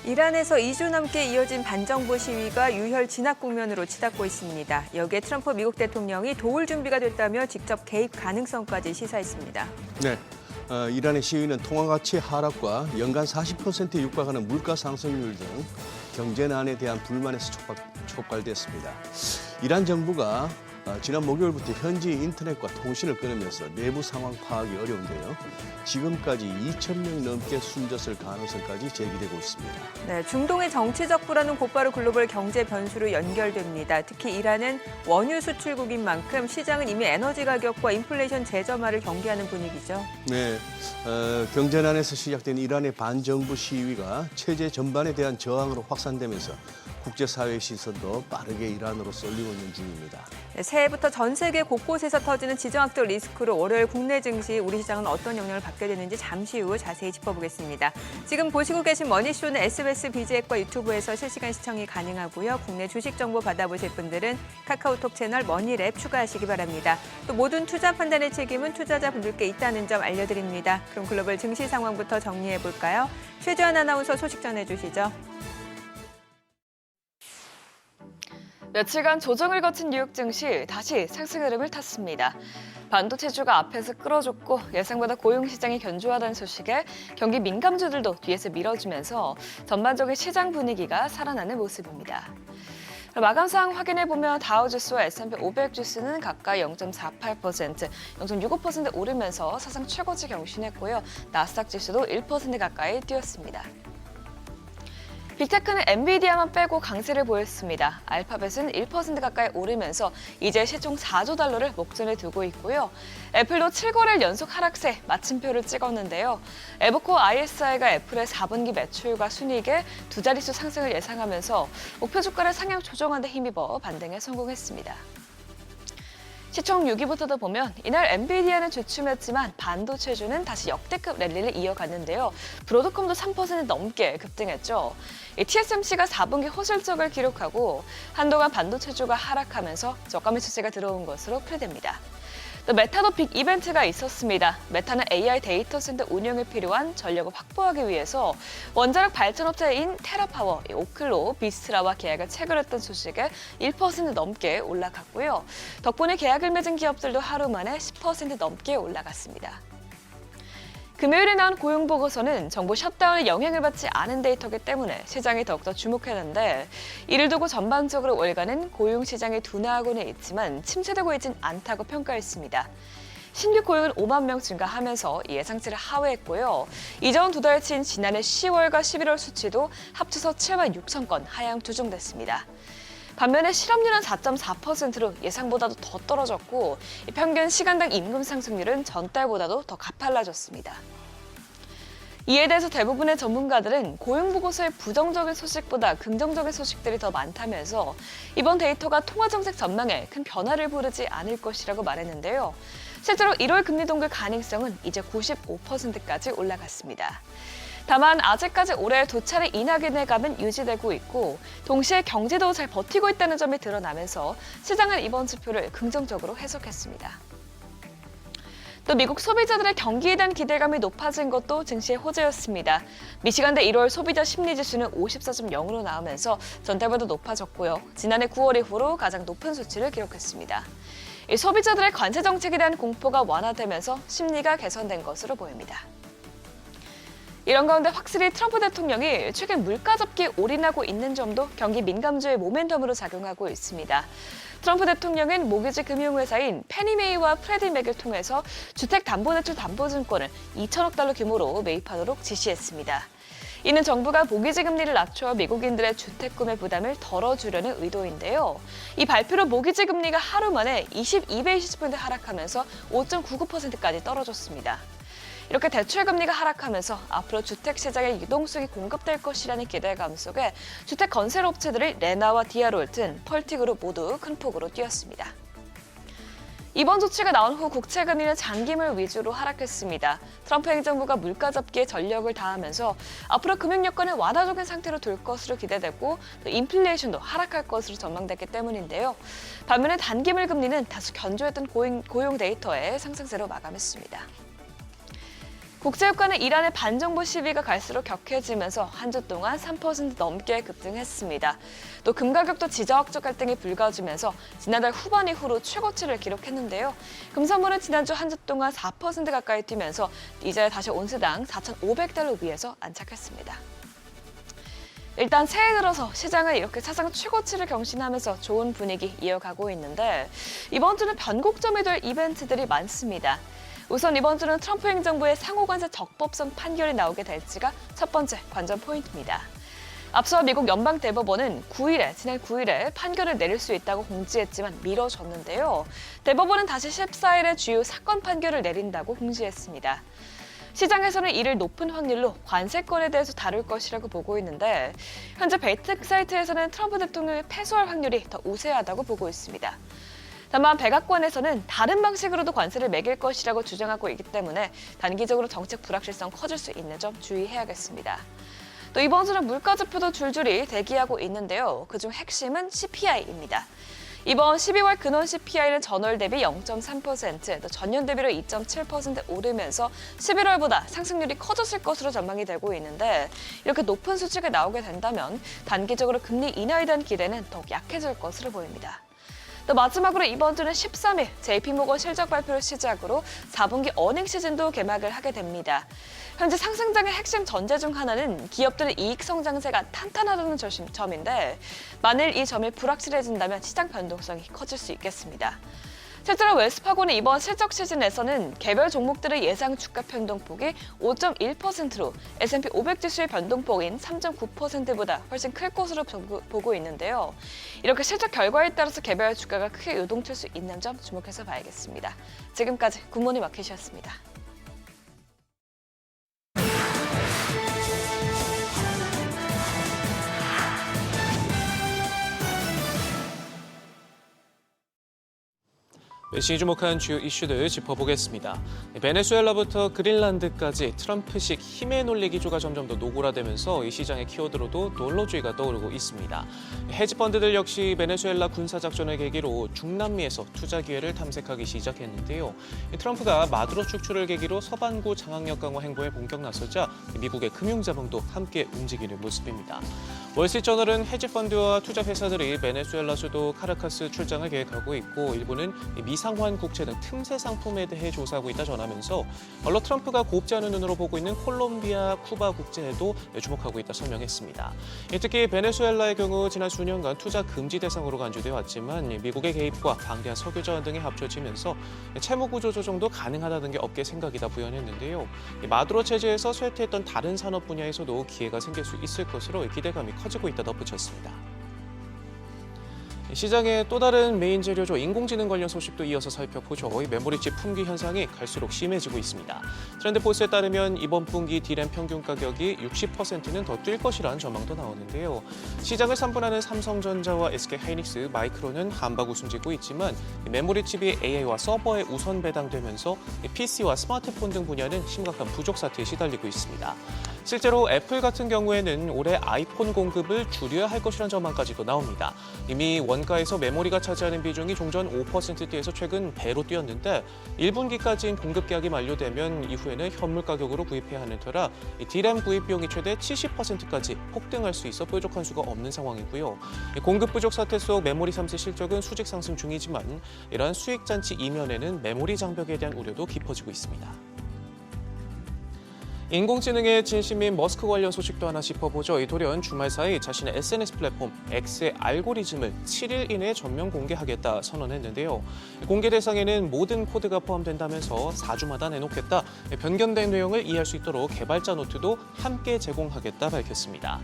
이란에서 2주 넘게 이어진 반정부 시위가 유혈 진압 국면으로 치닫고 있습니다. 여기에 트럼프 미국 대통령이 도울 준비가 됐다며 직접 개입 가능성까지 시사했습니다. 네, 이란의 시위는 통화 가치 하락과 연간 40%에 육박하는 물가 상승률 등 경제난에 대한 불만에서 촉발됐습니다. 이란 정부가 지난 목요일부터 현지 인터넷과 통신을 끊으면서 내부 상황 파악이 어려운데요. 지금까지 2,000명이 넘게 숨졌을 가능성까지 제기되고 있습니다. 네, 중동의 정치적 불안은 곧바로 글로벌 경제 변수로 연결됩니다. 특히 이란은 원유 수출국인 만큼 시장은 이미 에너지 가격과 인플레이션 재점화를 경계하는 분위기죠. 네, 경제난에서 시작된 이란의 반정부 시위가 체제 전반에 대한 저항으로 확산되면서 국제사회의 시선도 빠르게 이란으로 쏠리고 있는 중입니다. 네, 새해부터 전 세계 곳곳에서 터지는 지정학적 리스크로 월요일 국내 증시, 우리 시장은 어떤 영향을 받게 되는지 잠시 후 자세히 짚어보겠습니다. 지금 보시고 계신 머니쇼는 SBS BG앱과 유튜브에서 실시간 시청이 가능하고요. 국내 주식 정보 받아보실 분들은 카카오톡 채널 머니랩 추가하시기 바랍니다. 또 모든 투자 판단의 책임은 투자자분들께 있다는 점 알려드립니다. 그럼 글로벌 증시 상황부터 정리해볼까요? 최주한 아나운서 소식 전해주시죠. 며칠간 조정을 거친 뉴욕 증시 다시 상승 흐름을 탔습니다. 반도체주가 앞에서 끌어줬고 예상보다 고용시장이 견조하다는 소식에 경기 민감주들도 뒤에서 밀어주면서 전반적인 시장 분위기가 살아나는 모습입니다. 마감 상황 확인해보면 다우지수와 S&P 500 지수는 각각 0.48%, 0.65% 오르면서 사상 최고치 경신했고요. 나스닥 지수도 1% 가까이 뛰었습니다. 빅테크는 엔비디아만 빼고 강세를 보였습니다. 알파벳은 1% 가까이 오르면서 이제 시총 4조 달러를 목전에 두고 있고요. 애플도 7거래일 연속 하락세 마침표를 찍었는데요. 에버코어 ISI가 애플의 4분기 매출과 순이익의 두 자릿수 상승을 예상하면서 목표 주가를 상향 조정하는 데 힘입어 반등에 성공했습니다. 시총 6위부터도 보면 이날 엔비디아는 주춤했지만 반도체주는 다시 역대급 랠리를 이어갔는데요. 브로드컴도 3% 넘게 급등했죠. TSMC가 4분기 호실적을 기록하고 한동안 반도체주가 하락하면서 저가 매수세가 들어온 것으로 풀이됩니다. 또 메타도 빅 이벤트가 있었습니다. 메타는 AI 데이터 센터 운영에 필요한 전력을 확보하기 위해서 원자력 발전업체인 테라파워, 오클로, 비스트라와 계약을 체결했던 소식에 1% 넘게 올라갔고요. 덕분에 계약을 맺은 기업들도 하루 만에 10% 넘게 올라갔습니다. 금요일에 나온 고용보고서는 정부 셧다운에 영향을 받지 않은 데이터이기 때문에 시장이 더욱더 주목했는데 이를 두고 전반적으로 월가는 고용시장이 둔화하고는 있지만 침체되고 있진 않다고 평가했습니다. 신규 고용은 5만 명 증가하면서 예상치를 하회했고요. 이전 두 달치인 지난해 10월과 11월 수치도 합쳐서 7만 6천 건 하향 조정됐습니다. 반면에 실업률은 4.4%로 예상보다도 더 떨어졌고 평균 시간당 임금 상승률은 전달보다도 더 가팔라졌습니다. 이에 대해서 대부분의 전문가들은 고용보고서의 부정적인 소식보다 긍정적인 소식들이 더 많다면서 이번 데이터가 통화정책 전망에 큰 변화를 부르지 않을 것이라고 말했는데요. 실제로 1월 금리 동결 가능성은 이제 95%까지 올라갔습니다. 다만 아직까지 올해 두 차례 인하기대 감은 유지되고 있고 동시에 경제도 잘 버티고 있다는 점이 드러나면서 시장은 이번 지표를 긍정적으로 해석했습니다. 또 미국 소비자들의 경기에 대한 기대감이 높아진 것도 증시의 호재였습니다. 미시간대 1월 소비자 심리지수는 54.0으로 나오면서 전달보다 높아졌고요. 지난해 9월 이후로 가장 높은 수치를 기록했습니다. 소비자들의 관세 정책에 대한 공포가 완화되면서 심리가 개선된 것으로 보입니다. 이런 가운데 확실히 트럼프 대통령이 최근 물가 잡기에 올인하고 있는 점도 경기 민감주의 모멘텀으로 작용하고 있습니다. 트럼프 대통령은 모기지 금융회사인 페니메이와 프레디맥을 통해서 주택담보대출 담보증권을 2천억 달러 규모로 매입하도록 지시했습니다. 이는 정부가 모기지 금리를 낮춰 미국인들의 주택 구매 부담을 덜어주려는 의도인데요. 이 발표로 모기지 금리가 하루 만에 22베이시스 포인트 하락하면서 5.99%까지 떨어졌습니다. 이렇게 대출 금리가 하락하면서 앞으로 주택 시장에 유동성이 공급될 것이라는 기대감 속에 주택 건설 업체들이 레나와 디아롤튼, 펄틱으로 모두 큰 폭으로 뛰었습니다. 이번 조치가 나온 후 국채 금리는 장기물 위주로 하락했습니다. 트럼프 행정부가 물가 잡기에 전력을 다하면서 앞으로 금융 여건을 완화적인 상태로 둘 것으로 기대되고 또 인플레이션도 하락할 것으로 전망됐기 때문인데요. 반면에 단기물 금리는 다소 견조했던 고용 데이터의 상승세로 마감했습니다. 국제유가는 이란의 반정부 시위가 갈수록 격해지면서 한 주 동안 3% 넘게 급등했습니다. 또 금 가격도 지정학적 갈등이 불거지면서 지난달 후반 이후로 최고치를 기록했는데요. 금 선물은 지난주 한 주 동안 4% 가까이 뛰면서 이제 다시 온스당 4,500달러 위에서 안착했습니다. 일단 새해 들어서 시장은 이렇게 사상 최고치를 경신하면서 좋은 분위기 이어가고 있는데 이번 주는 변곡점이 될 이벤트들이 많습니다. 우선 이번 주는 트럼프 행정부의 상호관세 적법성 판결이 나오게 될지가 첫 번째 관전 포인트입니다. 앞서 미국 연방대법원은 지난 9일에 판결을 내릴 수 있다고 공지했지만 미뤄졌는데요. 대법원은 다시 14일에 주요 사건 판결을 내린다고 공지했습니다. 시장에서는 이를 높은 확률로 관세권에 대해서 다룰 것이라고 보고 있는데 현재 베이트 사이트에서는 트럼프 대통령을 패소할 확률이 더 우세하다고 보고 있습니다. 다만 백악관에서는 다른 방식으로도 관세를 매길 것이라고 주장하고 있기 때문에 단기적으로 정책 불확실성 커질 수 있는 점 주의해야겠습니다. 또 이번 주는 물가지표도 줄줄이 대기하고 있는데요. 그중 핵심은 CPI입니다. 이번 12월 근원 CPI는 전월 대비 0.3%, 또 전년 대비로 2.7% 오르면서 11월보다 상승률이 커졌을 것으로 전망이 되고 있는데 이렇게 높은 수치가 나오게 된다면 단기적으로 금리 인하에 대한 기대는 더욱 약해질 것으로 보입니다. 또 마지막으로 이번 주는 13일 JP모건 실적 발표를 시작으로 4분기 어닝 시즌도 개막을 하게 됩니다. 현재 상승장의 핵심 전제 중 하나는 기업들의 이익 성장세가 탄탄하다는 점인데 만일 이 점이 불확실해진다면 시장 변동성이 커질 수 있겠습니다. 실제로 웰스파고는 이번 실적 시즌에서는 개별 종목들의 예상 주가 변동폭이 5.1%로 S&P 500 지수의 변동폭인 3.9%보다 훨씬 클 것으로 보고 있는데요. 이렇게 실적 결과에 따라서 개별 주가가 크게 요동칠 수 있는 점 주목해서 봐야겠습니다. 지금까지 굿모닝 마켓이었습니다. 매시 주목한 주요 이슈들 짚어보겠습니다. 베네수엘라부터 그린란드까지 트럼프식 힘에 놀리 기조가 점점 더 노골화되면서 이 시장의 키워드로도 놀러주의가 떠오르고 있습니다. 헤지펀드들 역시 베네수엘라 군사작전을 계기로 중남미에서 투자 기회를 탐색하기 시작했는데요. 트럼프가 마두로 축출을 계기로 서반구 장악력 강화 행보에 본격 나서자 미국의 금융자본도 함께 움직이는 모습입니다. 월스트리트저널은 헤지펀드와 투자회사들이 베네수엘라 수도 카라카스 출장을 계획하고 있고 일부는 미상환 국채 등 틈새 상품에 대해 조사하고 있다 전하면서 얼러 트럼프가 곱지 않은 눈으로 보고 있는 콜롬비아, 쿠바 국채에도 주목하고 있다 설명했습니다. 특히 베네수엘라의 경우 지난 수년간 투자 금지 대상으로 간주돼 왔지만 미국의 개입과 방대한 석유 자원 등이 합쳐지면서 채무 구조 조정도 가능하다는 게 업계 생각이다 부연했는데요. 마두로 체제에서 쇠퇴했던 다른 산업 분야에서도 기회가 생길 수 있을 것으로 기대감이 커지고 있다 덧붙였습니다. 시장의 또 다른 메인 재료죠. 인공지능 관련 소식도 이어서 살펴보죠. 메모리칩 품귀 현상이 갈수록 심해지고 있습니다. 트렌드포스에 따르면 이번 분기 D램 평균 가격이 60%는 더 뛸 것이라는 전망도 나오는데요. 시장을 3분하는 삼성전자와 SK하이닉스, 마이크론은 한바구 숨지고 있지만 메모리칩이 AI와 서버에 우선 배당되면서 PC와 스마트폰 등 분야는 심각한 부족 사태에 시달리고 있습니다. 실제로 애플 같은 경우에는 올해 아이폰 공급을 줄여야 할 것이라는 전망까지도 나옵니다. 이미 원가에서 메모리가 차지하는 비중이 종전 5%대에서 최근 배로 뛰었는데 1분기까지인 공급 계약이 만료되면 이후에는 현물 가격으로 구입해야 하는 터라 D램 구입 비용이 최대 70%까지 폭등할 수 있어 뾰족한 수가 없는 상황이고요. 공급 부족 사태 속 메모리 3세 실적은 수직 상승 중이지만 이러한 수익 잔치 이면에는 메모리 장벽에 대한 우려도 깊어지고 있습니다. 인공지능의 진심인 머스크 관련 소식도 하나 짚어보죠. 이 돌연 주말 사이 자신의 SNS 플랫폼 X의 알고리즘을 7일 이내에 전면 공개하겠다 선언했는데요. 공개 대상에는 모든 코드가 포함된다면서 4주마다 내놓겠다. 변경된 내용을 이해할 수 있도록 개발자 노트도 함께 제공하겠다 밝혔습니다.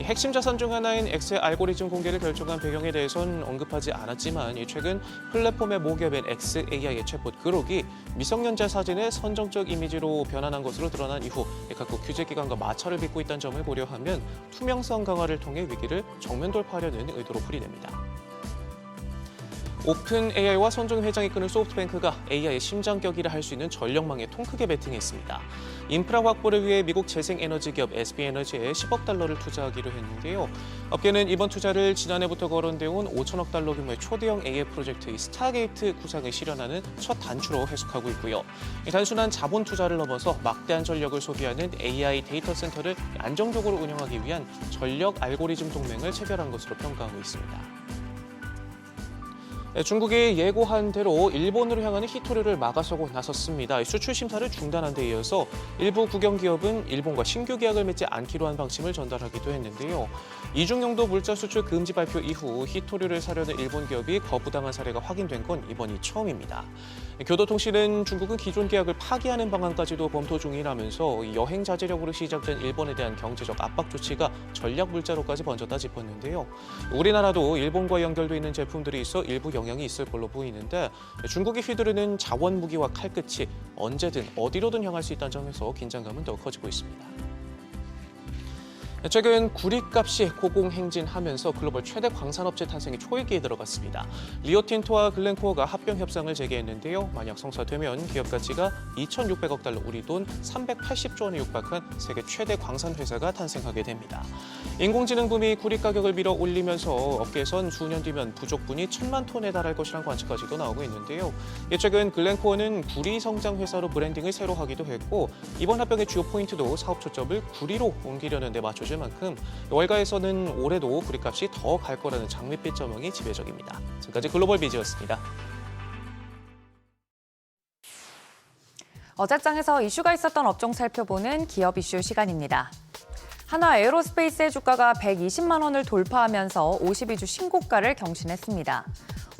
핵심 자산 중 하나인 X의 알고리즘 공개를 결정한 배경에 대해선 언급하지 않았지만 최근 플랫폼의 모기업인 XAI의 챗봇 그록이 미성년자 사진의 선정적 이미지로 변환한 것으로 드러난 이후 각국 규제기관과 마찰을 빚고 있다는 점을 고려하면 투명성 강화를 통해 위기를 정면 돌파하려는 의도로 풀이됩니다. 오픈 AI와 손정 회장이 이끄는 소프트뱅크가 AI의 심장격이라 할 수 있는 전력망에 통 크게 베팅했습니다. 인프라 확보를 위해 미국 재생에너지 기업 SB에너지에 10억 달러를 투자하기로 했는데요. 업계는 이번 투자를 지난해부터 거론되어 온 5천억 달러 규모의 초대형 AI 프로젝트의 스타게이트 구상을 실현하는 첫 단추로 해석하고 있고요. 단순한 자본 투자를 넘어서 막대한 전력을 소비하는 AI 데이터 센터를 안정적으로 운영하기 위한 전력 알고리즘 동맹을 체결한 것으로 평가하고 있습니다. 중국이 예고한 대로 일본으로 향하는 히토류를 막아서고 나섰습니다. 수출 심사를 중단한 데 이어서 일부 국영기업은 일본과 신규 계약을 맺지 않기로 한 방침을 전달하기도 했는데요. 이중용도 물자 수출 금지 발표 이후 히토류를 사려는 일본 기업이 거부당한 사례가 확인된 건 이번이 처음입니다. 교도통신은 중국은 기존 계약을 파기하는 방안까지도 검토 중이라면서 여행 자제력으로 시작된 일본에 대한 경제적 압박 조치가 전략 물자로까지 번졌다 짚었는데요. 우리나라도 일본과 연결돼 있는 제품들이 있어 일부 영향이 있을 걸로 보이는데 중국이 휘두르는 자원 무기와 칼끝이 언제든 어디로든 향할 수 있다는 점에서 긴장감은 더 커지고 있습니다. 최근 구리값이 고공행진하면서 글로벌 최대 광산업체 탄생의 초읽기에 들어갔습니다. 리오틴토와 글렌코어가 합병 협상을 재개했는데요. 만약 성사되면 기업 가치가 2,600억 달러, 우리 돈 380조 원에 육박한 세계 최대 광산 회사가 탄생하게 됩니다. 인공지능 붐이 구리 가격을 밀어 올리면서 업계에선 수년 뒤면 부족분이 1,000만 톤에 달할 것이라는 관측까지도 나오고 있는데요. 최근 글렌코어는 구리 성장 회사로 브랜딩을 새로 하기도 했고 이번 합병의 주요 포인트도 사업 초점을 구리로 옮기려는 데 맞춰질 만큼 월가에서는 올해도 구리값이 더 갈 거라는 장밋빛 전망이 지배적입니다. 지금까지 글로벌 비즈였습니다. 어제장에서 이슈가 있었던 업종 살펴보는 기업 이슈 시간입니다. 한화 에어로스페이스의 주가가 120만 원을 돌파하면서 52주 신고가를 경신했습니다.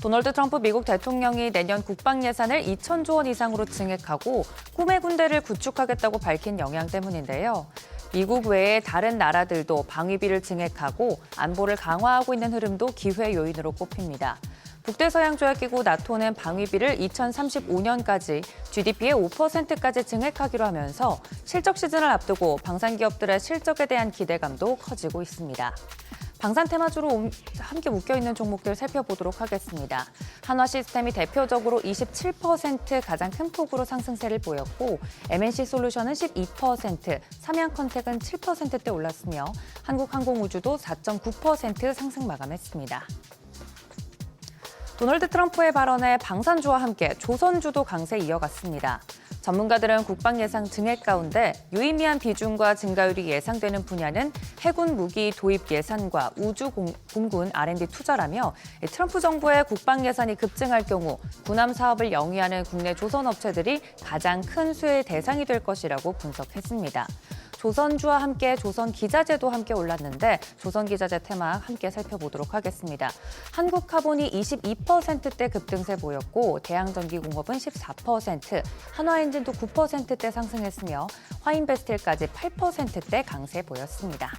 도널드 트럼프 미국 대통령이 내년 국방 예산을 2,000조 원 이상으로 증액하고 꿈의 군대를 구축하겠다고 밝힌 영향 때문인데요. 미국 외의 다른 나라들도 방위비를 증액하고 안보를 강화하고 있는 흐름도 기회 요인으로 꼽힙니다. 북대서양조약기구 나토는 방위비를 2035년까지 GDP의 5%까지 증액하기로 하면서 실적 시즌을 앞두고 방산기업들의 실적에 대한 기대감도 커지고 있습니다. 방산 테마주로 함께 묶여있는 종목들 살펴보도록 하겠습니다. 한화시스템이 대표적으로 27% 가장 큰 폭으로 상승세를 보였고 MNC솔루션은 12%, 삼양컨택은 7%대 올랐으며 한국항공우주도 4.9% 상승 마감했습니다. 도널드 트럼프의 발언에 방산주와 함께 조선주도 강세 이어갔습니다. 전문가들은 국방 예산 증액 가운데 유의미한 비중과 증가율이 예상되는 분야는 해군 무기 도입 예산과 우주 공군 R&D 투자라며 트럼프 정부의 국방 예산이 급증할 경우 군함 사업을 영위하는 국내 조선 업체들이 가장 큰 수혜의 대상이 될 것이라고 분석했습니다. 조선주와 함께 조선기자재도 함께 올랐는데 조선기자재 테마 함께 살펴보도록 하겠습니다. 한국카본이 22%대 급등세 보였고 대양전기공업은 14%, 한화엔진도 9%대 상승했으며 화인베스틸까지 8%대 강세 보였습니다.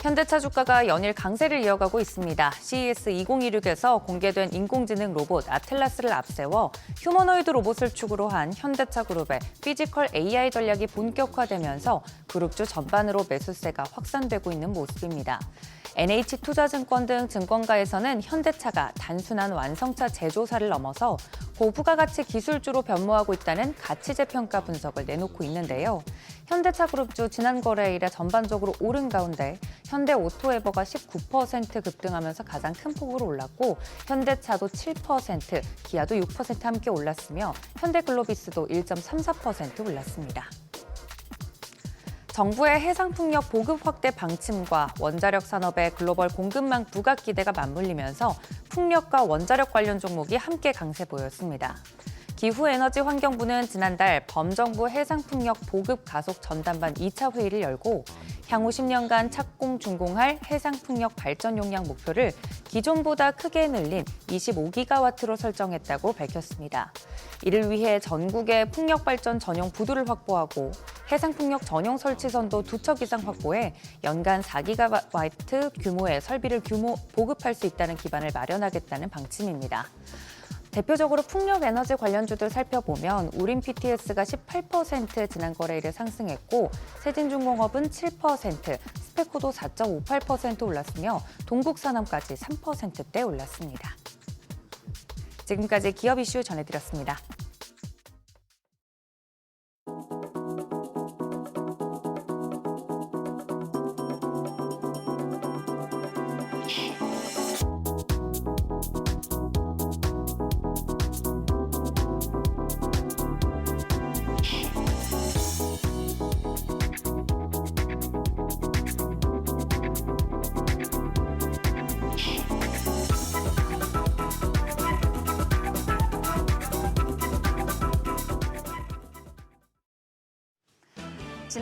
현대차 주가가 연일 강세를 이어가고 있습니다. CES 2026에서 공개된 인공지능 로봇 아틀라스를 앞세워 휴머노이드 로봇을 축으로 한 현대차 그룹의 피지컬 AI 전략이 본격화되면서 그룹주 전반으로 매수세가 확산되고 있는 모습입니다. NH투자증권 등 증권가에서는 현대차가 단순한 완성차 제조사를 넘어서 고부가가치 기술주로 변모하고 있다는 가치재평가 분석을 내놓고 있는데요. 현대차 그룹주 지난 거래일에 전반적으로 오른 가운데 현대오토에버가 19% 급등하면서 가장 큰 폭으로 올랐고 현대차도 7%, 기아도 6% 함께 올랐으며 현대글로비스도 1.34% 올랐습니다. 정부의 해상풍력 보급 확대 방침과 원자력 산업의 글로벌 공급망 부각 기대가 맞물리면서 풍력과 원자력 관련 종목이 함께 강세 보였습니다. 기후에너지환경부는 지난달 범정부 해상풍력 보급 가속 전담반 2차 회의를 열고 향후 10년간 착공 준공할 해상풍력 발전 용량 목표를 기존보다 크게 늘린 25기가와트로 설정했다고 밝혔습니다. 이를 위해 전국의 풍력 발전 전용 부두를 확보하고 해상풍력 전용 설치선도 2척 이상 확보해 연간 4기가와트 규모의 설비를 보급할 수 있다는 기반을 마련하겠다는 방침입니다. 대표적으로 풍력 에너지 관련주들 살펴보면 우림 PTS가 18% 지난 거래일에 상승했고 세진중공업은 7%, 스페코도 4.58% 올랐으며 동국산업까지 3%대 올랐습니다. 지금까지 기업 이슈 전해드렸습니다.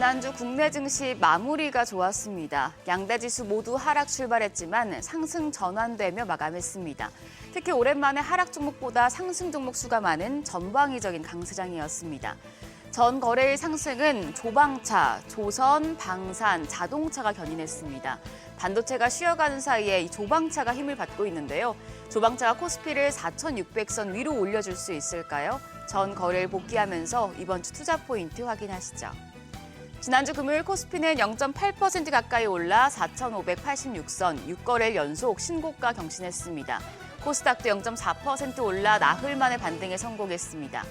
지난주 국내 증시 마무리가 좋았습니다. 양대 지수 모두 하락 출발했지만 상승 전환되며 마감했습니다. 특히 오랜만에 하락 종목보다 상승 종목 수가 많은 전방위적인 강세장이었습니다. 전 거래일 상승은 조방차, 조선, 방산, 자동차가 견인했습니다. 반도체가 쉬어가는 사이에 이 조방차가 힘을 받고 있는데요. 조방차가 코스피를 4,600선 위로 올려줄 수 있을까요? 전 거래일 복귀하면서 이번 주 투자 포인트 확인하시죠. 지난주 금요일 코스피는 0.8% 가까이 올라 4,586선, 6거래일 연속 신고가 경신했습니다. 코스닥도 0.4% 올라 나흘 만에 반등에 성공했습니다.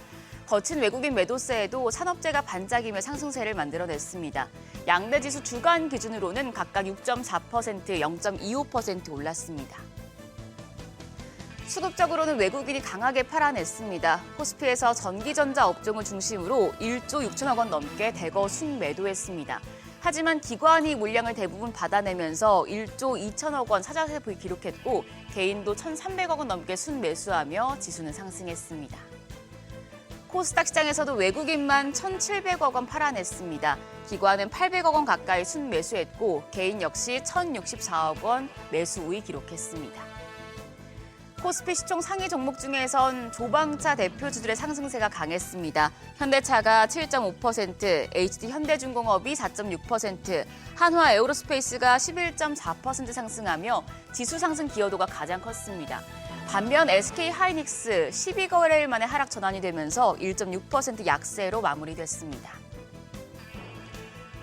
거친 외국인 매도세에도 산업재가 반짝이며 상승세를 만들어냈습니다. 양대 지수 주간 기준으로는 각각 6.4%, 0.25% 올랐습니다. 수급적으로는 외국인이 강하게 팔아냈습니다. 코스피에서 전기전자 업종을 중심으로 1조 6천억 원 넘게 대거 순매도했습니다. 하지만 기관이 물량을 대부분 받아내면서 1조 2천억 원 사자세를 기록했고 개인도 1,300억 원 넘게 순매수하며 지수는 상승했습니다. 코스닥 시장에서도 외국인만 1,700억 원 팔아냈습니다. 기관은 800억 원 가까이 순매수했고 개인 역시 1,064억 원 매수 우위 기록했습니다. 코스피 시총 상위 종목 중에선 조방차 대표주들의 상승세가 강했습니다. 현대차가 7.5%, HD 현대중공업이 4.6%, 한화 에어로스페이스가 11.4% 상승하며 지수 상승 기여도가 가장 컸습니다. 반면 SK 하이닉스 12거래일 만에 하락 전환이 되면서 1.6% 약세로 마무리됐습니다.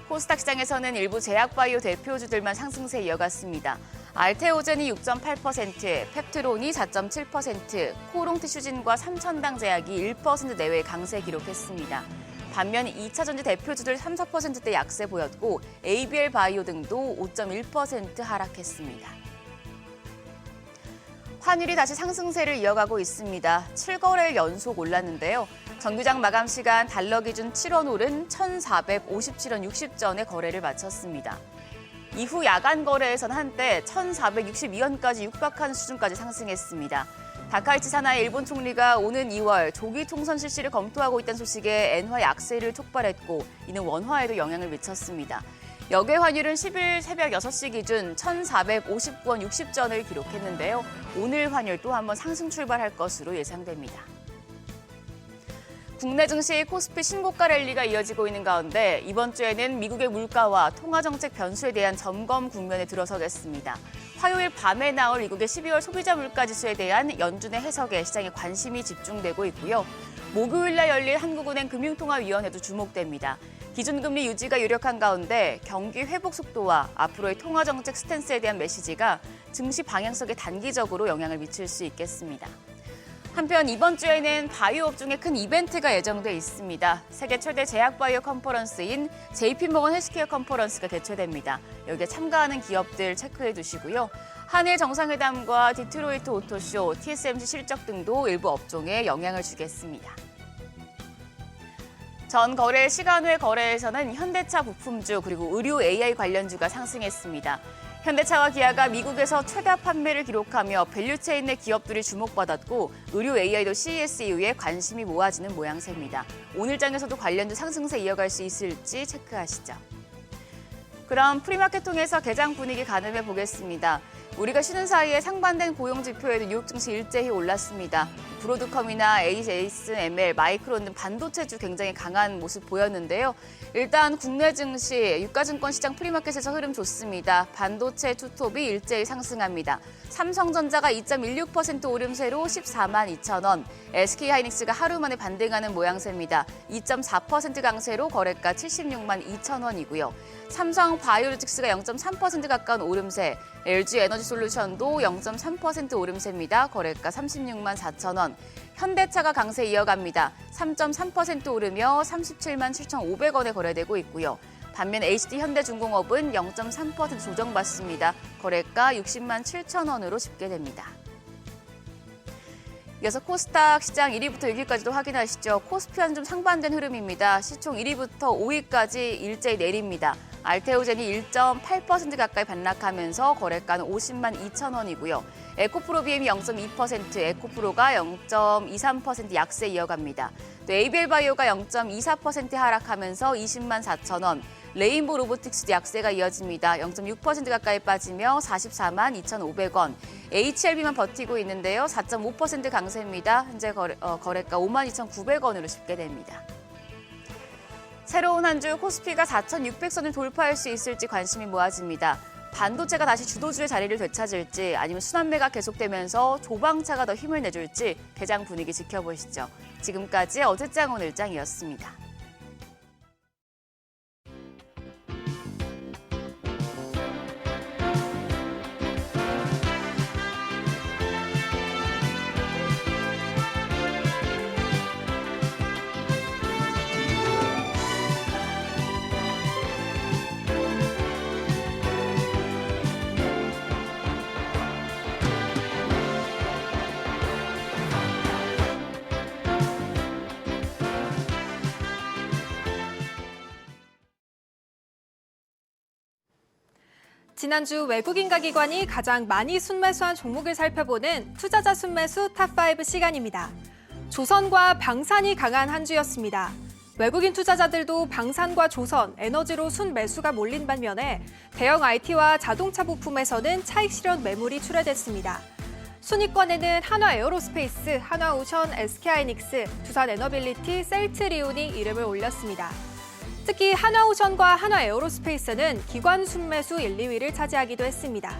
코스닥 시장에서는 일부 제약바이오 대표주들만 상승세 이어갔습니다. 알테오젠이 6.8%, 펩트론이 4.7%, 코롱티슈진과 삼천당 제약이 1% 내외 강세 기록했습니다. 반면 2차전지 대표주들 3, 4%대 약세 보였고 ABL 바이오 등도 5.1% 하락했습니다. 환율이 다시 상승세를 이어가고 있습니다. 7거래일 연속 올랐는데요. 정규장 마감 시간 달러 기준 7원 오른 1,457원 60전에 거래를 마쳤습니다. 이후 야간 거래에선 한때 1,462원까지 육박한 수준까지 상승했습니다. 다카이치 사나이 일본 총리가 오는 2월 조기 총선 실시를 검토하고 있다는 소식에 엔화 약세를 촉발했고 이는 원화에도 영향을 미쳤습니다. 역외 환율은 10일 새벽 6시 기준 1,459원 60전을 기록했는데요. 오늘 환율 또 한번 상승 출발할 것으로 예상됩니다. 국내 증시 코스피 신고가 랠리가 이어지고 있는 가운데 이번 주에는 미국의 물가와 통화정책 변수에 대한 점검 국면에 들어서겠습니다. 화요일 밤에 나올 미국의 12월 소비자 물가지수에 대한 연준의 해석에 시장에 관심이 집중되고 있고요. 목요일 날 열릴 한국은행 금융통화위원회도 주목됩니다. 기준금리 유지가 유력한 가운데 경기 회복 속도와 앞으로의 통화정책 스탠스에 대한 메시지가 증시 방향성에 단기적으로 영향을 미칠 수 있겠습니다. 한편 이번 주에는 바이오 업종에 큰 이벤트가 예정돼 있습니다. 세계 최대 제약바이오 컨퍼런스인 JP모건 헬스케어 컨퍼런스가 개최됩니다. 여기에 참가하는 기업들 체크해 두시고요. 한일 정상회담과 디트로이트 오토쇼, TSMC 실적 등도 일부 업종에 영향을 주겠습니다. 전 거래 시간 외 거래에서는 현대차 부품주 그리고 의료 AI 관련주가 상승했습니다. 현대차와 기아가 미국에서 최다 판매를 기록하며 밸류체인 내 기업들이 주목받았고 의료 AI도 CES 이후에 관심이 모아지는 모양새입니다. 오늘 장에서도 관련주 상승세 이어갈 수 있을지 체크하시죠. 그럼 프리마켓 통해서 개장 분위기 가늠해 보겠습니다. 우리가 쉬는 사이에 상반된 고용 지표에도 뉴욕 증시 일제히 올랐습니다. 브로드컴이나 ASML, 마이크론 등 반도체주 굉장히 강한 모습 보였는데요. 일단 국내 증시, 유가증권 시장 프리마켓에서 흐름 좋습니다. 반도체 투톱이 일제히 상승합니다. 삼성전자가 2.16% 오름세로 14만 2천 원, SK하이닉스가 하루 만에 반등하는 모양새입니다. 2.4% 강세로 거래가 76만 2천 원이고요. 삼성 바이오로직스가 0.3% 가까운 오름세, LG 에너지솔루션도 0.3% 오름세입니다. 거래가 36만 4천 원. 현대차가 강세 이어갑니다. 3.3% 오르며 37만 7,500원에 거래되고 있고요. 반면 HD현대중공업은 0.3% 조정받습니다. 거래가 60만 7천 원으로 집계됩니다. 이어서 코스닥 시장 1위부터 6위까지도 확인하시죠. 코스피와는 좀 상반된 흐름입니다. 시총 1위부터 5위까지 일제히 내립니다. 알테오젠이 1.8% 가까이 반락하면서 거래가는 50만 2천 원이고요. 에코프로비엠이 0.2%, 에코프로가 0.23% 약세 이어갑니다. 또 ABL바이오가 0.24% 하락하면서 20만 4천 원, 레인보 로보틱스도 약세가 이어집니다. 0.6% 가까이 빠지며 44만 2,500원. HLB만 버티고 있는데요. 4.5% 강세입니다. 현재 거래가 5만 2,900원으로 집계됩니다. 새로운 한 주 코스피가 4,600선을 돌파할 수 있을지 관심이 모아집니다. 반도체가 다시 주도주의 자리를 되찾을지 아니면 순환매가 계속되면서 조방차가 더 힘을 내줄지 개장 분위기 지켜보시죠. 지금까지 어제장 오늘장이었습니다. 지난주 외국인가 기관이 가장 많이 순매수한 종목을 살펴보는 투자자 순매수 탑5 시간입니다. 조선과 방산이 강한 한 주였습니다. 외국인 투자자들도 방산과 조선, 에너지로 순매수가 몰린 반면에 대형 IT와 자동차 부품에서는 차익 실현 매물이 출회됐습니다. 순위권에는 한화에어로스페이스, 한화오션, SK하이닉스, 두산에너빌리티, 셀트리온이 이름을 올렸습니다. 특히 한화오션과 한화에어로스페이스는 기관 순매수 1, 2위를 차지하기도 했습니다.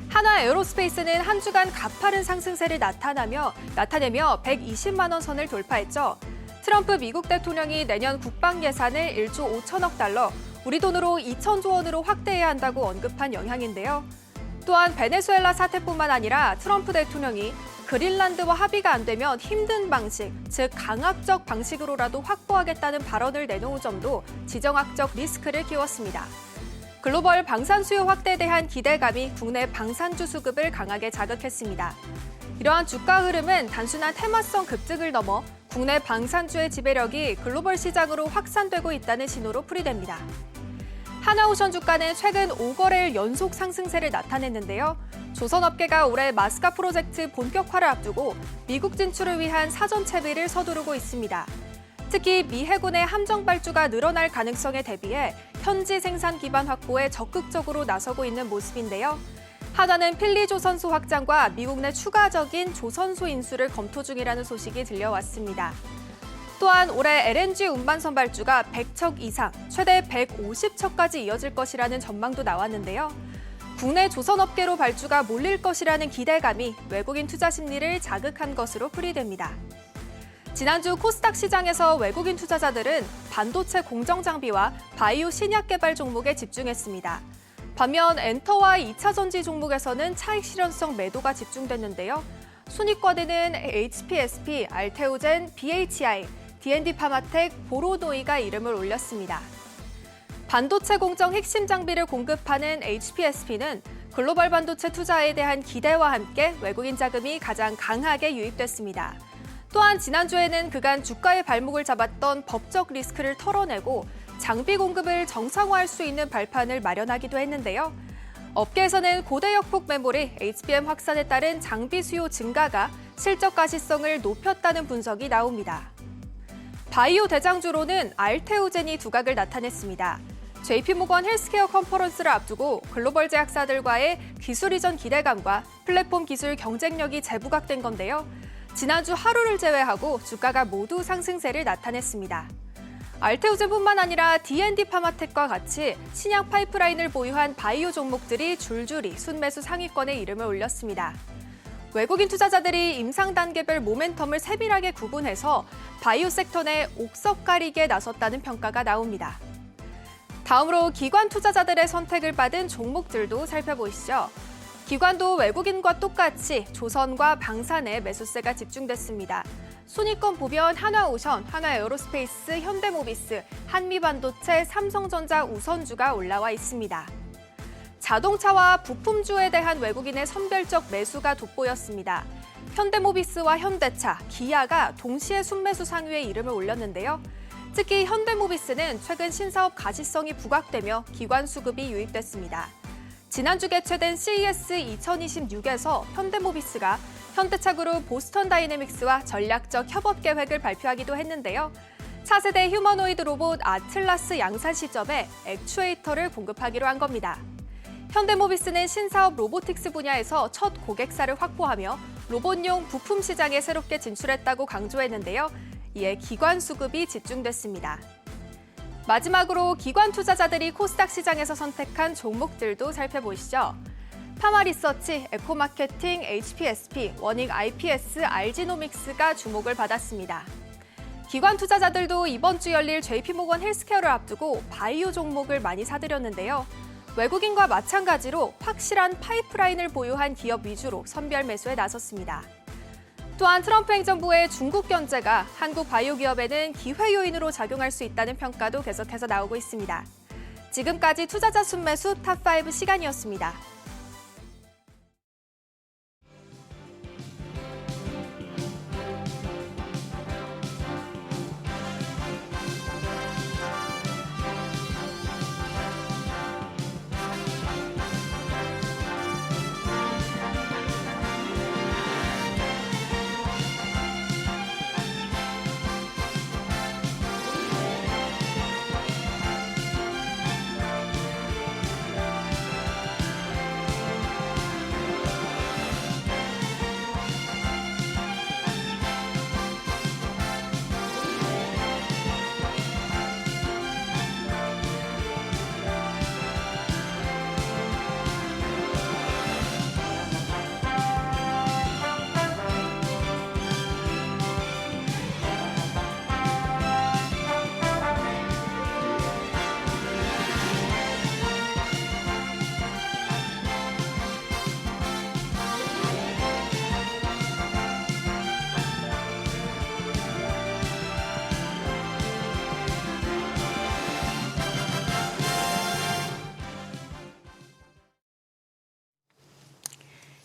한화에어로스페이스는 한 주간 가파른 상승세를 나타내며 120만 원 선을 돌파했죠. 트럼프 미국 대통령이 내년 국방 예산을 1조 5천억 달러, 우리 돈으로 2천조 원으로 확대해야 한다고 언급한 영향인데요. 또한 베네수엘라 사태뿐만 아니라 트럼프 대통령이 그린란드와 합의가 안 되면 힘든 방식, 즉 강압적 방식으로라도 확보하겠다는 발언을 내놓은 점도 지정학적 리스크를 키웠습니다. 글로벌 방산 수요 확대에 대한 기대감이 국내 방산주 수급을 강하게 자극했습니다. 이러한 주가 흐름은 단순한 테마성 급등을 넘어 국내 방산주의 지배력이 글로벌 시장으로 확산되고 있다는 신호로 풀이됩니다. 한화오션 주가는 최근 5거래일 연속 상승세를 나타냈는데요. 조선업계가 올해 마스카 프로젝트 본격화를 앞두고 미국 진출을 위한 사전 채비를 서두르고 있습니다. 특히 미 해군의 함정 발주가 늘어날 가능성에 대비해 현지 생산 기반 확보에 적극적으로 나서고 있는 모습인데요. 한화는 필리조선소 확장과 미국 내 추가적인 조선소 인수를 검토 중이라는 소식이 들려왔습니다. 또한 올해 LNG 운반선 발주가 100척 이상, 최대 150척까지 이어질 것이라는 전망도 나왔는데요. 국내 조선업계로 발주가 몰릴 것이라는 기대감이 외국인 투자 심리를 자극한 것으로 풀이됩니다. 지난주 코스닥 시장에서 외국인 투자자들은 반도체 공정 장비와 바이오 신약 개발 종목에 집중했습니다. 반면 엔터와 2차 전지 종목에서는 차익 실현성 매도가 집중됐는데요. 순위권에는 HPSP, 알테오젠, BHI, D&D 파마텍, 보로노이가 이름을 올렸습니다. 반도체 공정 핵심 장비를 공급하는 HPSP는 글로벌 반도체 투자에 대한 기대와 함께 외국인 자금이 가장 강하게 유입됐습니다. 또한 지난주에는 그간 주가의 발목을 잡았던 법적 리스크를 털어내고 장비 공급을 정상화할 수 있는 발판을 마련하기도 했는데요. 업계에서는 고대 역폭 메모리 HBM 확산에 따른 장비 수요 증가가 실적 가시성을 높였다는 분석이 나옵니다. 바이오 대장주로는 알테오젠이 두각을 나타냈습니다. JP모건 헬스케어 컨퍼런스를 앞두고 글로벌 제약사들과의 기술 이전 기대감과 플랫폼 기술 경쟁력이 재부각된 건데요. 지난주 하루를 제외하고 주가가 모두 상승세를 나타냈습니다. 알테오젠뿐만 아니라 D&D 파마텍과 같이 신약 파이프라인을 보유한 바이오 종목들이 줄줄이 순매수 상위권에 이름을 올렸습니다. 외국인 투자자들이 임상 단계별 모멘텀을 세밀하게 구분해서 바이오 섹터 내 옥석 가리기에 나섰다는 평가가 나옵니다. 다음으로 기관 투자자들의 선택을 받은 종목들도 살펴보시죠. 기관도 외국인과 똑같이 조선과 방산에 매수세가 집중됐습니다. 순위권 보면 한화오션, 한화에어로스페이스, 현대모비스, 한미반도체, 삼성전자 우선주가 올라와 있습니다. 자동차와 부품주에 대한 외국인의 선별적 매수가 돋보였습니다. 현대모비스와 현대차, 기아가 동시에 순매수 상위에 이름을 올렸는데요. 특히 현대모비스는 최근 신사업 가시성이 부각되며 기관 수급이 유입됐습니다. 지난주 개최된 CES 2026에서 현대모비스가 현대차 그룹 보스턴 다이내믹스와 전략적 협업 계획을 발표하기도 했는데요. 차세대 휴머노이드 로봇 아틀라스 양산 시점에 액추에이터를 공급하기로 한 겁니다. 현대모비스는 신사업 로보틱스 분야에서 첫 고객사를 확보하며 로봇용 부품 시장에 새롭게 진출했다고 강조했는데요. 이에 기관 수급이 집중됐습니다. 마지막으로 기관 투자자들이 코스닥 시장에서 선택한 종목들도 살펴보시죠. 파마리서치, 에코마케팅, HPSP, 원익 IPS, RG노믹스가 주목을 받았습니다. 기관 투자자들도 이번 주 열릴 JP모건 헬스케어를 앞두고 바이오 종목을 많이 사들였는데요. 외국인과 마찬가지로 확실한 파이프라인을 보유한 기업 위주로 선별 매수에 나섰습니다. 또한 트럼프 행정부의 중국 견제가 한국 바이오 기업에는 기회 요인으로 작용할 수 있다는 평가도 계속해서 나오고 있습니다. 지금까지 투자자 순매수 탑5 시간이었습니다.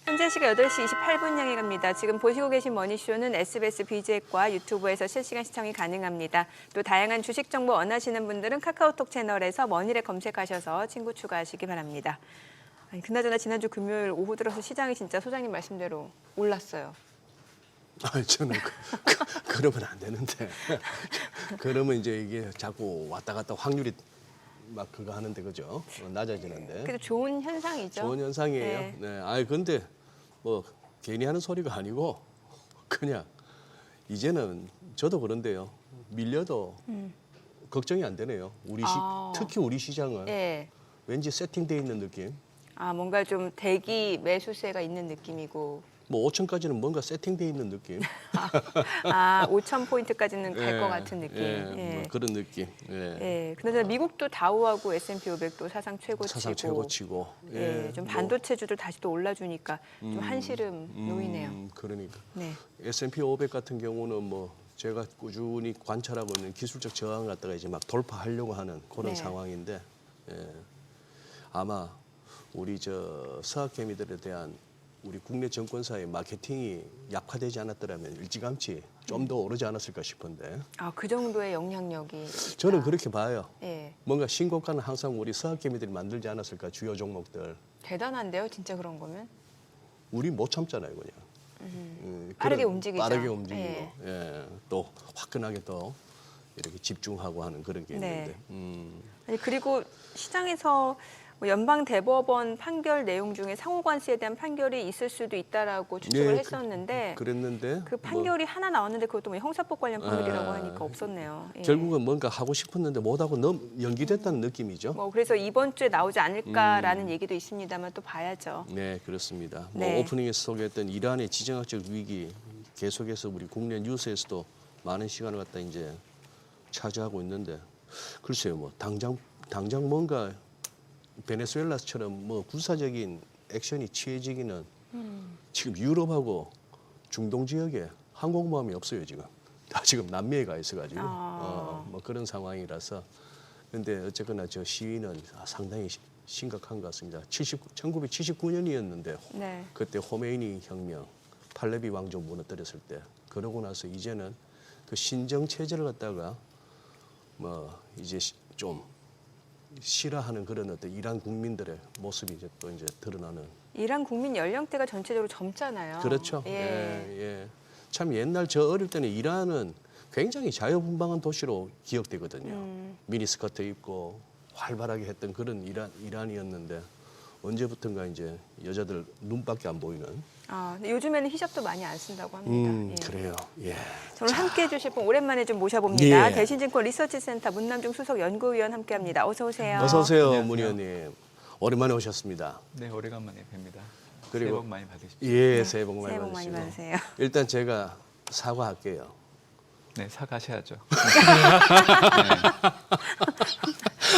현재 시각 8시 28분 향해 갑니다. 지금 보시고 계신 머니쇼는 SBS BJ과 유튜브에서 실시간 시청이 가능합니다. 또 다양한 주식 정보 원하시는 분들은 카카오톡 채널에서 머니를 검색하셔서 친구 추가하시기 바랍니다. 아니, 그나저나 지난주 금요일 오후 들어서 시장이 진짜 소장님 말씀대로 올랐어요. 저는 그러면 안 되는데. 그러면 이제 이게 자꾸 왔다 갔다 확률이 막 그거 하는데 그죠? 낮아지는데. 그래도 좋은 현상이죠. 좋은 현상이에요. 네. 네. 아니 근데 뭐 괜히 하는 소리가 아니고 그냥 이제는 저도 그런데요. 밀려도 걱정이 안 되네요. 특히 우리 시장은 네. 왠지 세팅돼 있는 느낌. 뭔가 좀 대기 매수세가 있는 느낌이고. 뭐 5천까지는 뭔가 세팅돼 있는 느낌. 5,000포인트까지는 갈 것 같은 느낌. 뭐 그런 느낌. 예. 그나저나 미국도 다우하고 S&P 500도 사상 최고치고. 사상 최고치고. 좀 반도체주들 다시 또 올라주니까 좀 한시름 놓이네요. 그러니까. 네. S&P 500 같은 경우는 뭐 제가 꾸준히 관찰하고 있는 기술적 저항을 갖다가 이제 막 돌파하려고 하는 그런 네. 상황인데 아마 우리 서학개미들에 대한 우리 국내 정권사의 마케팅이 약화되지 않았더라면 일찌감치 좀 더 오르지 않았을까 싶은데. 그 정도의 영향력이. 저는 그렇게 봐요. 예. 뭔가 신고가는 항상 우리 서학개미들이 만들지 않았을까 주요 종목들. 대단한데요, 진짜 그런 거면. 우리 못 참잖아요, 그냥. 빠르게 움직이죠. 빠르게 움직이고, 예. 또 화끈하게 또 이렇게 집중하고 하는 그런 게 네. 있는데. 아니, 그리고 시장에서 연방 대법원 판결 내용 중에 상호관세에 대한 판결이 있을 수도 있다라고 추측을 했었는데 그랬는데 그 판결이 하나 나왔는데 그것도 뭐 형사법 관련 판결이라고 하니까 없었네요. 예. 결국은 뭔가 하고 싶었는데 못하고 연기됐다는 느낌이죠. 그래서 이번 주에 나오지 않을까라는 얘기도 있습니다만 또 봐야죠. 네, 그렇습니다. 네. 오프닝에서 소개했던 이란의 지정학적 위기 계속해서 우리 국내 뉴스에서도 많은 시간을 갖다 이제 차지하고 있는데 글쎄요, 뭐 당장 당장 뭔가 베네수엘라처럼 뭐 군사적인 액션이 취해지기는 지금 유럽하고 중동 지역에 항공모함이 없어요 지금. 다 지금 남미에 가 있어가지고 뭐 그런 상황이라서. 근데 어쨌거나 저 시위는 상당히 심각한 것 같습니다. 1979년이었는데 네. 그때 호메이니 혁명, 팔레비 왕조 무너뜨렸을 때 그러고 나서 이제는 그 신정 체제를 갖다가 뭐 이제 좀 싫어하는 그런 어떤 이란 국민들의 모습이 이제 또 이제 드러나는. 이란 국민 연령대가 전체적으로 젊잖아요. 그렇죠. 예. 예. 참 옛날 저 어릴 때는 이란은 굉장히 자유분방한 도시로 기억되거든요. 미니스커트 입고 활발하게 했던 그런 이란이었는데 언제부턴가 이제 여자들 눈밖에 안 보이는. 근데 요즘에는 히잡도 많이 안 쓴다고 합니다. 예. 그래요. 예. 오늘 함께해 주실 분 오랜만에 좀 모셔봅니다. 예. 대신증권 리서치센터 문남중 수석 연구위원 함께합니다. 어서 오세요. 어서 오세요, 안녕하세요. 문 의원님. 오랜만에 오셨습니다. 네, 오래간만에 뵙니다. 그리고- 새해 복 많이 받으십시오. 예, 새해 복 많이 새해 복 많이 받으시고. 받으세요. 일단 제가 사과할게요. 네, 사과하셔야죠.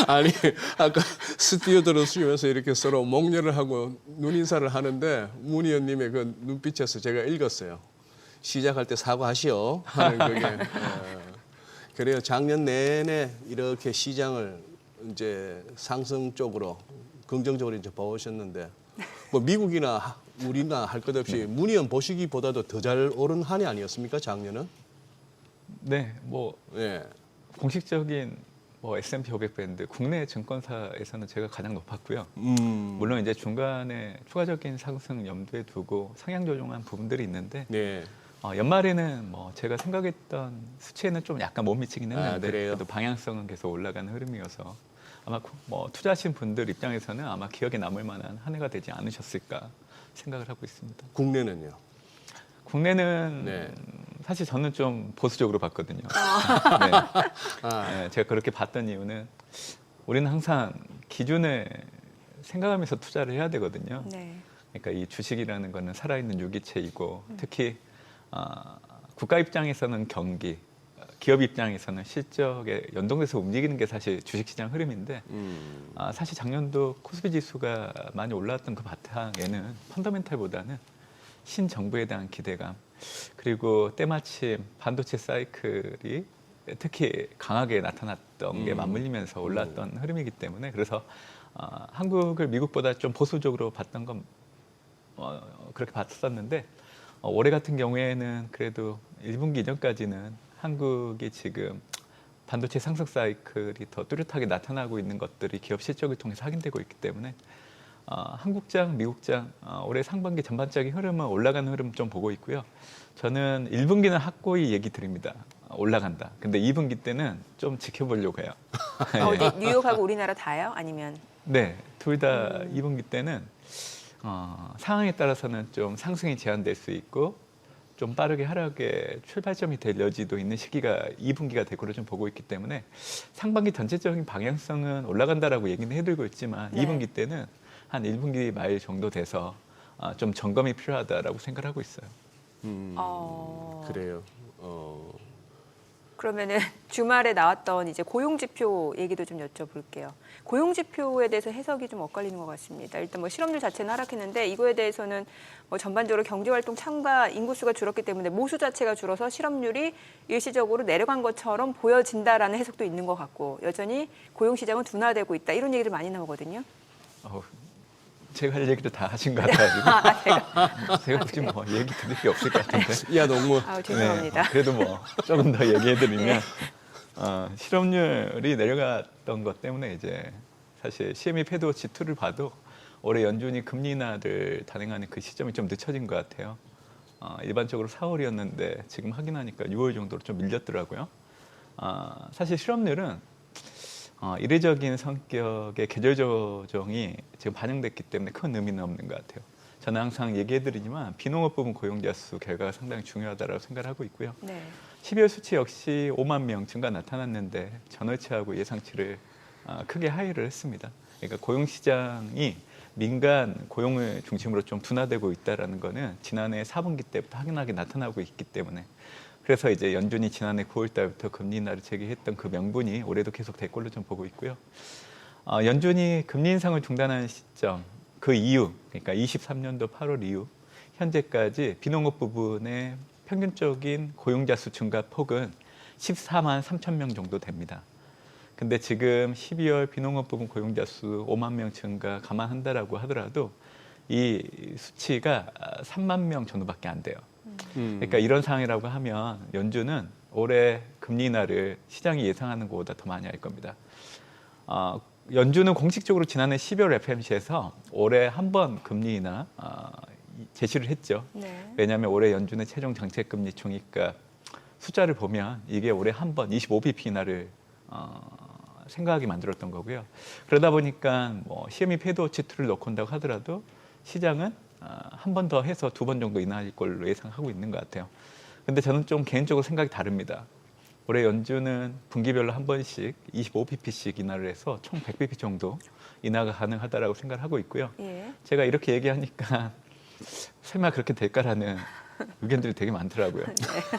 아니 아까 스튜디오 들어오시면서 이렇게 서로 목례를 하고 눈인사를 하는데 문 의원님의 그 눈빛에서 제가 읽었어요. 시작할 때 사과하시오 하는 그게. 그래요. 작년 내내 이렇게 시장을 이제 상승 쪽으로 긍정적으로 이제 봐오셨는데 뭐 미국이나 우리나 할 것 없이 문 의원 보시기보다도 더 잘 오른 한 해 아니었습니까 작년은? 네, 뭐 예. 공식적인 뭐 S&P 500밴드 국내 증권사에서는 제가 가장 높았고요. 음. 물론 이제 중간에 추가적인 상승 염두에 두고 상향 조정한 부분들이 있는데 네. 연말에는 뭐 제가 생각했던 수치에는 좀 약간 못 미치긴 했는데 그래요? 그래도 방향성은 계속 올라가는 흐름이어서 아마 뭐 투자하신 분들 입장에서는 아마 기억에 남을 만한 한 해가 되지 않으셨을까 생각을 하고 있습니다. 국내는요? 국내는 네. 사실 저는 좀 보수적으로 봤거든요. 네, 제가 그렇게 봤던 이유는 우리는 항상 기준을 생각하면서 투자를 해야 되거든요. 네. 그러니까 이 주식이라는 거는 살아있는 유기체이고 특히 국가 입장에서는 경기, 기업 입장에서는 실적에 연동돼서 움직이는 게 사실 주식시장 흐름인데 사실 작년도 코스피 지수가 많이 올라왔던 그 바탕에는 펀더멘탈보다는 신정부에 대한 기대감 그리고 때마침 반도체 사이클이 특히 강하게 나타났던 게 맞물리면서 올랐던 흐름이기 때문에 그래서 한국을 미국보다 좀 보수적으로 봤던 건 그렇게 봤었는데 올해 같은 경우에는 그래도 1분기 이전까지는 한국이 지금 반도체 상승 사이클이 더 뚜렷하게 나타나고 있는 것들이 기업 실적을 통해서 확인되고 있기 때문에 한국장, 미국장 올해 상반기 전반적인 흐름은 올라가는 흐름 좀 보고 있고요. 저는 1분기는 확고히 얘기 드립니다. 올라간다. 근데 2분기 때는 좀 지켜보려고 해요. 어디 뉴욕하고 우리나라 다요? 아니면 네, 둘 다 2분기 때는 상황에 따라서는 좀 상승이 제한될 수 있고 좀 빠르게 하락의 출발점이 될 여지도 있는 시기가 2분기가 될 거로 좀 보고 있기 때문에 상반기 전체적인 방향성은 올라간다라고 얘기는 해드리고 있지만 네. 2분기 때는 한 1분기 말 정도 돼서 좀 점검이 필요하다라고 생각을 하고 있어요. 그래요. 그러면은 주말에 나왔던 이제 고용 지표 얘기도 좀 여쭤볼게요. 고용 지표에 대해서 해석이 좀 엇갈리는 것 같습니다. 일단 뭐 실업률 자체는 하락했는데 이거에 대해서는 뭐 전반적으로 경제활동 참가 인구수가 줄었기 때문에 모수 자체가 줄어서 실업률이 일시적으로 내려간 것처럼 보여진다라는 해석도 있는 것 같고 여전히 고용 시장은 둔화되고 있다 이런 얘기를 많이 나오거든요. 제가 할 얘기를 다 하신 것 같아가지고 제가 굳이 그래요? 뭐 얘기 드릴 게 없을 것 같은데. 야 너무 죄송합니다. 네, 그래도 뭐 조금 더 얘기해드리면 실업률이 내려갔던 것 때문에 이제 사실 CME 패드 G2를 봐도 올해 연준이 금리 인하를 단행하는 그 시점이 좀 늦춰진 것 같아요. 일반적으로 4월이었는데 지금 확인하니까 6월 정도로 좀 밀렸더라고요. 사실 실업률은 이례적인 성격의 계절 조정이 지금 반영됐기 때문에 큰 의미는 없는 것 같아요. 저는 항상 얘기해드리지만 비농업 부분 고용자 수 결과가 상당히 중요하다고 생각을 하고 있고요. 네. 12월 수치 역시 5만 명 증가 나타났는데 전월치하고 예상치를 크게 하회를 했습니다. 그러니까 고용시장이 민간 고용을 중심으로 좀 둔화되고 있다는 거는 지난해 4분기 때부터 확연하게 나타나고 있기 때문에 그래서 이제 연준이 지난해 9월 달부터 금리 인하를 제기했던 그 명분이 올해도 계속 될 걸로 좀 보고 있고요. 연준이 금리 인상을 중단한 시점, 그 이후, 그러니까 23년도 8월 이후 현재까지 비농업 부분의 평균적인 고용자 수 증가 폭은 14만 3천 명 정도 됩니다. 근데 지금 12월 비농업 부분 고용자 수 5만 명 증가 감안한다라고 하더라도 이 수치가 3만 명 정도밖에 안 돼요. 그러니까 이런 상황이라고 하면 연준은 올해 금리 인하를 시장이 예상하는 것보다 더 많이 할 겁니다. 연준은 공식적으로 지난해 12월 FMC에서 올해 한 번 금리 인하 제시를 했죠. 네. 왜냐하면 올해 연준의 최종 정책금리 총익값 숫자를 보면 이게 올해 한 번 25bp 인하를 생각하게 만들었던 거고요. 그러다 보니까 뭐 CME 패드워치 2를 넣고 온다고 하더라도 시장은 한 번 더 해서 2번 정도 인하할 걸로 예상하고 있는 것 같아요. 근데 저는 좀 개인적으로 생각이 다릅니다. 올해 연준은 분기별로 한 번씩 25pp씩 인하를 해서 총 100pp 정도 인하가 가능하다라고 생각을 하고 있고요. 예. 제가 이렇게 얘기하니까 설마 그렇게 될까라는 의견들이 되게 많더라고요.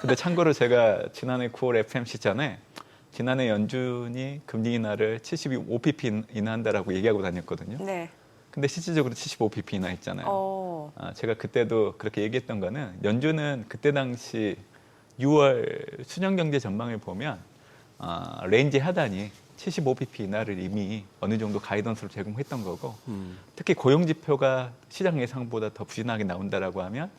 근데 참고로 제가 지난해 9월 FMC 전에 지난해 연준이 금리 인하를 75pp 인하한다라고 얘기하고 다녔거든요. 네. 근데 실질적으로 75pp 인하했잖아요. 제가 그때도 그렇게 얘기했던 거는 연준은 그때 당시 6월 수년경제 전망을 보면 레인지 하단이 75bp 인하를 이미 어느 정도 가이던스로 제공했던 거고 특히 고용지표가 시장 예상보다 더 부진하게 나온다라고 하면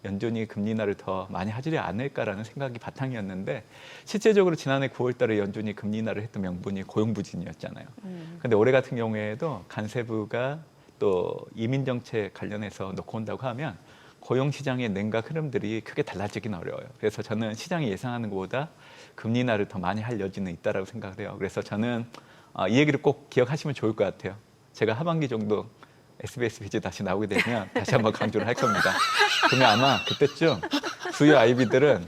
연준이 금리 인하를 더 많이 하지 않을까라는 생각이 바탕이었는데 실제적으로 지난해 9월 달에 연준이 금리 인하를 했던 명분이 고용 부진이었잖아요. 근데 올해 같은 경우에도 간세부가 또 이민정책 관련해서 놓고 온다고 하면 고용시장의 냉각 흐름들이 크게 달라지긴 어려워요. 그래서 저는 시장이 예상하는 것보다 금리 인하를 더 많이 할 여지는 있다라고 생각을 해요. 그래서 저는 이 얘기를 꼭 기억하시면 좋을 것 같아요. 제가 하반기 정도 SBS 비즈 다시 나오게 되면 다시 한번 강조를 할 겁니다. 그러면 아마 그때쯤 주요 IB들은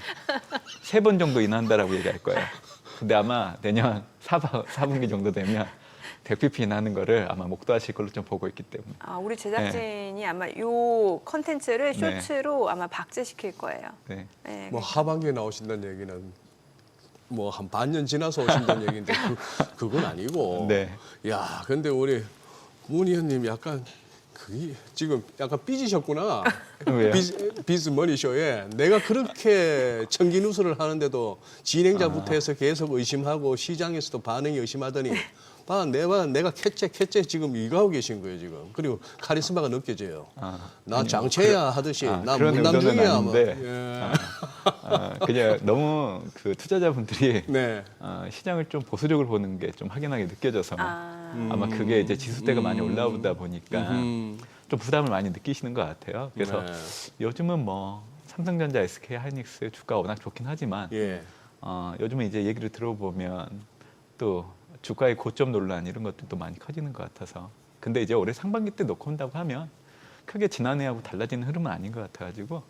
3번 정도 인하한다라고 얘기할 거예요. 근데 아마 내년 4분기 정도 되면 100pp 인하는 거를 아마 목도하실 걸로 좀 보고 있기 때문에. 우리 제작진이 아마 요 컨텐츠를 네. 쇼츠로 아마 박제시킬 거예요. 네. 네. 뭐 하반기에 나오신다는 얘기는 뭐 한 반년 지나서 오신다는 얘기인데 그건 아니고. 네. 야, 근데 우리 문 의원님 약간 그게 지금 약간 삐지셨구나. 왜요? 비즈 머니쇼에 내가 그렇게 청기누설을 하는데도 진행자부터 해서 계속 의심하고 시장에서도 반응이 의심하더니 내가 캐째 지금 이거 하고 계신 거예요 지금. 그리고 카리스마가 느껴져요. 나 장채야 하듯이 나 그런 문남중이야. 의도는 뭐. 아닌데 그냥 너무 그 투자자분들이 네. 시장을 좀 보수적으로 보는 게 좀 확연하게 느껴져서 아마 그게 이제 지수대가 많이 올라오다 보니까 좀 부담을 많이 느끼시는 것 같아요. 그래서 네. 요즘은 뭐 삼성전자, SK 하이닉스 주가 워낙 좋긴 하지만 예. 요즘은 이제 얘기를 들어보면 또 주가의 고점 논란 이런 것들도 많이 커지는 것 같아서 근데 이제 올해 상반기 때 놓고 온다고 하면 크게 지난해하고 달라지는 흐름은 아닌 것 같아가지고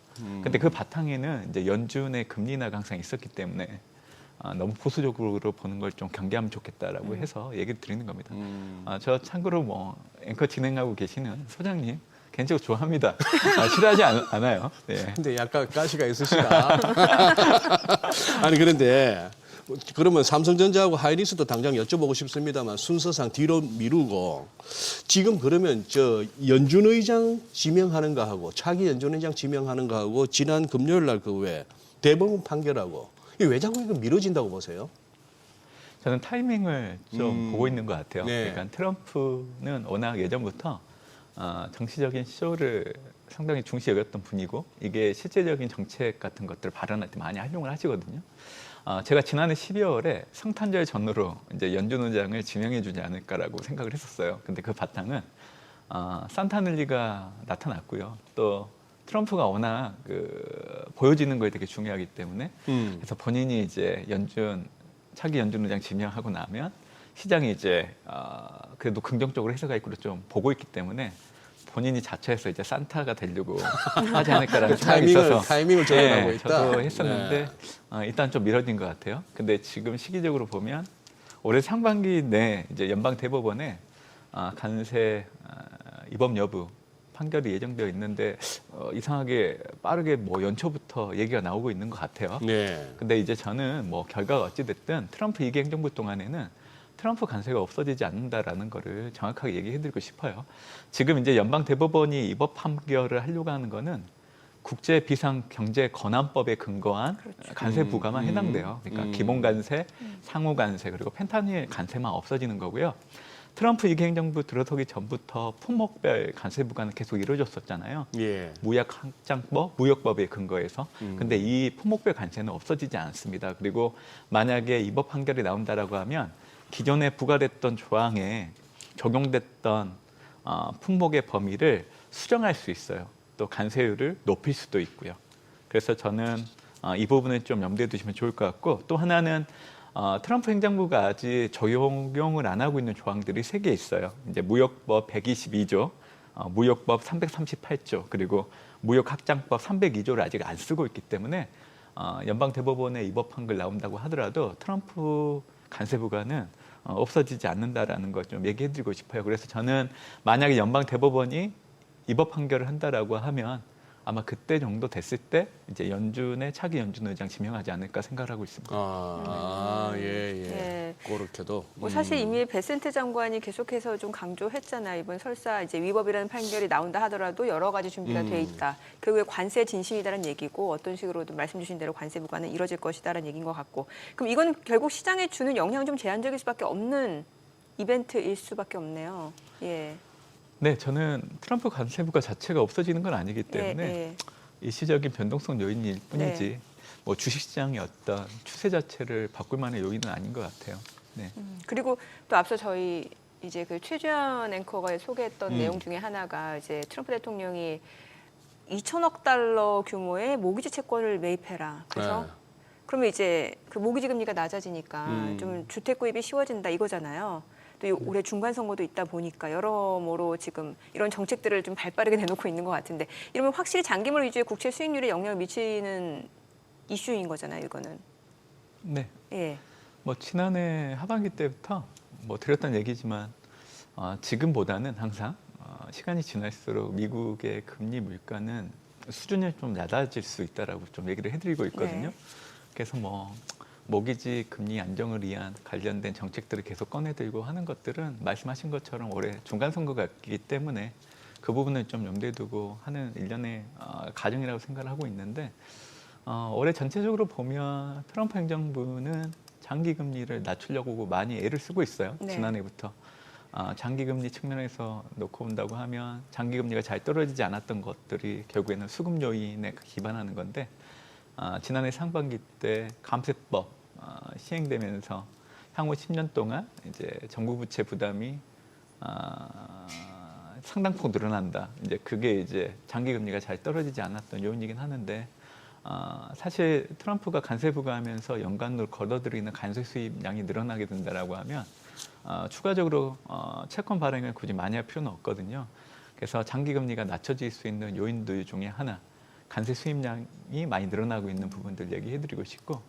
근데 그 바탕에는 이제 연준의 금리 인하가 항상 있었기 때문에 너무 보수적으로 보는 걸 좀 경계하면 좋겠다라고 해서 얘기를 드리는 겁니다. 저 참고로 뭐 앵커 진행하고 계시는 소장님 개인적으로 좋아합니다. 싫어하지 않아요. 네. 근데 약간 가시가 있으시다. 아니 그런데 그러면 삼성전자하고 하이닉스도 당장 여쭤보고 싶습니다만 순서상 뒤로 미루고 지금 그러면 저 연준 의장 지명하는 거 하고 차기 연준 의장 지명하는 거 하고 지난 금요일 날 그 외 대법원 판결하고 이게 왜 자꾸 이거 미뤄진다고 보세요? 저는 타이밍을 좀 보고 있는 것 같아요. 네. 그러니까 트럼프는 워낙 예전부터 정치적인 쇼를 상당히 중시 여겼던 분이고 이게 실제적인 정책 같은 것들을 발언할 때 많이 활용을 하시거든요. 제가 지난해 12월에 성탄절 전후로 이제 연준 의장을 지명해 주지 않을까라고 생각을 했었어요. 근데 그 바탕은 산타늘리가 나타났고요. 또 트럼프가 워낙 보여지는 거에 되게 중요하기 때문에 그래서 본인이 이제 차기 연준 의장 지명하고 나면 시장이 이제 그래도 긍정적으로 해석할 걸로 좀 보고 있기 때문에 본인이 자처해서 이제 산타가 되려고 하지 않을까라는 생각이 있어서 타이밍을 정해가고 있다. 저도 했었는데 일단 좀 미뤄진 것 같아요. 근데 지금 시기적으로 보면 올해 상반기 내 이제 연방 대법원에 간세 입법 여부 판결이 예정되어 있는데 이상하게 빠르게 뭐 연초부터 얘기가 나오고 있는 것 같아요. 네. 근데 이제 저는 뭐 결과가 어찌 됐든 트럼프 2기 행정부 동안에는 트럼프 관세가 없어지지 않는다라는 거를 정확하게 얘기해드리고 싶어요. 지금 이제 연방 대법원이 이법 판결을 하려고 하는 거는 국제 비상 경제 건안법에 근거한 관세 부과만 해당돼요. 그러니까 기본 관세, 상호 관세 그리고 펜타닐 관세만 없어지는 거고요. 트럼프 2기 행정부 들어서기 전부터 품목별 관세 부과는 계속 이루어졌었잖아요. 예. 무역 확장법, 무역법에 근거해서. 근데 이 품목별 관세는 없어지지 않습니다. 그리고 만약에 이법 판결이 나온다라고 하면 기존에 부과됐던 조항에 적용됐던 품목의 범위를 수정할 수 있어요. 또 관세율을 높일 수도 있고요. 그래서 저는 이 부분을 좀 염두에 두시면 좋을 것 같고 또 하나는 트럼프 행정부가 아직 적용을 안 하고 있는 조항들이 3개 있어요. 이제 무역법 122조, 무역법 338조, 그리고 무역확장법 302조를 아직 안 쓰고 있기 때문에 연방 대법원의 이법 판결 나온다고 하더라도 트럼프 관세 부과는 없어지지 않는다라는 걸 좀 얘기해드리고 싶어요. 그래서 저는 만약에 연방 대법원이 이법 판결을 한다라고 하면 아마 그때 정도 됐을 때 이제 연준의 차기 연준 의장 지명하지 않을까 생각을 하고 있습니다. 예. 네. 그렇게도. 뭐 사실 이미 베센트 장관이 계속해서 좀 강조했잖아요. 이번 설사 이제 위법이라는 판결이 나온다 하더라도 여러 가지 준비가 돼 있다. 결국에 관세 진심이다라는 얘기고 어떤 식으로든 말씀 주신 대로 관세 부과는 이뤄질 것이다라는 얘기인 것 같고. 그럼 이건 결국 시장에 주는 영향은 좀 제한적일 수밖에 없는 이벤트일 수밖에 없네요. 예. 네, 저는 트럼프 관세 부과 자체가 없어지는 건 아니기 때문에 예. 일시적인 변동성 요인일 뿐이지 네. 뭐 주식시장의 어떤 추세 자체를 바꿀 만한 요인은 아닌 것 같아요. 네. 그리고 또 앞서 저희 이제 그 최주현 앵커가 소개했던 내용 중에 하나가 이제 트럼프 대통령이 2천억 달러 규모의 모기지 채권을 매입해라. 그래서 네. 그러면 이제 그 모기지 금리가 낮아지니까 좀 주택 구입이 쉬워진다 이거잖아요. 또 올해 중간 선거도 있다 보니까 여러모로 지금 이런 정책들을 좀 발빠르게 내놓고 있는 것 같은데 이러면 확실히 장기물 위주의 국채 수익률에 영향을 미치는 이슈인 거잖아요, 이거는. 네. 예. 뭐 지난해 하반기 때부터 뭐 드렸던 얘기지만 지금보다는 항상 시간이 지날수록 미국의 금리 물가는 수준이 좀 낮아질 수 있다라고 좀 얘기를 해드리고 있거든요. 네. 그래서 뭐 모기지 금리 안정을 위한 관련된 정책들을 계속 꺼내들고 하는 것들은 말씀하신 것처럼 올해 중간 선거가 있기 때문에 그 부분을 좀 염두에 두고 하는 일련의 과정이라고 생각을 하고 있는데 올해 전체적으로 보면 트럼프 행정부는 장기 금리를 낮추려고 많이 애를 쓰고 있어요. 네. 지난해부터. 장기 금리 측면에서 놓고 본다고 하면 장기 금리가 잘 떨어지지 않았던 것들이 결국에는 수급 요인에 기반하는 건데 지난해 상반기 때 감세법 시행되면서 향후 10년 동안 이제 정부 부채 부담이 상당폭 늘어난다. 이제 그게 이제 장기 금리가 잘 떨어지지 않았던 요인이긴 하는데 사실 트럼프가 관세 부과하면서 연간으로 걷어들이는 관세 수입량이 늘어나게 된다라고 하면 추가적으로 채권 발행을 굳이 많이 할 필요는 없거든요. 그래서 장기 금리가 낮춰질 수 있는 요인들 중에 하나 관세 수입량이 많이 늘어나고 있는 부분들 얘기해드리고 싶고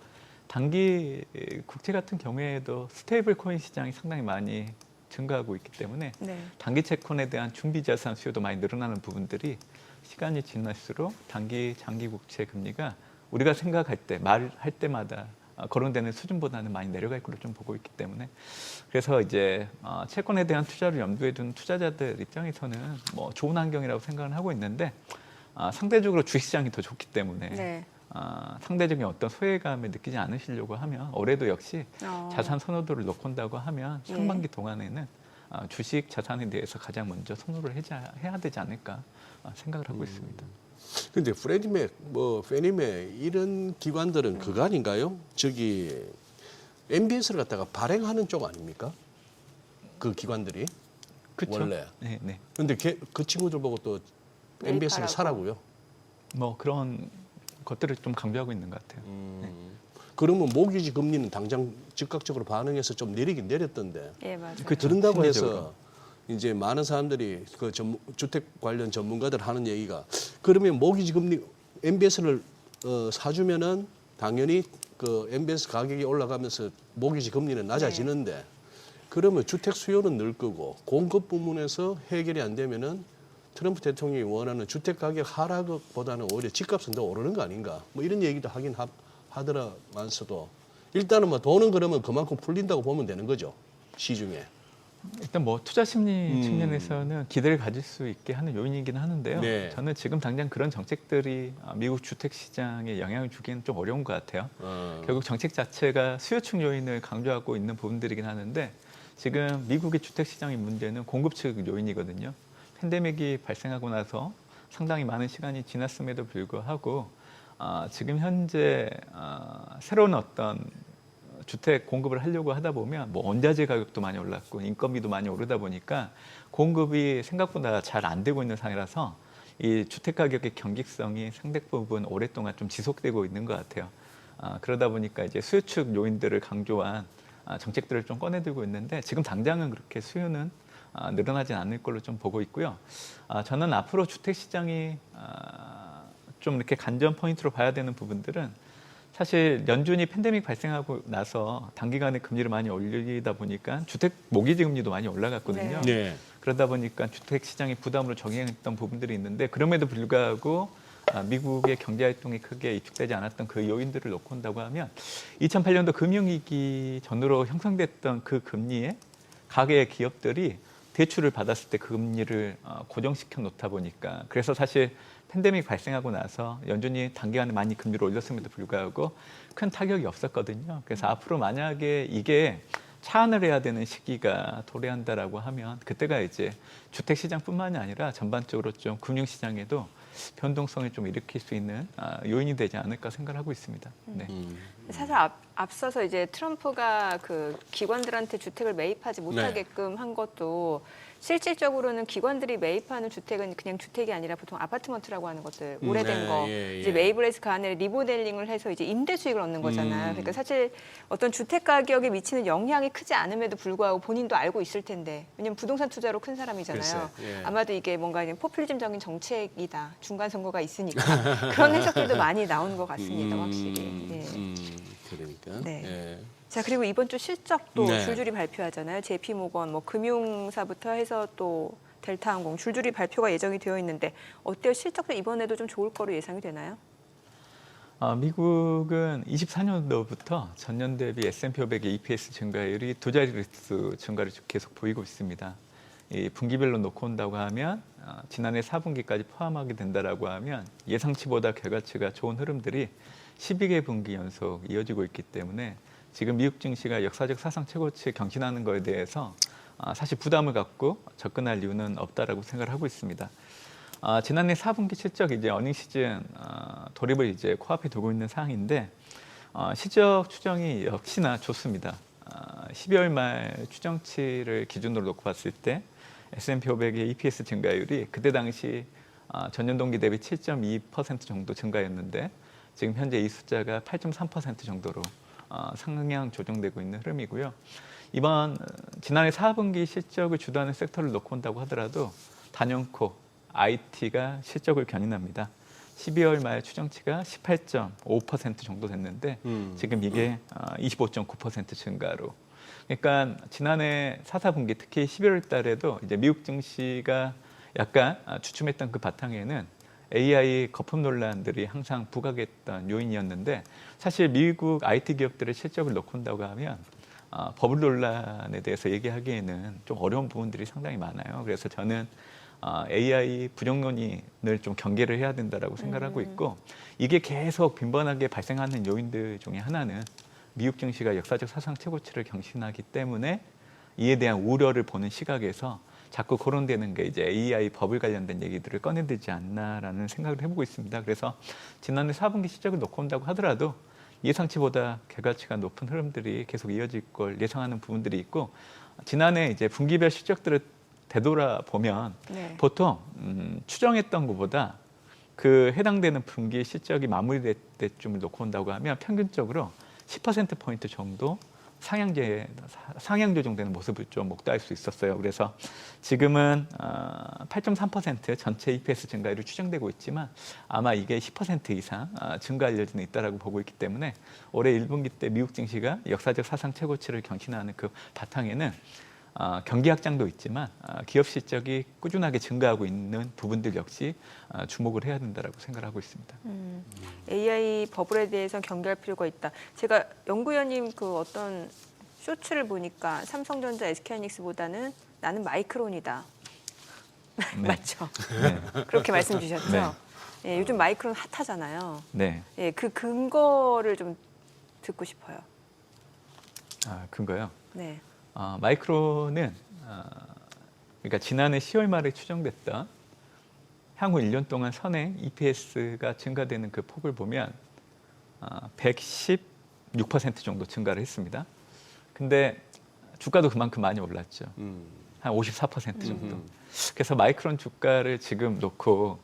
단기 국채 같은 경우에도 스테이블 코인 시장이 상당히 많이 증가하고 있기 때문에 네. 단기 채권에 대한 준비 자산 수요도 많이 늘어나는 부분들이 시간이 지날수록 단기 장기 국채 금리가 우리가 생각할 때 말할 때마다 거론되는 수준보다는 많이 내려갈 걸로 좀 보고 있기 때문에 그래서 이제 채권에 대한 투자를 염두에 둔 투자자들 입장에서는 뭐 좋은 환경이라고 생각을 하고 있는데 상대적으로 주식시장이 더 좋기 때문에 네. 상대적인 어떤 소외감을 느끼지 않으시려고 하면 올해도 역시 자산 선호도를 놓고 온다고 하면 상반기 동안에는 주식 자산에 대해서 가장 먼저 선호를 해야 되지 않을까 생각을 하고 있습니다. 근데 프레디맥, 페니맥 이런 기관들은 그거 아닌가요? 저기 MBS를 갖다가 발행하는 쪽 아닙니까? 그 기관들이 그쵸? 원래. 네, 네. 근데 그 친구들 보고 또 MBS를 매입하라고. 사라고요? 뭐 그런 것들을 좀 강조하고 있는 것 같아요. 그러면 모기지 금리는 당장 즉각적으로 반응해서 좀 내리긴 내렸던데. 예, 맞아요. 그런다고 해서 심리적으로. 이제 많은 사람들이 그 주택 관련 전문가들 하는 얘기가 그러면 모기지 금리 MBS를 사주면은 당연히 그 MBS 가격이 올라가면서 모기지 금리는 낮아지는데 그러면 주택 수요는 늘 거고 공급 부분에서 해결이 안 되면은 트럼프 대통령이 원하는 주택 가격 하락보다는 오히려 집값은 더 오르는 거 아닌가 뭐 이런 얘기도 하긴 하더라면서도 일단은 뭐 돈은 그러면 그만큼 풀린다고 보면 되는 거죠. 시중에. 일단 뭐 투자 심리 측면에서는 기대를 가질 수 있게 하는 요인이긴 하는데요. 네. 저는 지금 당장 그런 정책들이 미국 주택 시장에 영향을 주기는 좀 어려운 것 같아요. 결국 정책 자체가 수요층 요인을 강조하고 있는 부분들이긴 하는데 지금 미국의 주택 시장의 문제는 공급 측 요인이거든요. 팬데믹이 발생하고 나서 상당히 많은 시간이 지났음에도 불구하고 지금 현재 새로운 어떤 주택 공급을 하려고 하다 보면 뭐 원자재 가격도 많이 올랐고 인건비도 많이 오르다 보니까 공급이 생각보다 잘 안 되고 있는 상황이라서 이 주택 가격의 경직성이 상당 부분 오랫동안 좀 지속되고 있는 것 같아요. 그러다 보니까 이제 수요 측 요인들을 강조한 정책들을 좀 꺼내들고 있는데 지금 당장은 그렇게 수요는 늘어나지 않을 걸로 좀 보고 있고요. 저는 앞으로 주택 시장이 좀 이렇게 관전 포인트로 봐야 되는 부분들은 사실 연준이 팬데믹 발생하고 나서 단기간에 금리를 많이 올리다 보니까 주택 모기지 금리도 많이 올라갔거든요. 네. 그러다 보니까 주택 시장이 부담으로 적용했던 부분들이 있는데 그럼에도 불구하고 미국의 경제 활동이 크게 위축되지 않았던 그 요인들을 놓고 온다고 하면 2008년도 금융위기 전후로 형성됐던 그 금리에 가계 기업들이 대출을 받았을 때 그 금리를 고정시켜 놓다 보니까 그래서 사실 팬데믹 발생하고 나서 연준이 단기간에 많이 금리를 올렸음에도 불구하고 큰 타격이 없었거든요. 그래서 앞으로 만약에 이게 차환을 해야 되는 시기가 도래한다라고 하면 그때가 이제 주택 시장뿐만이 아니라 전반적으로 좀 금융 시장에도 변동성을 좀 일으킬 수 있는 요인이 되지 않을까 생각을 하고 있습니다. 네. 사실 앞서서 이제 트럼프가 그 기관들한테 주택을 매입하지 못하게끔 한 것도 실질적으로는 기관들이 매입하는 주택은 그냥 주택이 아니라 보통 아파트먼트라고 하는 것들 오래된 거 이제 매입을 해서 그 안에 리모델링을 해서 이제 임대 수익을 얻는 거잖아요. 그러니까 사실 어떤 주택 가격에 미치는 영향이 크지 않음에도 불구하고 본인도 알고 있을 텐데 왜냐면 부동산 투자로 큰 사람이잖아요. 글쎄, 예. 아마도 이게 뭔가 포퓰리즘적인 정책이다. 중간 선거가 있으니까 그런 해석들도 많이 나오는 것 같습니다. 확실히. 예. 그러니까. 네. 예. 자 그리고 이번 주 실적도 네. 줄줄이 발표하잖아요. JP모건 뭐 금융사부터 해서 또 델타항공 줄줄이 발표가 예정이 되어 있는데 어때요? 실적도 이번에도 좀 좋을 거로 예상이 되나요? 미국은 24년도부터 전년 대비 S&P 500의 EPS 증가율이 두 자릿수 증가를 계속 보이고 있습니다. 이 분기별로 놓고 온다고 하면 지난해 4분기까지 포함하게 된다라고 하면 예상치보다 결과치가 좋은 흐름들이 12개 분기 연속 이어지고 있기 때문에 지금 미국 증시가 역사적 사상 최고치에 경신하는 것에 대해서 사실 부담을 갖고 접근할 이유는 없다라고 생각을 하고 있습니다. 지난해 4분기 실적 이제 어닝 시즌 돌입을 이제 코앞에 두고 있는 상황인데 실적 추정이 역시나 좋습니다. 12월 말 추정치를 기준으로 놓고 봤을 때 S&P 500의 EPS 증가율이 그때 당시 전년 동기 대비 7.2% 정도 증가였는데 지금 현재 이 숫자가 8.3% 정도로 상향 조정되고 있는 흐름이고요. 지난해 4분기 실적을 주도하는 섹터를 놓고 온다고 하더라도 단연코 IT가 실적을 견인합니다. 12월 말 추정치가 18.5% 정도 됐는데 지금 이게 25.9% 증가로. 그러니까 지난해 4, 4분기 특히 11월 달에도 이제 미국 증시가 약간 주춤했던 그 바탕에는 AI 거품 논란들이 항상 부각했던 요인이었는데 사실 미국 IT 기업들의 실적을 놓고 온다고 하면 버블 논란에 대해서 얘기하기에는 좀 어려운 부분들이 상당히 많아요. 그래서 저는 AI 부정론인을 좀 경계를 해야 된다라고 생각하고 있고 이게 계속 빈번하게 발생하는 요인들 중에 하나는 미국 증시가 역사적 사상 최고치를 경신하기 때문에 이에 대한 우려를 보는 시각에서 자꾸 거론되는 게 이제 AI 버블 관련된 얘기들을 꺼내들지 않나라는 생각을 해보고 있습니다. 그래서 지난해 4분기 실적을 놓고 온다고 하더라도 예상치보다 결과치가 높은 흐름들이 계속 이어질 걸 예상하는 부분들이 있고 지난해 이제 분기별 실적들을 되돌아보면 보통 추정했던 것보다 그 해당되는 분기 실적이 마무리될 때쯤을 놓고 온다고 하면 평균적으로 10%포인트 정도 상향 조정되는 모습을 좀 목도할 수 있었어요. 그래서 지금은 8.3% 전체 EPS 증가율이 추정되고 있지만 아마 이게 10% 이상 증가할 여지는 있다라고 보고 있기 때문에 올해 1분기 때 미국 증시가 역사적 사상 최고치를 경신하는 그 바탕에는 경기 확장도 있지만 기업 실적이 꾸준하게 증가하고 있는 부분들 역시 주목을 해야 된다라고 생각하고 있습니다. AI 버블에 대해서 경계할 필요가 있다. 제가 연구위원님 그 어떤 쇼츠를 보니까 삼성전자, SK하이닉스보다는 나는 마이크론이다. 네. 맞죠? 네. 그렇게 말씀 주셨죠? 네. 예, 요즘 마이크론 핫하잖아요. 네. 예, 그 근거를 좀 듣고 싶어요. 근거요. 네. 마이크론은 그러니까 지난해 10월 말에 추정됐던 향후 1년 동안 선행 EPS가 증가되는 그 폭을 보면 116% 정도 증가를 했습니다. 근데 주가도 그만큼 많이 올랐죠. 한 54% 정도. 그래서 마이크론 주가를 지금 놓고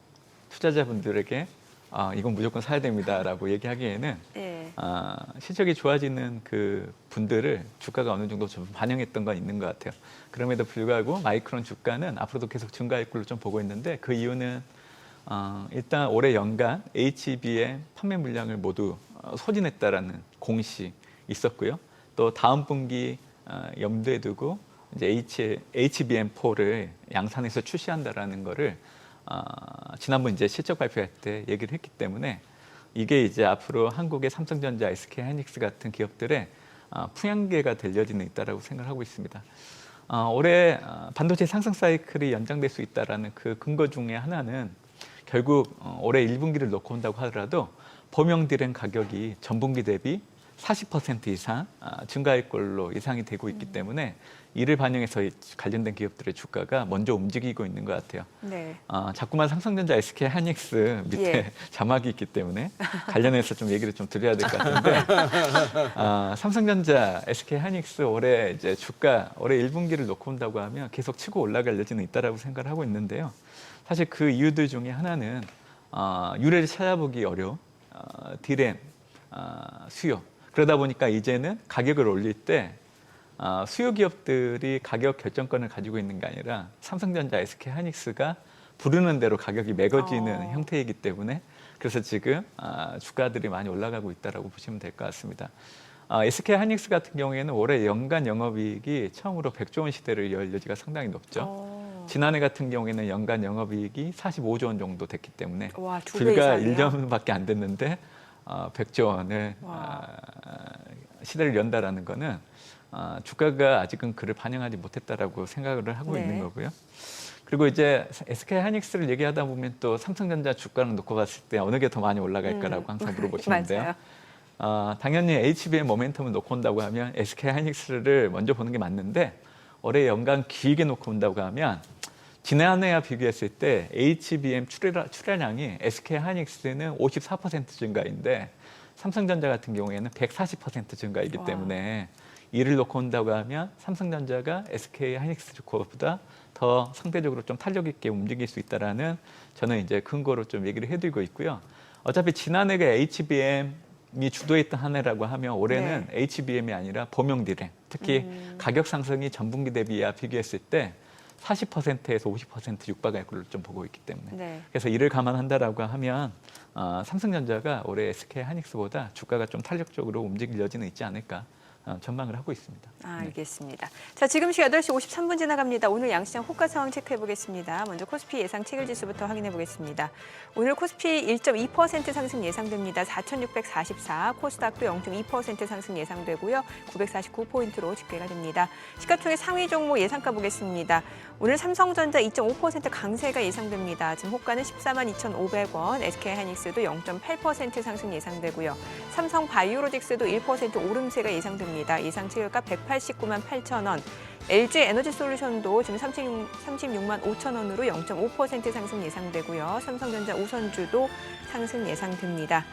투자자분들에게 이건 무조건 사야 됩니다라고 얘기하기에는 예. 실적이 좋아지는 그 분들을 주가가 어느 정도 좀 반영했던 건 있는 것 같아요. 그럼에도 불구하고 마이크론 주가는 앞으로도 계속 증가할 걸로 좀 보고 있는데 그 이유는 일단 올해 연간 HBM 판매 물량을 모두 소진했다라는 공시 있었고요. 또 다음 분기 염두에 두고 이제 HBM4를 양산해서 출시한다라는 거를 지난번 이제 실적 발표할 때 얘기를 했기 때문에 이게 이제 앞으로 한국의 삼성전자, SK하이닉스 같은 기업들의 풍향계가 될 여지는 있다라고 생각하고 있습니다. 올해 반도체 상승 사이클이 연장될 수 있다라는 그 근거 중에 하나는 결국 올해 1분기를 놓고 온다고 하더라도 범용 디램 가격이 전분기 대비 40% 이상 증가할 걸로 예상이 되고 있기 때문에 이를 반영해서 관련된 기업들의 주가가 먼저 움직이고 있는 것 같아요. 네. 자꾸만 삼성전자, SK하이닉스 밑에 예. 자막이 있기 때문에 관련해서 좀 얘기를 좀 드려야 될 것 같은데 삼성전자, SK하이닉스 올해 이제 주가 올해 1분기를 놓고 온다고 하면 계속 치고 올라갈 여지는 있다라고 생각을 하고 있는데요. 사실 그 이유들 중에 하나는 유래를 찾아보기 어려운 디램 수요. 그러다 보니까 이제는 가격을 올릴 때 수요 기업들이 가격 결정권을 가지고 있는 게 아니라 삼성전자, SK하이닉스가 부르는 대로 가격이 매겨지는 형태이기 때문에 그래서 지금 주가들이 많이 올라가고 있다라고 보시면 될 것 같습니다. SK하이닉스 같은 경우에는 올해 연간 영업이익이 처음으로 100조 원 시대를 열 여지가 상당히 높죠. 지난해 같은 경우에는 연간 영업이익이 45조 원 정도 됐기 때문에 와, 2배 불과 이상이요? 1년밖에 안 됐는데 100조 원을 시대를 연다라는 거는 주가가 아직은 그를 반영하지 못했다라고 생각을 하고 네. 있는 거고요. 그리고 이제 SK하이닉스를 얘기하다 보면 또 삼성전자 주가를 놓고 봤을 때 어느 게 더 많이 올라갈까라고 항상 물어보시는데요. 맞아요. 당연히 HBM 모멘텀을 놓고 온다고 하면 SK하이닉스를 먼저 보는 게 맞는데 올해 연간 길게 놓고 온다고 하면 지난해와 비교했을 때 HBM 출하량이 SK하이닉스는 54% 증가인데 삼성전자 같은 경우에는 140% 증가이기 때문에 이를 놓고 온다고 하면 삼성전자가 SK하이닉스 거보다 더 상대적으로 좀 탄력 있게 움직일 수 있다라는 저는 이제 근거로 좀 얘기를 해드리고 있고요. 어차피 지난해가 HBM이 주도했던 한 해라고 하면 올해는 HBM이 아니라 범용 디램, 특히 가격 상승이 전분기 대비와 비교했을 때 40%에서 50% 육박할 걸로 좀 보고 있기 때문에 그래서 이를 감안한다라고 하면 삼성전자가 올해 SK하이닉스보다 주가가 좀 탄력적으로 움직일 여지는 있지 않을까 전망을 하고 있습니다. 알겠습니다. 자, 지금 시각 8시 53분 지나갑니다. 오늘 양시장 호가 상황 체크해 보겠습니다. 먼저 코스피 예상 체결 지수부터 확인해 보겠습니다. 오늘 코스피 1.2% 상승 예상됩니다. 4,644. 코스닥도 0.2% 상승 예상되고요. 949포인트로 집계가 됩니다. 시가총액 상위 종목 예상가 보겠습니다. 오늘 삼성전자 2.5% 강세가 예상됩니다. 지금 호가는 142,500원, SK하이닉스도 0.8% 상승 예상되고요. 삼성바이오로직스도 1% 오름세가 예상됩니다. 예상 체결가 189만 8천 원. LG 에너지솔루션도 지금 36만 5천 원으로 0.5% 상승 예상되고요. 삼성전자 우선주도 상승 예상됩니다.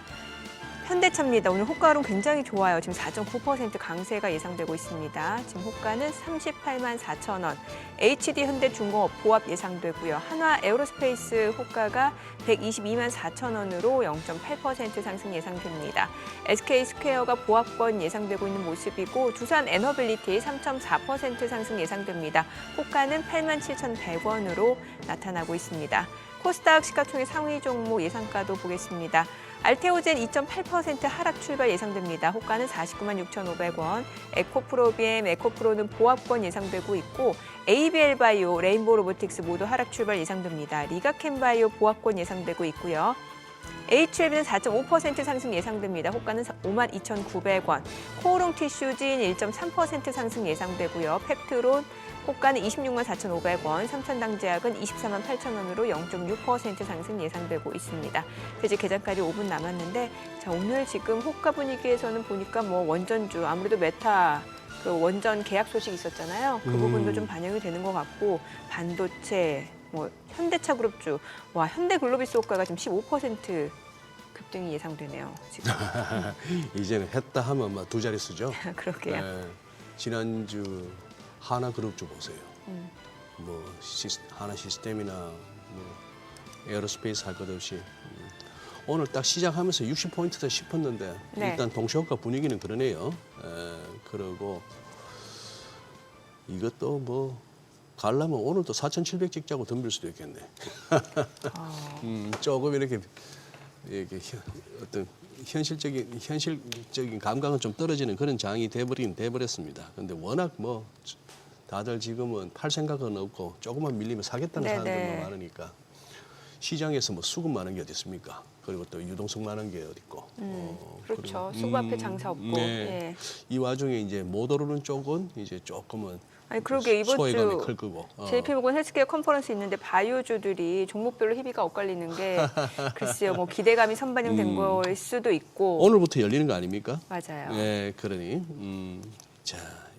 현대차입니다. 오늘 호가론 굉장히 좋아요. 지금 4.9% 강세가 예상되고 있습니다. 지금 호가는 38만 4천 원. HD 현대중공업 보합 예상되고요. 한화 에어로스페이스 호가가 122만 4천 원으로 0.8% 상승 예상됩니다. SK스퀘어가 보합권 예상되고 있는 모습이고 두산 에너빌리티 3.4% 상승 예상됩니다. 호가는 8만 7,100원으로 나타나고 있습니다. 코스닥 시가총액 상위 종목 예상가도 보겠습니다. 알테오젠 2.8% 하락 출발 예상됩니다. 호가는 49만 6,500원. 에코프로비엠, 에코프로는 보합권 예상되고 있고 ABL바이오, 레인보우 로보틱스 모두 하락 출발 예상됩니다. 리가켄바이오 보합권 예상되고 있고요. HLB는 4.5% 상승 예상됩니다. 호가는 52,900원. 코오롱 티슈진 1.3% 상승 예상되고요. 펩트론 호가는 26만 4,500원, 삼천당제약은 24만 8천원으로 0.6% 상승 예상되고 있습니다. 이제 개장까지 5분 남았는데, 자, 오늘 지금 호가 분위기에서는 보니까 뭐 원전주, 아무래도 메타 그 원전 계약 소식 있었잖아요. 그 부분도 좀 반영이 되는 것 같고, 반도체, 뭐 현대차 그룹주, 와, 현대글로비스 호가가 지금 15% 급등이 예상되네요. 지금. 이제는 했다 하면 막 두 자릿수죠. 그러게요. 네, 지난주 하나그룹주 보세요. 뭐 하나 시스템이나 뭐 에어로스페이스 할 것 없이 오늘 딱 시작하면서 60포인트다 싶었는데 네. 일단 동시호가 분위기는 그러네요. 그러고 이것도 뭐 가려면 오늘도 4,700 찍자고 덤빌 수도 있겠네. 조금 이렇게 어떤 현실적인 감각은 좀 떨어지는 그런 장이 돼버렸습니다. 근데 워낙 뭐 다들 지금은 팔 생각은 없고 조금만 밀리면 사겠다는 네네. 사람들만 많으니까 시장에서 뭐 수급 많은 게 어디 있습니까? 그리고 또 유동성 많은 게 어디 있고. 그렇죠. 그리고, 수급 앞에 장사 없고. 네. 예. 이 와중에 이제 못 오르는 쪽은 이제 조금은 아니 그러게 이번 소외감이 주 클 거고. JP모건 헬스케어 컨퍼런스 있는데 바이오주들이 종목별로 희비가 엇갈리는 게 글쎄요. 뭐 기대감이 선반영된 거일 수도 있고. 오늘부터 열리는 거 아닙니까? 맞아요. 네, 그러니 자,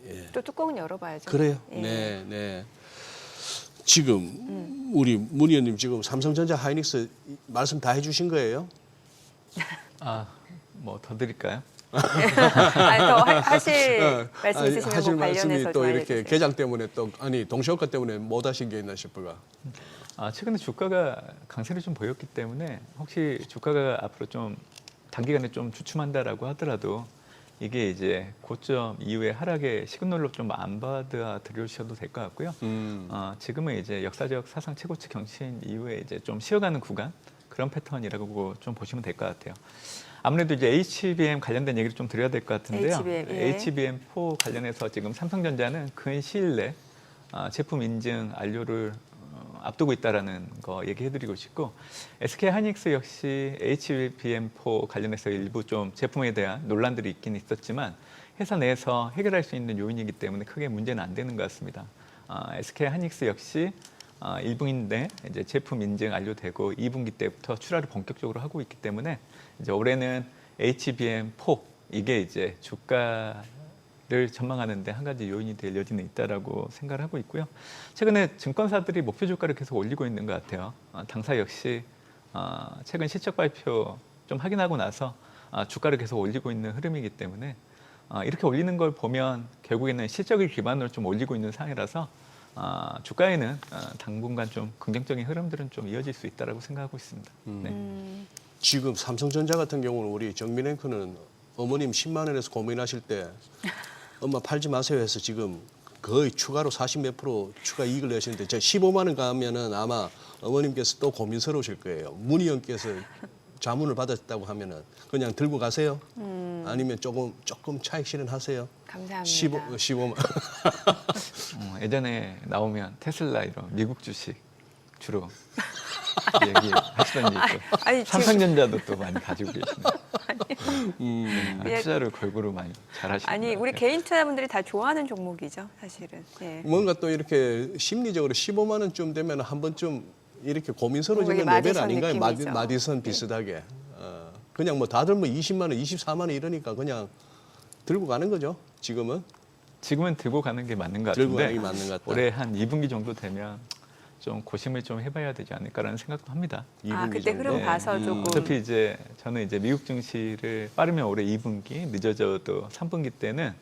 예. 또 뚜껑은 열어봐야죠. 그래요. 예. 네, 네. 지금 우리 문 의원님 지금 삼성전자 하이닉스 말씀 다 해주신 거예요? 뭐 더 드릴까요? 아니, 더 하실 말씀 아니, 있으시면 하실 그 관련해서 말씀이 또 좀 이렇게 알려주세요. 개장 때문에 또 아니 동시효과 때문에 못 하신 게 있나 싶어가. 최근에 주가가 강세를 좀 보였기 때문에 혹시 주가가 앞으로 좀 단기간에 좀 주춤한다라고 하더라도 이게 이제 고점 이후에 하락의 시그널로 좀 안 받아들여주셔도 될 것 같고요. 지금은 이제 역사적 사상 최고치 경신 이후에 이제 좀 쉬어가는 구간 그런 패턴이라고 좀 보시면 될 것 같아요. 아무래도 이제 HBM 관련된 얘기를 좀 드려야 될 것 같은데요. HBM, 예. HBM4 관련해서 지금 삼성전자는 근 시일 내 제품 인증 완료를 앞두고 있다라는 거 얘기해드리고 싶고 SK 하이닉스 역시 HBM4 관련해서 일부 좀 제품에 대한 논란들이 있긴 있었지만 회사 내에서 해결할 수 있는 요인이기 때문에 크게 문제는 안 되는 것 같습니다. SK 하이닉스 역시 1분기 내 이제 제품 인증 완료되고 2분기 때부터 출하를 본격적으로 하고 있기 때문에 이제 올해는 HBM4 이게 이제 주가를 전망하는데 한 가지 요인이 될 여지는 있다라고 생각을 하고 있고요. 최근에 증권사들이 목표 주가를 계속 올리고 있는 것 같아요. 당사 역시 최근 실적 발표 좀 확인하고 나서 주가를 계속 올리고 있는 흐름이기 때문에 이렇게 올리는 걸 보면 결국에는 실적을 기반으로 좀 올리고 있는 상황이라서 주가에는 당분간 좀 긍정적인 흐름들은 좀 이어질 수 있다라고 생각하고 있습니다. 네. 지금 삼성전자 같은 경우는 우리 정민 앵커는 어머님 10만 원에서 고민하실 때 엄마 팔지 마세요 해서 지금 거의 추가로 40몇 프로 추가 이익을 내시는데 제가 15만 원 가면은 아마 어머님께서 또 고민스러우실 거예요. 문 의원께서 자문을 받았다고 하면은 그냥 들고 가세요. 아니면 조금 차익 실현하세요. 감사합니다. 15만. 예전에 나오면 테슬라 이런 미국 주식 주로 얘기하시던 일도 아니, 삼성전자도 또 많이 가지고 계시네요. 예. 투자를 골고루 많이 잘하시는 아니 것 우리 같아요. 개인 투자분들이 다 좋아하는 종목이죠, 사실은. 예. 뭔가 또 이렇게 심리적으로 15만 원쯤 되면 한 번쯤 이렇게 고민스러워지는 뭔가 레벨 마디선 아닌가요? 느낌이죠. 마디선 비슷하게. 그냥 뭐 다들 뭐 20만 원, 24만 원 이러니까 그냥 들고 가는 거죠. 지금은 들고 가는 게 맞는 것 들고 같은데 가는 게 맞는 것 같다. 올해 한 2분기 정도 되면 좀 고심을 좀 해봐야 되지 않을까라는 생각도 합니다. 2분기 그때 정도. 흐름 봐서 조금. 어차피 이제 저는 이제 미국 증시를 빠르면 올해 2분기, 늦어져도 3분기 때는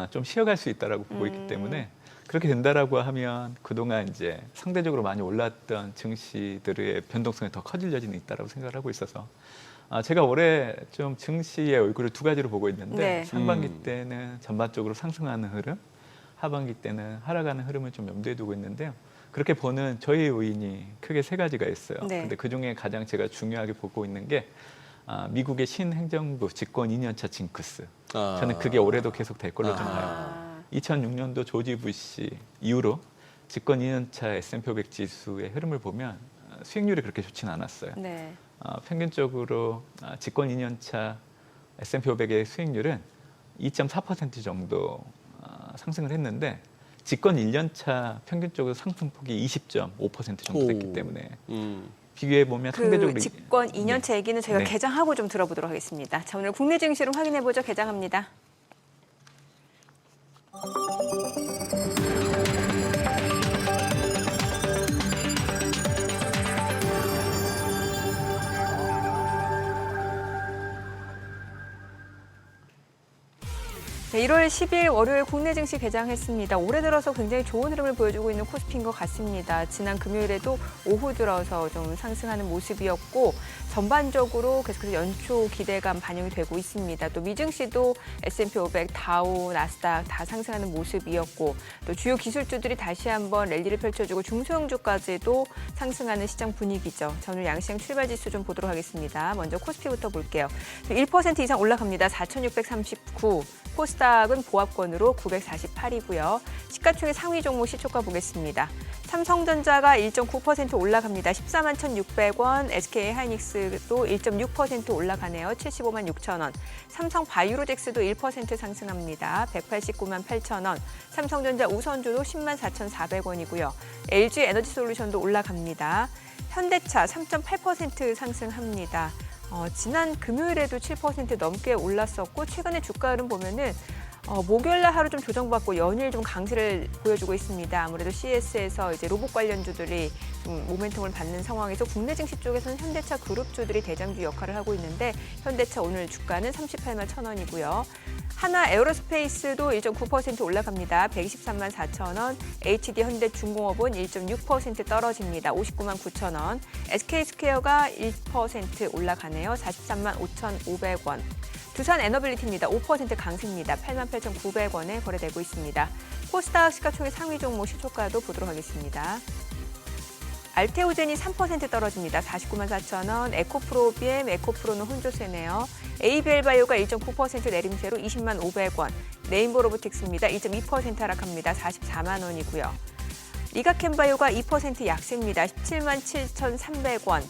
좀 쉬어갈 수 있다라고 보고 있기 때문에 그렇게 된다라고 하면 그동안 이제 상대적으로 많이 올랐던 증시들의 변동성이 더 커질 여지는 있다라고 생각을 하고 있어서 제가 올해 좀 증시의 얼굴을 두 가지로 보고 있는데 네. 상반기 때는 전반적으로 상승하는 흐름, 하반기 때는 하락하는 흐름을 좀 염두에 두고 있는데요. 그렇게 보는 저희 요인이 크게 세 가지가 있어요. 네. 근데 그중에 가장 제가 중요하게 보고 있는 게 미국의 신행정부 집권 2년차 징크스. 저는 그게 올해도 계속 될 걸로 좀 봐요. 2006년도 조지 부시 이후로 집권 2년차 S&P 500 지수의 흐름을 보면 수익률이 그렇게 좋지는 않았어요. 네. 평균적으로 집권 2년차 S&P 500의 수익률은 2.4% 정도 상승을 했는데 집권 1년차 평균적으로 상승폭이 20.5% 정도 됐기 때문에 비교해 보면 상대적으로 그 집권 2년차 얘기는 저희가 네. 개장하고 좀 들어보도록 하겠습니다. 자, 오늘 국내 증시를 확인해 보죠. 개장합니다. 네, 1월 10일 월요일 국내 증시 개장했습니다. 올해 들어서 굉장히 좋은 흐름을 보여주고 있는 코스피인 것 같습니다. 지난 금요일에도 오후 들어서 좀 상승하는 모습이었고 전반적으로 계속해서 연초 기대감 반영이 되고 있습니다. 또 미증시도 S&P 500, 다우, 나스닥 다 상승하는 모습이었고 또 주요 기술주들이 다시 한번 랠리를 펼쳐주고 중소형주까지도 상승하는 시장 분위기죠. 자, 오늘 양시장 출발 지수 좀 보도록 하겠습니다. 먼저 코스피부터 볼게요. 1% 이상 올라갑니다. 4,639. 코스닥은 보합권으로 948이고요. 시가총액 상위 종목 시초가 보겠습니다. 삼성전자가 1.9% 올라갑니다. 14만 1,600원, SK하이닉스도 1.6% 올라가네요. 75만 6천 원. 삼성바이오로직스도 1% 상승합니다. 189만 8천 원. 삼성전자 우선주도 10만 4,400원이고요. LG에너지솔루션도 올라갑니다. 현대차 3.8% 상승합니다. 지난 금요일에도 7% 넘게 올랐었고 최근에 주가 흐름 보면은 목요일 날 하루 좀 조정받고 연일 좀 강세를 보여주고 있습니다. 아무래도 CS에서 이제 로봇 관련주들이 좀 모멘텀을 받는 상황에서 국내 증시 쪽에서는 현대차 그룹주들이 대장주 역할을 하고 있는데 현대차 오늘 주가는 38만 1,000원이고요. 하나 에어로스페이스도 1.9% 올라갑니다. 123만 4천 원. HD 현대중공업은 1.6% 떨어집니다. 59만 9천 원. SK스퀘어가 1% 올라가네요. 43만 5,500원. 두산 에너빌리티입니다. 5% 강세입니다. 88,900원에 거래되고 있습니다. 코스닥 시가총액 상위 종목 시초가도 보도록 하겠습니다. 알테오젠이 3% 떨어집니다. 49만 4천 원. 에코프로비엠, 에코프로는 혼조세네요. ABL바이오가 1.9% 내림세로 20만 500원. 네임보로보틱스입니다. 1.2% 하락합니다. 44만 원이고요. 리가캠바이오가 2% 약세입니다. 17만 7,300원.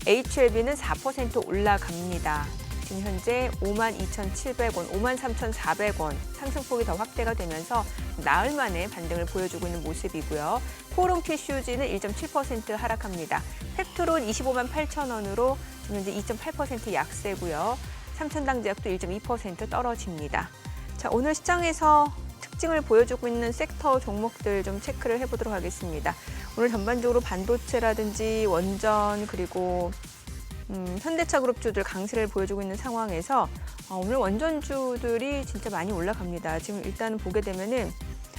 HLB는 4% 올라갑니다. 지금 현재 5만 2,700원, 5만 3,400원 상승폭이 더 확대가 되면서 나흘 만에 반등을 보여주고 있는 모습이고요. 코롱티슈즈는 1.7% 하락합니다. 팩트론 25만 8천 원으로 지금 현재 2.8% 약세고요. 삼천당제약도 1.2% 떨어집니다. 자, 오늘 시장에서 특징을 보여주고 있는 섹터 종목들 좀 체크를 해보도록 하겠습니다. 오늘 전반적으로 반도체라든지 원전 그리고 현대차 그룹주들 강세를 보여주고 있는 상황에서 오늘 원전주들이 진짜 많이 올라갑니다. 지금 일단 보게 되면은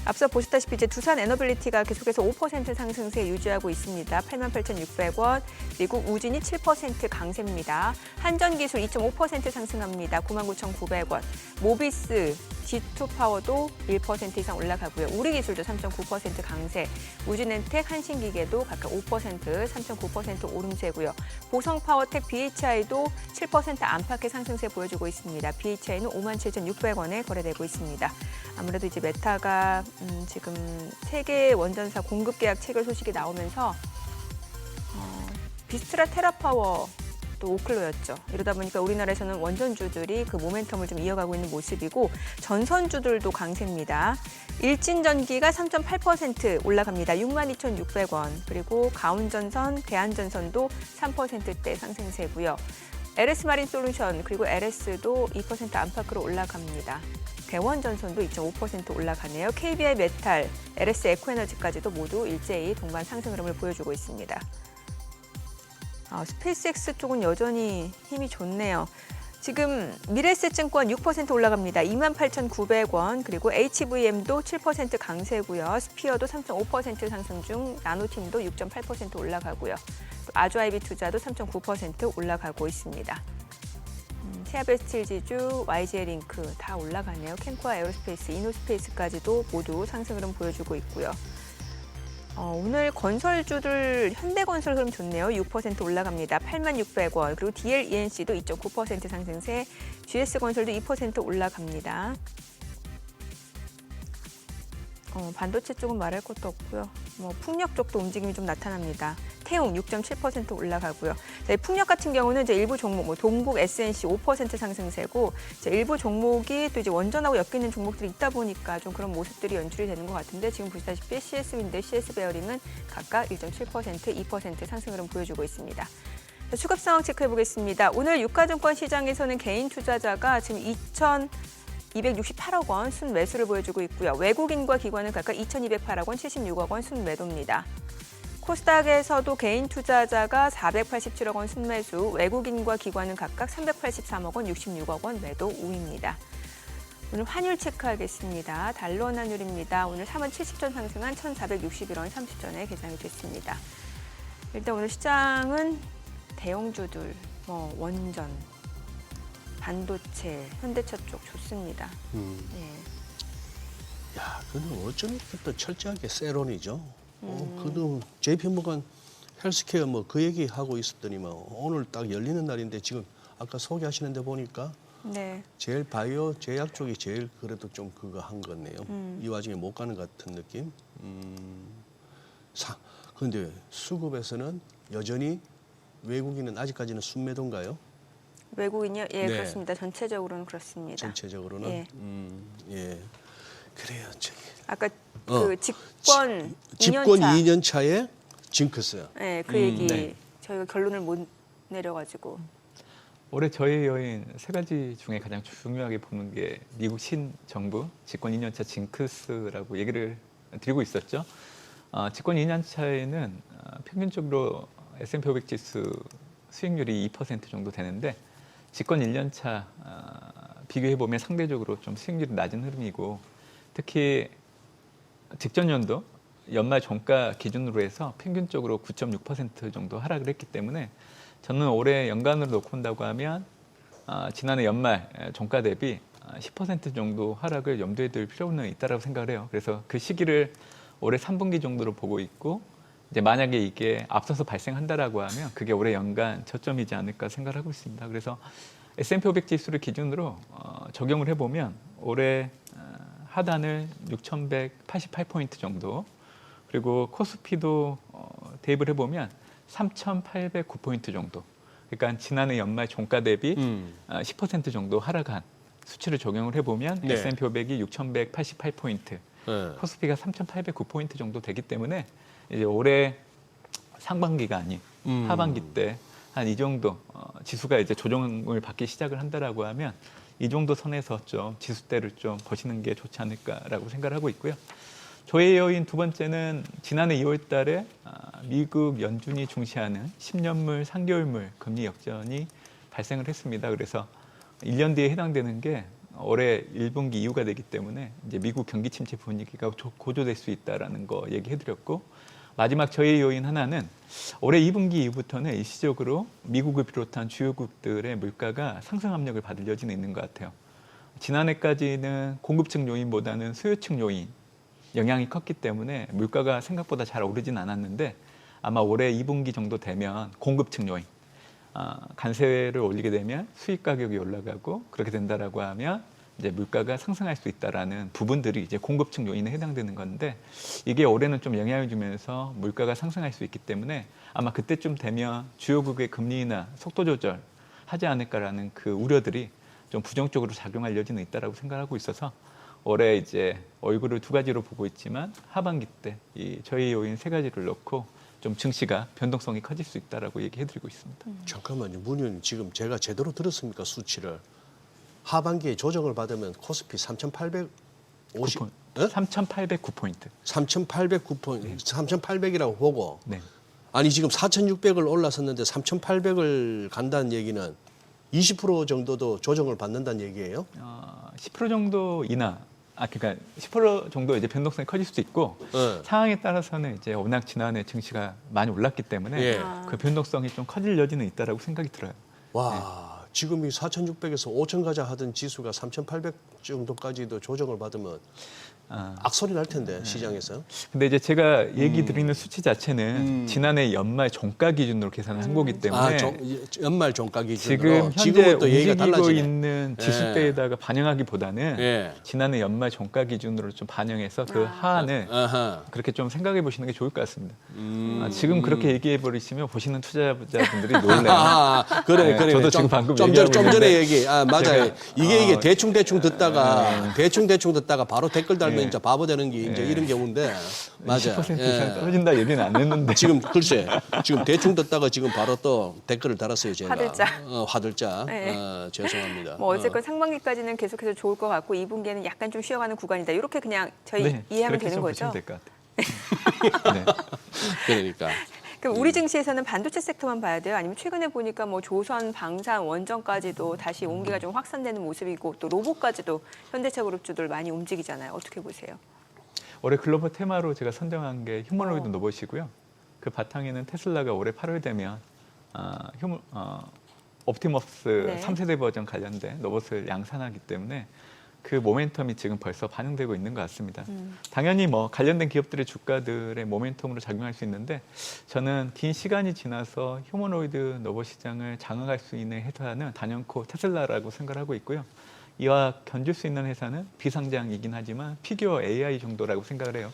앞서 보셨다시피 이제 두산 에너빌리티가 계속해서 5% 상승세 유지하고 있습니다. 88,600원. 그리고 우진이 7% 강세입니다. 한전기술 2.5% 상승합니다. 99,900원. 모비스, G2파워도 1% 이상 올라가고요. 우리기술도 3.9% 강세. 우진엔텍, 한신기계도 각각 5%, 3.9% 오름세고요. 보성파워텍, BHI도 7% 안팎의 상승세 보여주고 있습니다. BHI는 57,600원에 거래되고 있습니다. 아무래도 이제 메타가 지금 세계 원전사 공급 계약 체결 소식이 나오면서 비스트라 테라파워 또 오클로였죠. 이러다 보니까 우리나라에서는 원전주들이 그 모멘텀을 좀 이어가고 있는 모습이고 전선주들도 강세입니다. 일진전기가 3.8% 올라갑니다. 62,600원. 그리고 가온전선, 대한전선도 3%대 상승세고요. LS마린솔루션 그리고 LS도 2% 안팎으로 올라갑니다. 대원전선도 2.5% 올라가네요. KBI 메탈, LS 에코에너지까지도 모두 일제히 동반 상승 흐름을 보여주고 있습니다. 스페이스X 쪽은 여전히 힘이 좋네요. 지금 미래에셋증권 6% 올라갑니다. 28,900원. 그리고 HVM도 7% 강세고요. 스피어도 3.5% 상승 중, 나노팀도 6.8% 올라가고요. 또 아주아이비 투자도 3.9% 올라가고 있습니다. 세아베스틸지주, YGL링크 다 올라가네요. 캠코아 에어로스페이스, 이노스페이스까지도 모두 상승 흐름 보여주고 있고요. 오늘 건설주들 현대건설 흐름 좋네요. 6% 올라갑니다. 86,600원. 그리고 DLENC도 2.9% 상승세, GS건설도 2% 올라갑니다. 반도체 쪽은 말할 것도 없고요. 풍력 쪽도 움직임이 좀 나타납니다. 태웅 6.7% 올라가고요. 자, 풍력 같은 경우는 이제 일부 종목, 뭐 동북, SNC 5% 상승세고 이제 일부 종목이 또 이제 원전하고 엮이는 종목들이 있다 보니까 좀 그런 모습들이 연출이 되는 것 같은데 지금 보시다시피 CS윈드, CS 베어링은 각각 1.7%, 2% 상승 흐름 보여주고 있습니다. 자, 수급 상황 체크해 보겠습니다. 오늘 유가증권 시장에서는 개인 투자자가 지금 2,268억 원 순매수를 보여주고 있고요. 외국인과 기관은 각각 2,208억 원, 76억 원 순매도입니다. 코스닥에서도 개인 투자자가 487억 원 순매수, 외국인과 기관은 각각 383억 원, 66억 원 매도 우입니다. 오늘 환율 체크하겠습니다. 달러 원 환율입니다. 오늘 3원 70전 상승한 1,461원 30전에 개장이 됐습니다. 일단 오늘 시장은 대형주들, 원전, 반도체, 현대차 쪽 좋습니다. 야, 그는 어쩜 이렇게 또 철저하게 세론이죠. 그도 JP모건 헬스케어 뭐 그 얘기 하고 있었더니만 오늘 딱 열리는 날인데 지금 아까 소개하시는데 보니까 네. 제일 바이오 제약 쪽이 제일 그래도 좀 그거 한 거네요. 이 와중에 못 가는 것 같은 느낌. 그런데 수급에서는 여전히 외국인은 아직까지는 순매도인가요? 외국인이요? 예, 네. 그렇습니다. 전체적으로는 그렇습니다. 전체적으로는. 예. 예. 그래요. 저기 아까 그 집권 2년 집권 차. 2년 차에 징크스. 네, 그 얘기 네. 저희가 결론을 못 내려가지고. 올해 저희 여인 세 가지 중에 가장 중요하게 보는 게 미국 신정부 집권 2년차 징크스라고 얘기를 드리고 있었죠. 집권 2년차에는 평균적으로 S&P 500 지수 수익률이 2% 정도 되는데 집권 1년차 비교해 보면 상대적으로 좀 수익률이 낮은 흐름이고 특히 직전 연도 연말 종가 기준으로 해서 평균적으로 9.6% 정도 하락을 했기 때문에 저는 올해 연간으로 놓고 본다고 하면 지난해 연말 종가 대비 10% 정도 하락을 염두에 둘 필요는 있다고 생각을 해요. 그래서 그 시기를 올해 3분기 정도로 보고 있고 이제 만약에 이게 앞서서 발생한다라고 하면 그게 올해 연간 저점이지 않을까 생각을 하고 있습니다. 그래서 S&P 500 지수를 기준으로 적용을 해보면 올해 하단을 6,188포인트 정도 그리고 코스피도 대입을 해보면 3,809포인트 정도 그러니까 지난해 연말 종가 대비 10% 정도 하락한 수치를 적용을 해보면 네. S&P 500이 6,188포인트 네. 코스피가 3,809포인트 정도 되기 때문에 이제 올해 상반기가 아닌 하반기 때 한 이 정도 지수가 이제 조정을 받기 시작을 한다라고 하면 이 정도 선에서 좀 지수대를 좀 보시는 게 좋지 않을까라고 생각을 하고 있고요. 조의 요인 두 번째는 지난해 2월 달에 미국 연준이 중시하는 10년물, 3개월물 금리 역전이 발생을 했습니다. 그래서 1년 뒤에 해당되는 게 올해 1분기 이후가 되기 때문에 이제 미국 경기 침체 분위기가 고조될 수 있다라는 거 얘기해드렸고 마지막 저희 요인 하나는 올해 2분기 이후부터는 일시적으로 미국을 비롯한 주요국들의 물가가 상승 압력을 받을 여지는 있는 것 같아요. 지난해까지는 공급층 요인보다는 수요층 요인 영향이 컸기 때문에 물가가 생각보다 잘 오르진 않았는데 아마 올해 2분기 정도 되면 공급층 요인 관세를 올리게 되면 수입 가격이 올라가고 그렇게 된다라고 하면 이제 물가가 상승할 수 있다라는 부분들이 이제 공급층 요인에 해당되는 건데 이게 올해는 좀 영향을 주면서 물가가 상승할 수 있기 때문에 아마 그때쯤 되면 주요국의 금리 인하 속도 조절 하지 않을까라는 그 우려들이 좀 부정적으로 작용할 여지는 있다라고 생각하고 있어서 올해 이제 얼굴을 두 가지로 보고 있지만 하반기 때 이 저희 요인 세 가지를 넣고 좀 증시가 변동성이 커질 수 있다라고 얘기해드리고 있습니다. 잠깐만요. 문 의원님 지금 제가 제대로 들었습니까? 수치를. 하반기에 조정을 받으면 코스피 3,850, 3,809포인트. 3,809포인트, 3,800이라고 보고 네. 아니 지금 4,600을 올라섰는데 3,800을 간다는 얘기는 20% 정도도 조정을 받는다는 얘기예요? 10% 정도 인하. 그러니까 10% 정도 이제 변동성이 커질 수도 있고 네. 상황에 따라서는 이제 워낙 지난해 증시가 많이 올랐기 때문에 예. 그 변동성이 좀 커질 여지는 있다라고 생각이 들어요. 와, 지금 이 4,600에서 5,000 가자 하던 지수가 3,800 정도까지도 조정을 받으면 악소리 날 텐데 시장에서. 근데 이제 제가 얘기 드리는 수치 자체는 지난해 연말 종가 기준으로 계산을 한 거기 때문에 연말 종가 기준으로 지금 현재 지금은 또 얘기가 움직이고 달라지네. 있는 지수대에다가 반영하기보다는 예. 지난해 연말 종가 기준으로 좀 반영해서 그 하한을 아하. 그렇게 좀 생각해 보시는 게 좋을 것 같습니다. 지금 그렇게 얘기해 버리시면 보시는 투자자분들이 놀래요. 그래. 네, 저도 지금 방금 좀 얘기하고 전에 있는데 얘기. 맞아요. 제가, 이게 대충 듣다가 대충 듣다가 바로 댓글 달면 이제 바보 되는 게 이제 이런 경우인데 맞아. 10% 이상 떨어진다 얘기는 안 했는데 지금 글쎄 지금 대충 듣다가 지금 바로 또 댓글을 달았어요 제가. 화들짝. 화들짝. 네. 죄송합니다. 뭐 어쨌건 상반기까지는 계속해서 좋을 것 같고 2분기에는 약간 좀 쉬어가는 구간이다. 이렇게 그냥 저희 네, 이해하면 그렇게 되는 좀 거죠? 보시면 될 것 같아요. 네. 그러니까. 그럼 우리 증시에서는 반도체 섹터만 봐야 돼요? 아니면 최근에 보니까 뭐 조선, 방산, 원전까지도 다시 온기가 좀 확산되는 모습이고 또 로봇까지도 현대차 그룹주들 많이 움직이잖아요. 어떻게 보세요? 올해 글로벌 테마로 제가 선정한 게 휴머노이드 로봇이고요. 그 바탕에는 테슬라가 올해 8월 되면 옵티머스 네. 3세대 버전 관련된 로봇을 양산하기 때문에 그 모멘텀이 지금 벌써 반영되고 있는 것 같습니다. 당연히 뭐 관련된 기업들의 주가들의 모멘텀으로 작용할 수 있는데 저는 긴 시간이 지나서 휴머노이드 로봇 시장을 장악할 수 있는 회사는 단연코 테슬라라고 생각을 하고 있고요. 이와 견줄 수 있는 회사는 비상장이긴 하지만 피규어 AI 정도라고 생각을 해요.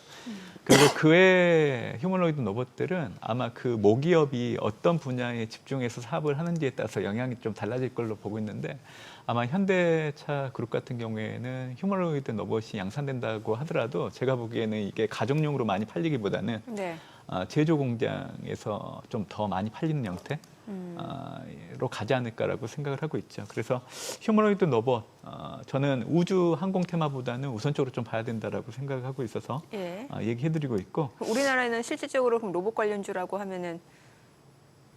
그리고 그 외 휴머노이드 로봇들은 아마 그 모기업이 어떤 분야에 집중해서 사업을 하는지에 따라서 영향이 좀 달라질 걸로 보고 있는데 아마 현대차 그룹 같은 경우에는 휴머노이드 로봇이 양산된다고 하더라도 제가 보기에는 이게 가정용으로 많이 팔리기보다는 네. 제조 공장에서 좀 더 많이 팔리는 형태로 가지 않을까라고 생각을 하고 있죠. 그래서 휴머노이드 로봇 저는 우주 항공 테마보다는 우선적으로 좀 봐야 된다라고 생각을 하고 있어서 예. 얘기해드리고 있고 우리나라에는 실질적으로 그럼 로봇 관련주라고 하면은 뭐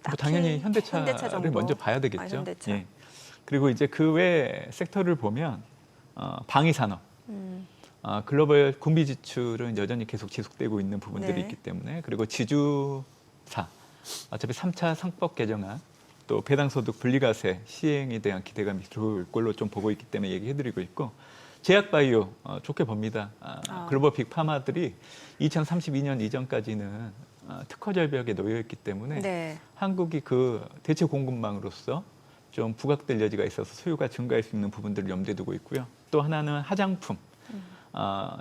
딱히 당연히 현대차를 현대차 정도? 먼저 봐야 되겠죠. 현대차. 예. 그리고 이제 그 외 섹터를 보면 방위 산업. 글로벌 군비 지출은 여전히 계속 지속되고 있는 부분들이 네. 있기 때문에 그리고 지주사 어차피 3차 상법 개정안 또 배당소득 분리과세 시행에 대한 기대감이 좋을 걸로 좀 보고 있기 때문에 얘기해드리고 있고 제약바이오 좋게 봅니다. 글로벌 빅파마들이 2032년 이전까지는 특허 절벽에 놓여 있기 때문에 네. 한국이 그 대체 공급망으로서 좀 부각될 여지가 있어서 수요가 증가할 수 있는 부분들을 염두에 두고 있고요. 또 하나는 화장품.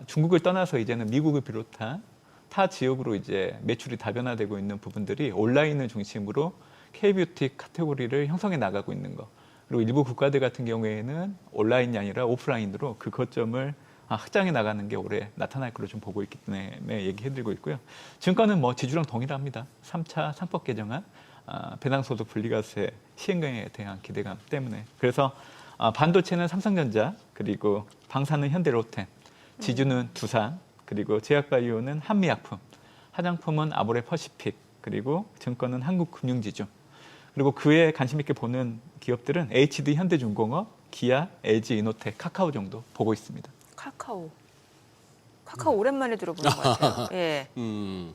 중국을 떠나서 이제는 미국을 비롯한 타 지역으로 이제 매출이 다변화되고 있는 부분들이 온라인을 중심으로 K-뷰티 카테고리를 형성해 나가고 있는 거. 그리고 일부 국가들 같은 경우에는 온라인이 아니라 오프라인으로 그 거점을 확장해 나가는 게 올해 나타날 걸로 좀 보고 있기 때문에 얘기해드리고 있고요. 증권은 뭐 지주랑 동일합니다. 3차 상법 개정안, 배당소득 분리과세 시행에 대한 기대감 때문에. 그래서 반도체는 삼성전자, 그리고 방산은 현대로템, 지주는 두산, 그리고 제약바이오는 한미약품, 화장품은 아모레 퍼시픽, 그리고 증권은 한국금융지주. 그리고 그에 관심 있게 보는 기업들은 HD 현대중공업, 기아, LG 이노텍, 카카오 정도 보고 있습니다. 카카오 오랜만에 들어보는 것 같아요. 예.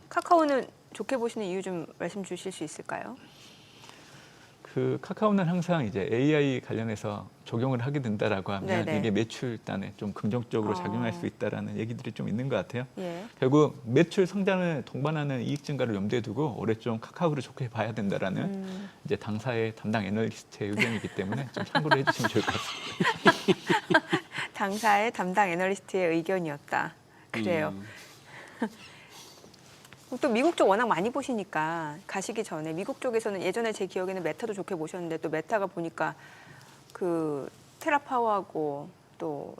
카카오는 좋게 보시는 이유 좀 말씀 주실 수 있을까요? 그 카카오는 항상 이제 AI 관련해서 적용을 하게 된다라고 하면 네네. 이게 매출단에 좀 긍정적으로 작용할 수 있다라는 얘기들이 좀 있는 것 같아요. 예. 결국 매출 성장을 동반하는 이익 증가를 염두에 두고 올해 좀 카카오를 좋게 봐야 된다라는 이제 당사의 담당 애널리스트의 의견이기 때문에 좀 참고를 해주시면 좋을 것 같습니다. 당사의 담당 애널리스트의 의견이었다. 그래요. 또 미국 쪽 워낙 많이 보시니까 가시기 전에 미국 쪽에서는 예전에 제 기억에는 메타도 좋게 보셨는데 또 메타가 보니까 그 테라파워하고 또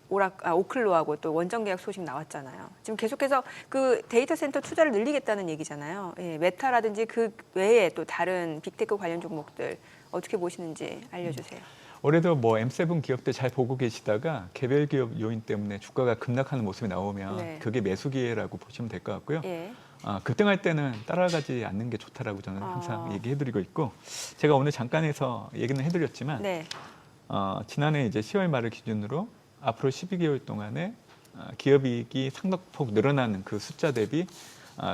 오클로하고 또 원전 계약 소식 나왔잖아요. 지금 계속해서 그 데이터 센터 투자를 늘리겠다는 얘기잖아요. 예, 메타라든지 그 외에 또 다른 빅테크 관련 종목들 어떻게 보시는지 알려주세요. 올해도 뭐 M7 기업들 잘 보고 계시다가 개별 기업 요인 때문에 주가가 급락하는 모습이 나오면 네. 그게 매수 기회라고 보시면 될 것 같고요. 예. 급등할 때는 따라가지 않는 게 좋다라고 저는 항상 얘기해드리고 있고 제가 오늘 잠깐에서 얘기는 해드렸지만 네. 지난해 이제 10월 말을 기준으로 앞으로 12개월 동안에 기업이익이 상당폭 늘어나는 그 숫자 대비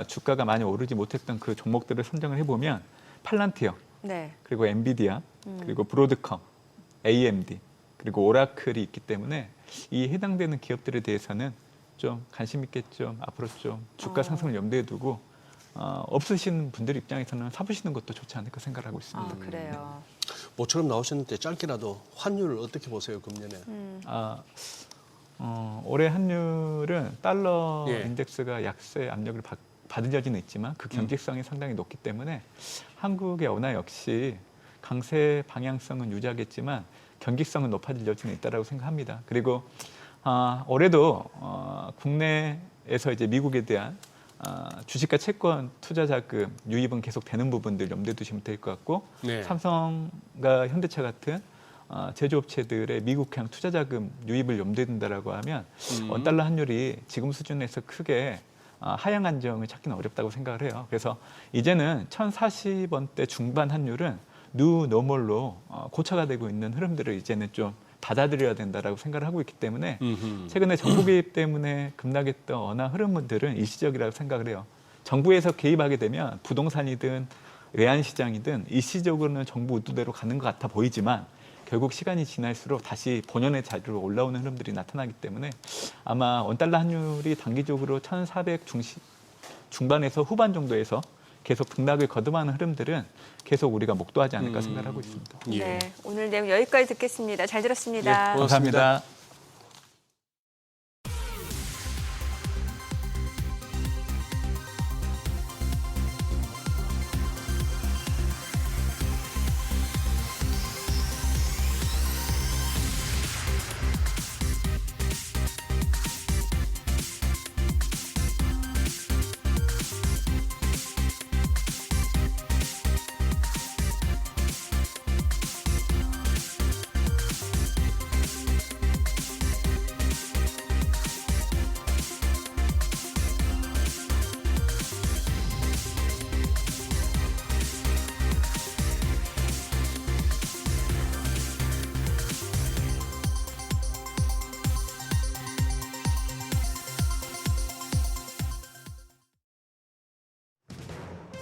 주가가 많이 오르지 못했던 그 종목들을 선정을 해보면 팔란티어 네. 그리고 엔비디아 그리고 브로드컴, AMD, 그리고 오라클이 있기 때문에 이 해당되는 기업들에 대해서는 좀 관심 있게 좀 앞으로 좀 주가 상승을 염두에 두고 없으신 분들 입장에서는 사보시는 것도 좋지 않을까 생각하고 있습니다. 그래요. 모처럼 나오셨는데 짧게라도 환율을 어떻게 보세요, 금년에? 올해 환율은 달러 예. 인덱스가 약세 압력을 받을 여지는 있지만 그 경직성이 상당히 높기 때문에 한국의 원화 역시 강세 방향성은 유지하겠지만 경직성은 높아질 여지는 있다고 생각합니다. 그리고 올해도 국내에서 이제 미국에 대한 주식과 채권 투자 자금 유입은 계속 되는 부분들 염두에 두시면 될 것 같고 네. 삼성과 현대차 같은 제조업체들의 미국형 투자 자금 유입을 염두에 둔다라고 하면 원달러 환율이 지금 수준에서 크게 하향 안정을 찾기는 어렵다고 생각을 해요. 그래서 이제는 1,040원대 중반 환율은 뉴 노멀로 고차가 되고 있는 흐름들을 이제는 좀 받아들여야 된다라고 생각을 하고 있기 때문에 최근에 정부 개입 때문에 급락했던 원화 흐름들은 일시적이라고 생각을 해요. 정부에서 개입하게 되면 부동산이든 외환시장이든 일시적으로는 정부 의도대로 가는 것 같아 보이지만 결국 시간이 지날수록 다시 본연의 자리로 올라오는 흐름들이 나타나기 때문에 아마 원달러 환율이 단기적으로 1,400 중반에서 후반 정도에서 계속 등락을 거듭하는 흐름들은 계속 우리가 목도하지 않을까 생각을 하고 있습니다. 예. 네, 오늘 내용 여기까지 듣겠습니다. 잘 들었습니다. 예, 고맙습니다. 감사합니다.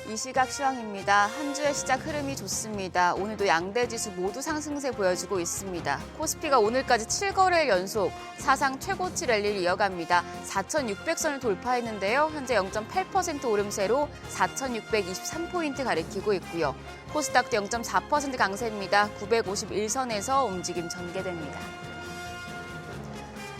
이 시각 시황입니다. 한 주의 시작 흐름이 좋습니다. 오늘도 양대 지수 모두 상승세 보여주고 있습니다. 코스피가 오늘까지 7거래일 연속 사상 최고치 랠리를 이어갑니다. 4,600선을 돌파했는데요. 현재 0.8% 오름세로 4,623포인트 가리키고 있고요. 코스닥도 0.4% 강세입니다. 951선에서 움직임 전개됩니다.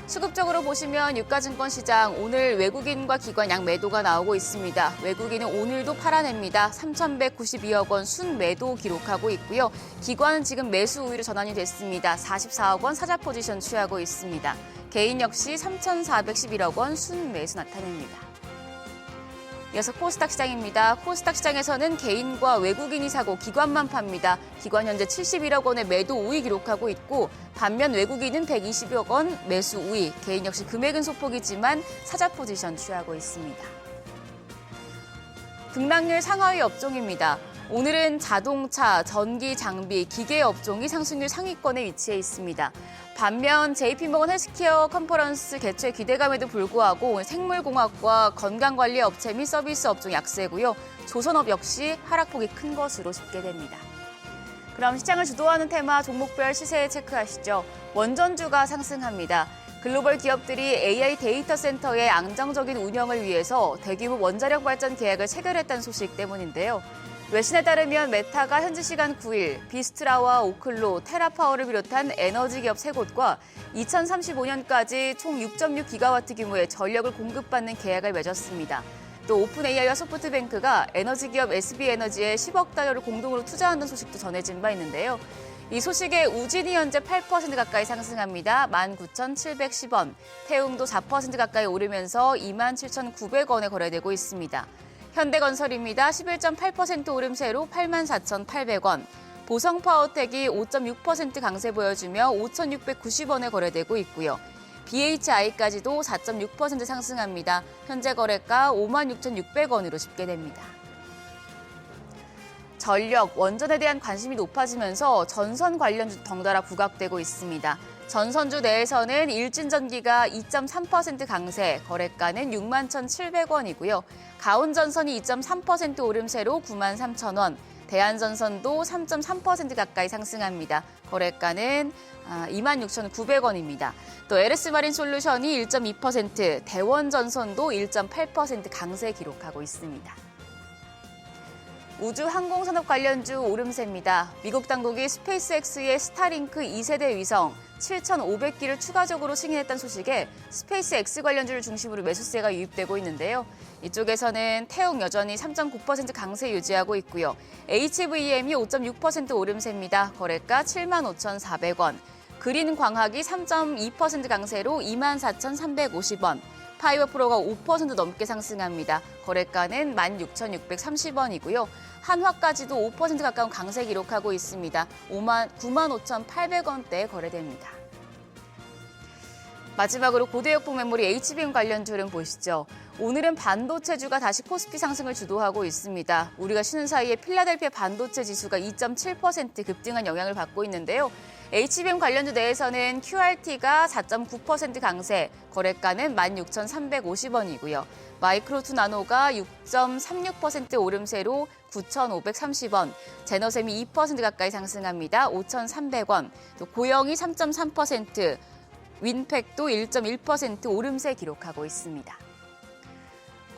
수급적으로 보시면 유가증권 시장 오늘 외국인과 기관 양 매도가 나오고 있습니다. 외국인은 오늘도 팔아냅니다. 3,192억 원 순매도 기록하고 있고요. 기관은 지금 매수 우위로 전환이 됐습니다. 44억 원 사자 포지션 취하고 있습니다. 개인 역시 3,411억 원 순매수 나타냅니다. 이어서 코스닥 시장입니다. 코스닥 시장에서는 개인과 외국인이 사고 기관만 팝니다. 기관 현재 71억 원의 매도 우위 기록하고 있고 반면 외국인은 120억 원 매수 우위, 개인 역시 금액은 소폭이지만 사자 포지션 취하고 있습니다. 등락률 상하위 업종입니다. 오늘은 자동차, 전기, 장비, 기계 업종이 상승률 상위권에 위치해 있습니다. 반면 JP모건 헬스케어 컨퍼런스 개최 기대감에도 불구하고 오늘 생물공학과 건강관리 업체 및 서비스 업종 약세고요. 조선업 역시 하락폭이 큰 것으로 집계됩니다. 그럼 시장을 주도하는 테마 종목별 시세 체크하시죠. 원전주가 상승합니다. 글로벌 기업들이 AI 데이터 센터의 안정적인 운영을 위해서 대규모 원자력 발전 계약을 체결했다는 소식 때문인데요. 외신에 따르면 메타가 현지 시간 9일 비스트라와 오클로, 테라파워를 비롯한 에너지 기업 3곳과 2035년까지 총 6.6기가와트 규모의 전력을 공급받는 계약을 맺었습니다. 또 오픈AI와 소프트뱅크가 에너지 기업 SB에너지에 10억 달러를 공동으로 투자한다는 소식도 전해진 바 있는데요. 이 소식에 우진이 현재 8% 가까이 상승합니다. 19,710원, 태웅도 4% 가까이 오르면서 27,900원에 거래되고 있습니다. 현대건설입니다. 11.8% 오름세로 84,800원. 보성파워텍이 5.6% 강세 보여주며 5,690원에 거래되고 있고요. BHI까지도 4.6% 상승합니다. 현재 거래가 56,600원으로 집계됩니다. 전력, 원전에 대한 관심이 높아지면서 전선 관련주도 덩달아 부각되고 있습니다. 전선주 내에서는 일진전기가 2.3% 강세, 거래가는 61,700원이고요. 가온전선이 2.3% 오름세로 93,000원, 대한전선도 3.3% 가까이 상승합니다. 거래가는 26,900원입니다. 또 LS마린솔루션이 1.2%, 대원전선도 1.8% 강세 기록하고 있습니다. 우주 항공산업 관련주 오름세입니다. 미국 당국이 스페이스X의 스타링크 2세대 위성 7,500기를 추가적으로 승인했다는 소식에 스페이스X 관련주를 중심으로 매수세가 유입되고 있는데요. 이쪽에서는 태용 여전히 3.9% 강세 유지하고 있고요. HVM이 5.6% 오름세입니다. 거래가 75,400원. 그린 광학이 3.2% 강세로 24,350원. 파이어 프로가 5% 넘게 상승합니다. 거래가는 16,630원이고요. 한화까지도 5% 가까운 강세 기록하고 있습니다. 95,800원대에 거래됩니다. 마지막으로 고대역폭 메모리 HBM 관련주는 보시죠. 오늘은 반도체주가 다시 코스피 상승을 주도하고 있습니다. 우리가 쉬는 사이에 필라델피아 반도체 지수가 2.7% 급등한 영향을 받고 있는데요. HBM 관련주 내에서는 QRT가 4.9% 강세, 거래가는 16,350원이고요. 마이크로투 나노가 6.36% 오름세로 9,530원, 제너셈이 2% 가까이 상승합니다. 5,300원, 또 고영이 3.3%, 윈팩도 1.1% 오름세 기록하고 있습니다.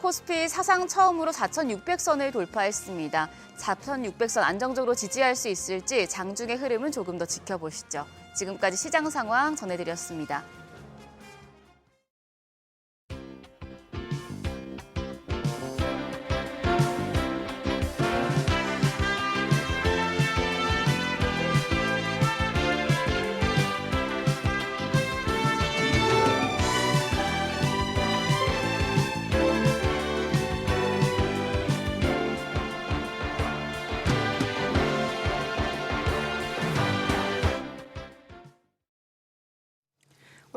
코스피 사상 처음으로 4,600선을 돌파했습니다. 4,600선 안정적으로 지지할 수 있을지 장중의 흐름은 조금 더 지켜보시죠. 지금까지 시장 상황 전해드렸습니다.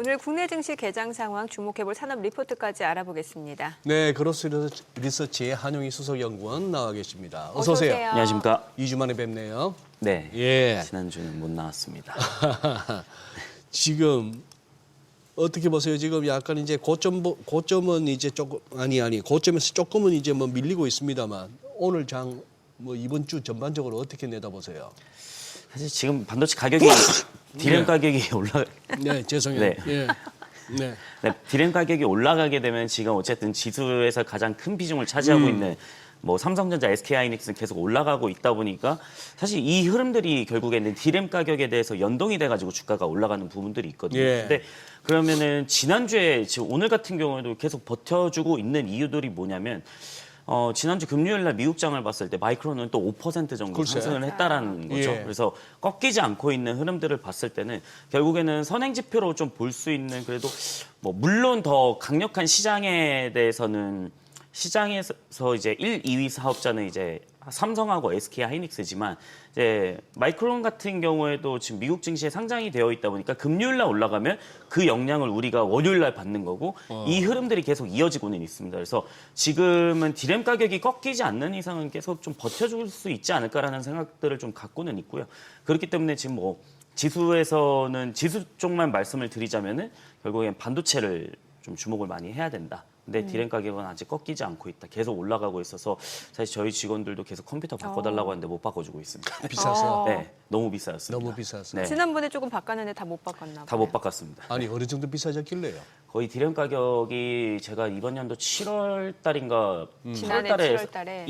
오늘 국내 증시 개장 상황 주목해볼 산업 리포트까지 알아보겠습니다. 네, 그로스 리서치의 한용희 수석연구원 나와 계십니다. 어서 오세요. 안녕하십니까. 2주 만에 뵙네요. 네. 예. 지난주는 못 나왔습니다. 지금 어떻게 보세요? 지금 약간 이제 고점은 이제 조금 고점에서 조금은 이제 뭐 밀리고 있습니다만 오늘 장 뭐 이번 주 전반적으로 어떻게 내다보세요? 사실 지금 반도체 가격이 디램 가격이 네, 죄송해요. 네. 예. 네. 네, 디램 가격이 올라가게 되면 지금 어쨌든 지수에서 가장 큰 비중을 차지하고 있는 뭐 삼성전자, SK하이닉스는 계속 올라가고 있다 보니까 사실 이 흐름들이 결국에는 디램 가격에 대해서 연동이 돼가지고 주가가 올라가는 부분들이 있거든요. 예. 근데 그러면은 지난주에 지금 오늘 같은 경우에도 계속 버텨주고 있는 이유들이 뭐냐면 지난주 금요일 날 미국장을 봤을 때 마이크론은 또 5% 정도 글쎄. 상승을 했다라는 거죠. 예. 그래서 꺾이지 않고 있는 흐름들을 봤을 때는 결국에는 선행 지표로 좀 볼 수 있는 그래도 뭐 물론 더 강력한 시장에 대해서는 시장에서 이제 1, 2위 사업자는 이제 삼성하고 SK 하이닉스지만 이제 마이크론 같은 경우에도 지금 미국 증시에 상장이 되어 있다 보니까 금요일 날 올라가면 그 영향을 우리가 월요일 날 받는 거고 이 흐름들이 계속 이어지고는 있습니다. 그래서 지금은 디램 가격이 꺾이지 않는 이상은 계속 좀 버텨줄 수 있지 않을까라는 생각들을 좀 갖고는 있고요. 그렇기 때문에 지금 뭐 지수에서는 지수 쪽만 말씀을 드리자면은 결국엔 반도체를 좀 주목을 많이 해야 된다. 근데 디램 가격은 아직 꺾이지 않고 있다. 계속 올라가고 있어서 사실 저희 직원들도 계속 컴퓨터 바꿔달라고 하는데 못 바꿔주고 있습니다. 비싸서? 네, 너무 비싸였습니다. 너무 비싸서. 네, 지난번에 조금 바꿨는데 다 못 바꿨나 봐요. 다 못 바꿨습니다. 아니 어느 정도 비싸졌길래요? 거의 디램 가격이 제가 이번 연도 7월 달인가 지난해 7월 달에.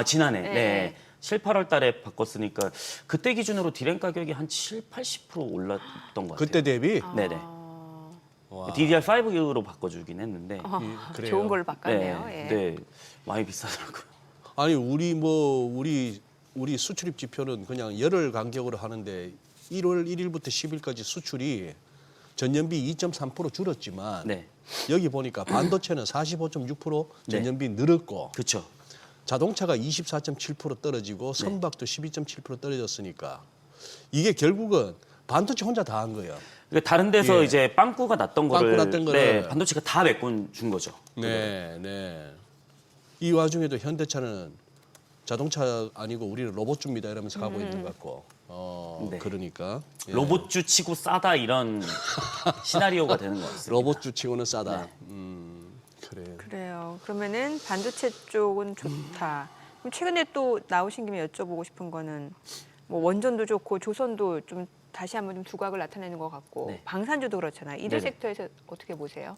지난해. 네. 네. 7, 8월 달에 바꿨으니까 그때 기준으로 디램 가격이 한 7, 80% 올랐던 것 같아요. 그때 대비? 네네. 와. DDR5로 바꿔주긴 했는데. 그래요. 좋은 걸로 바꿨네요. 네, 예. 네, 많이 비싸더라고요. 아니 우리 수출입 지표는 그냥 열흘 간격으로 하는데 1월 1일부터 10일까지 수출이 전년비 2.3% 줄었지만 네, 여기 보니까 반도체는 45.6% 전년비 늘었고 그렇죠. 자동차가 24.7% 떨어지고 선박도 12.7% 떨어졌으니까 이게 결국은 반도체 혼자 다 한 거예요. 그러니까 다른 데서 예. 이제 빵꾸 났던 거를, 났던 거를. 네, 반도체가 다 메꿔준 거죠. 네, 네. 이 와중에도 현대차는 자동차 아니고 우리는 로봇주입니다 이러면서 가고 있는 것 같고. 네. 그러니까 예. 로봇주 치고 싸다 이런 시나리오가 되는 것 같습니다. 로봇주 치고는 싸다. 네. 그래요. 그래요. 그러면은 반도체 쪽은 좋다. 그럼 최근에 또 나오신 김에 여쭤보고 싶은 거는 뭐 원전도 좋고 조선도 좀 다시 한번 좀 두각을 나타내는 것 같고 네. 방산주도 그렇잖아요. 이들 네네. 섹터에서 어떻게 보세요?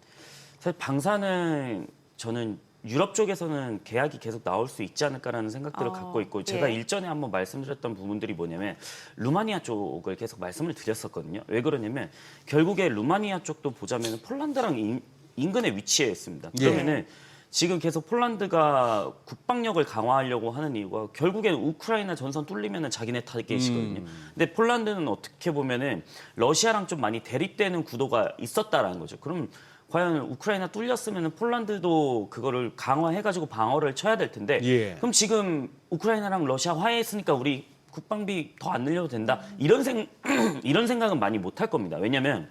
사실 방사는 저는 유럽 쪽에서는 계약이 계속 나올 수 있지 않을까라는 생각들을 갖고 있고 제가 예. 일전에 한번 말씀드렸던 부분들이 뭐냐면 루마니아 쪽을 계속 말씀을 드렸었거든요. 왜 그러냐면 결국에 루마니아 쪽도 보자면 폴란드랑 인근에 위치해 있습니다. 예. 그러면은 지금 계속 폴란드가 국방력을 강화하려고 하는 이유가 결국엔 우크라이나 전선 뚫리면은 자기네 타겟이거든요. 근데 폴란드는 어떻게 보면은 러시아랑 좀 많이 대립되는 구도가 있었다라는 거죠. 그럼 과연 우크라이나 뚫렸으면은 폴란드도 그거를 강화해가지고 방어를 쳐야 될 텐데 예. 그럼 지금 우크라이나랑 러시아 화해했으니까 우리 국방비 더 안 늘려도 된다 이런 생각은 많이 못 할 겁니다. 왜냐하면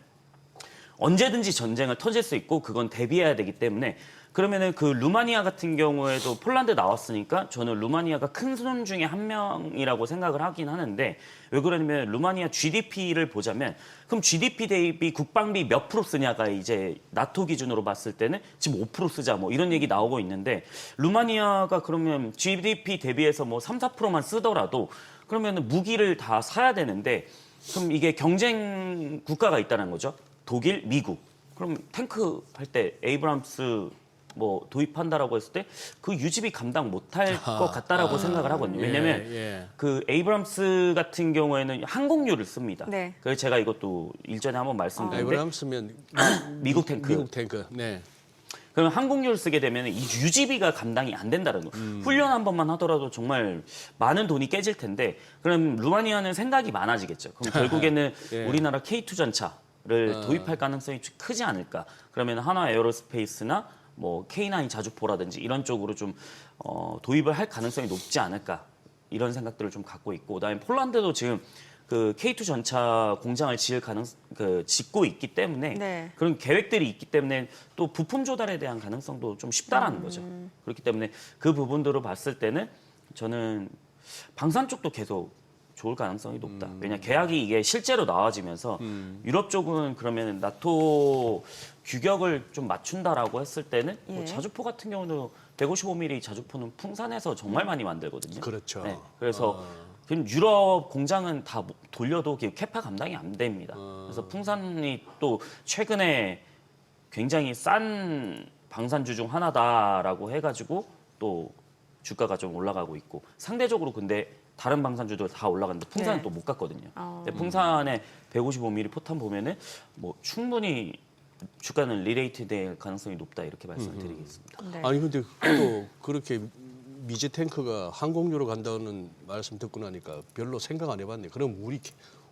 언제든지 전쟁을 터질 수 있고 그건 대비해야 되기 때문에 그러면은 그 루마니아 같은 경우에도 폴란드 나왔으니까 저는 루마니아가 큰 손 중에 한 명이라고 생각을 하긴 하는데 왜 그러냐면 루마니아 GDP를 보자면 그럼 GDP 대비 국방비 몇 프로 쓰냐가 이제 나토 기준으로 봤을 때는 지금 5% 쓰자 뭐 이런 얘기 나오고 있는데 루마니아가 그러면 GDP 대비해서 뭐 3, 4%만 쓰더라도 그러면 무기를 다 사야 되는데 그럼 이게 경쟁 국가가 있다는 거죠. 독일, 미국. 그럼 탱크 할 때 에이브람스 뭐 도입한다라고 했을 때 그 유지비 감당 못할 것 같다라고 생각을 하거든요. 왜냐하면 예. 그 에이브람스 같은 경우에는 항공유를 씁니다. 네. 그래서 제가 이것도 일전에 한번 말씀드렸는데 에이브람스면 미국 탱크. 미국 탱크. 네. 그러면 항공유를 쓰게 되면 이 유지비가 감당이 안 된다는 거. 훈련 한 번만 하더라도 정말 많은 돈이 깨질 텐데 그럼 루마니아는 생각이 많아지겠죠. 그럼 결국에는 예. 우리나라 K2 전차를 도입할 가능성이 좀 크지 않을까. 그러면 하나 에어로스페이스나 뭐 K9 자주포라든지 이런 쪽으로 좀 도입을 할 가능성이 높지 않을까 이런 생각들을 좀 갖고 있고 그다음에 폴란드도 지금 그 K2 전차 공장을 짓고 있기 때문에 네. 그런 계획들이 있기 때문에 또 부품 조달에 대한 가능성도 좀 쉽다라는 거죠. 그렇기 때문에 그 부분들을 봤을 때는 저는 방산 쪽도 계속 좋을 가능성이 높다. 왜냐 계약이 이게 실제로 나와지면서 유럽 쪽은 그러면 나토 규격을 좀 맞춘다라고 했을 때는 뭐 예. 자주포 같은 경우는 155mm 자주포는 풍산에서 정말 많이 만들거든요. 그렇죠. 네, 그래서 지금 유럽 공장은 다 돌려도 캐파 감당이 안 됩니다. 그래서 풍산이 또 최근에 굉장히 싼 방산주 중 하나다라고 해가지고 또 주가가 좀 올라가고 있고 상대적으로 근데 다른 방산주들 다 올라갔는데 풍산은 네. 또 못 갔거든요. 근데 풍산에 155mm 포탄 보면은 뭐 충분히 주가는 리레이트 될 가능성이 높다 이렇게 말씀을 드리겠습니다. 네. 아니 근데 또 그렇게 미제 탱크가 항공유로 간다는 말씀 듣고 나니까 별로 생각 안 해봤네. 그럼 우리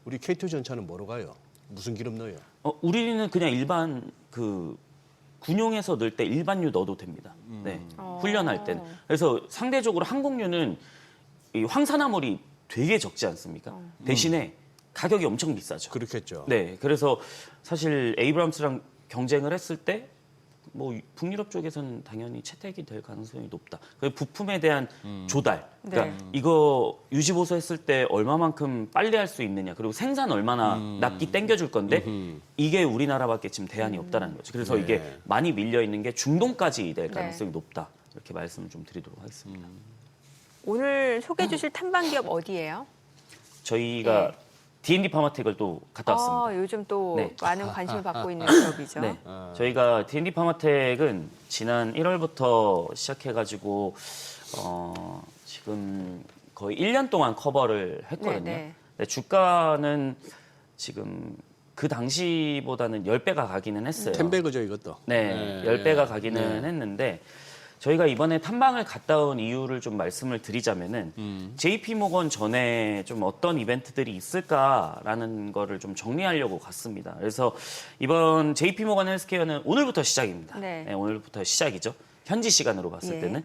K2 전차는 뭐로 가요? 무슨 기름 넣어요? 우리는 그냥 일반 그 군용에서 넣을 때 일반유 넣어도 됩니다. 네, 훈련할 때는. 그래서 상대적으로 항공유는 이 황산화물이 되게 적지 않습니까? 대신에 가격이 엄청 비싸죠. 그렇겠죠. 네, 그래서 사실 에이브람스랑 경쟁을 했을 때 뭐 북유럽 쪽에서는 당연히 채택이 될 가능성이 높다. 그 부품에 대한 조달, 그러니까 네. 이거 유지보수 했을 때 얼마만큼 빨리 할 수 있느냐, 그리고 생산 얼마나 납기 땡겨줄 건데 이게 우리나라밖에 지금 대안이 없다는 거죠. 그래서 네. 이게 많이 밀려 있는 게 중동까지 될 네. 가능성이 높다. 이렇게 말씀을 좀 드리도록 하겠습니다. 오늘 소개해 주실 탐방 기업 어디예요? 저희가 네. D&D 파마텍을 또 갔다 왔습니다. 요즘 또 네. 많은 관심을 받고 있는 기업이죠. 네. 저희가 D&D 파마텍은 지난 1월부터 시작해가지고 지금 거의 1년 동안 커버를 했거든요. 네. 근데 주가는 지금 그 당시보다는 10배가 가기는 했어요. 텐베그죠 이것도. 네, 10배가 가기는 했는데 저희가 이번에 탐방을 갔다 온 이유를 좀 말씀을 드리자면은 JP 모건 전에 좀 어떤 이벤트들이 있을까라는 거를 좀 정리하려고 갔습니다. 그래서 이번 JP 모건 헬스케어는 오늘부터 시작입니다. 네. 오늘부터 시작이죠. 현지 시간으로 봤을 예. 때는.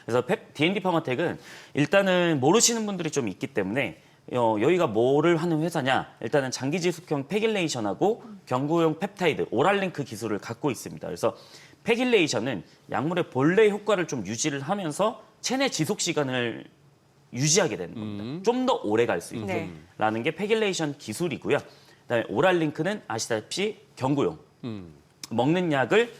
그래서 D&D 파마텍은 일단은 모르시는 분들이 좀 있기 때문에 여기가 뭐를 하는 회사냐? 일단은 장기지속형 패길레이션하고 경구용 펩타이드, 오랄링크 기술을 갖고 있습니다. 그래서 패길레이션은 약물의 본래 효과를 좀 유지를 하면서 체내 지속 시간을 유지하게 되는 겁니다. 좀 더 오래 갈 수 있게 네. 라는 게 패길레이션 기술이고요. 그다음에 오랄링크는 아시다시피 경구용 먹는 약을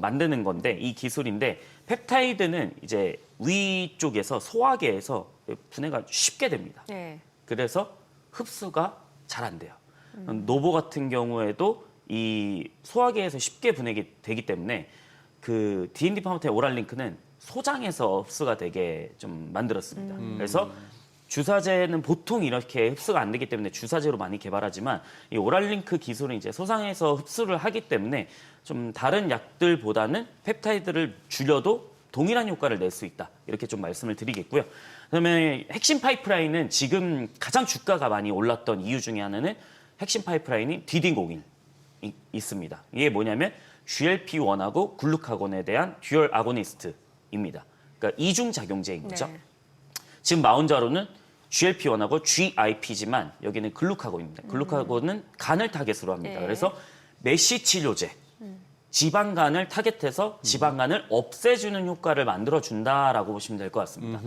만드는 건데 이 기술인데 펩타이드는 이제 위쪽에서 소화계에서 분해가 쉽게 됩니다. 네. 그래서 흡수가 잘 안 돼요. 노보 같은 경우에도 이 소화계에서 쉽게 분해가 되기 때문에 그 D&D 파마테의 오랄링크는 소장에서 흡수가 되게 좀 만들었습니다. 그래서 주사제는 보통 이렇게 흡수가 안 되기 때문에 주사제로 많이 개발하지만 이 오랄링크 기술은 이제 소장에서 흡수를 하기 때문에 좀 다른 약들보다는 펩타이드를 줄여도 동일한 효과를 낼 수 있다. 이렇게 좀 말씀을 드리겠고요. 그다음에 핵심 파이프라인은 지금 가장 주가가 많이 올랐던 이유 중에 하나는 핵심 파이프라인이 DD01 있습니다. 이게 뭐냐면 GLP-1하고 글루카곤에 대한 듀얼 아고니스트입니다. 그러니까 이중 작용제인 거죠. 네. 지금 마운자로는 GLP-1하고 GIP지만 여기는 글루카곤입니다. 글루카곤은 간을 타겟으로 합니다. 네. 그래서 메시 치료제, 지방간을 타겟해서 지방간을 없애주는 효과를 만들어준다라고 보시면 될 것 같습니다.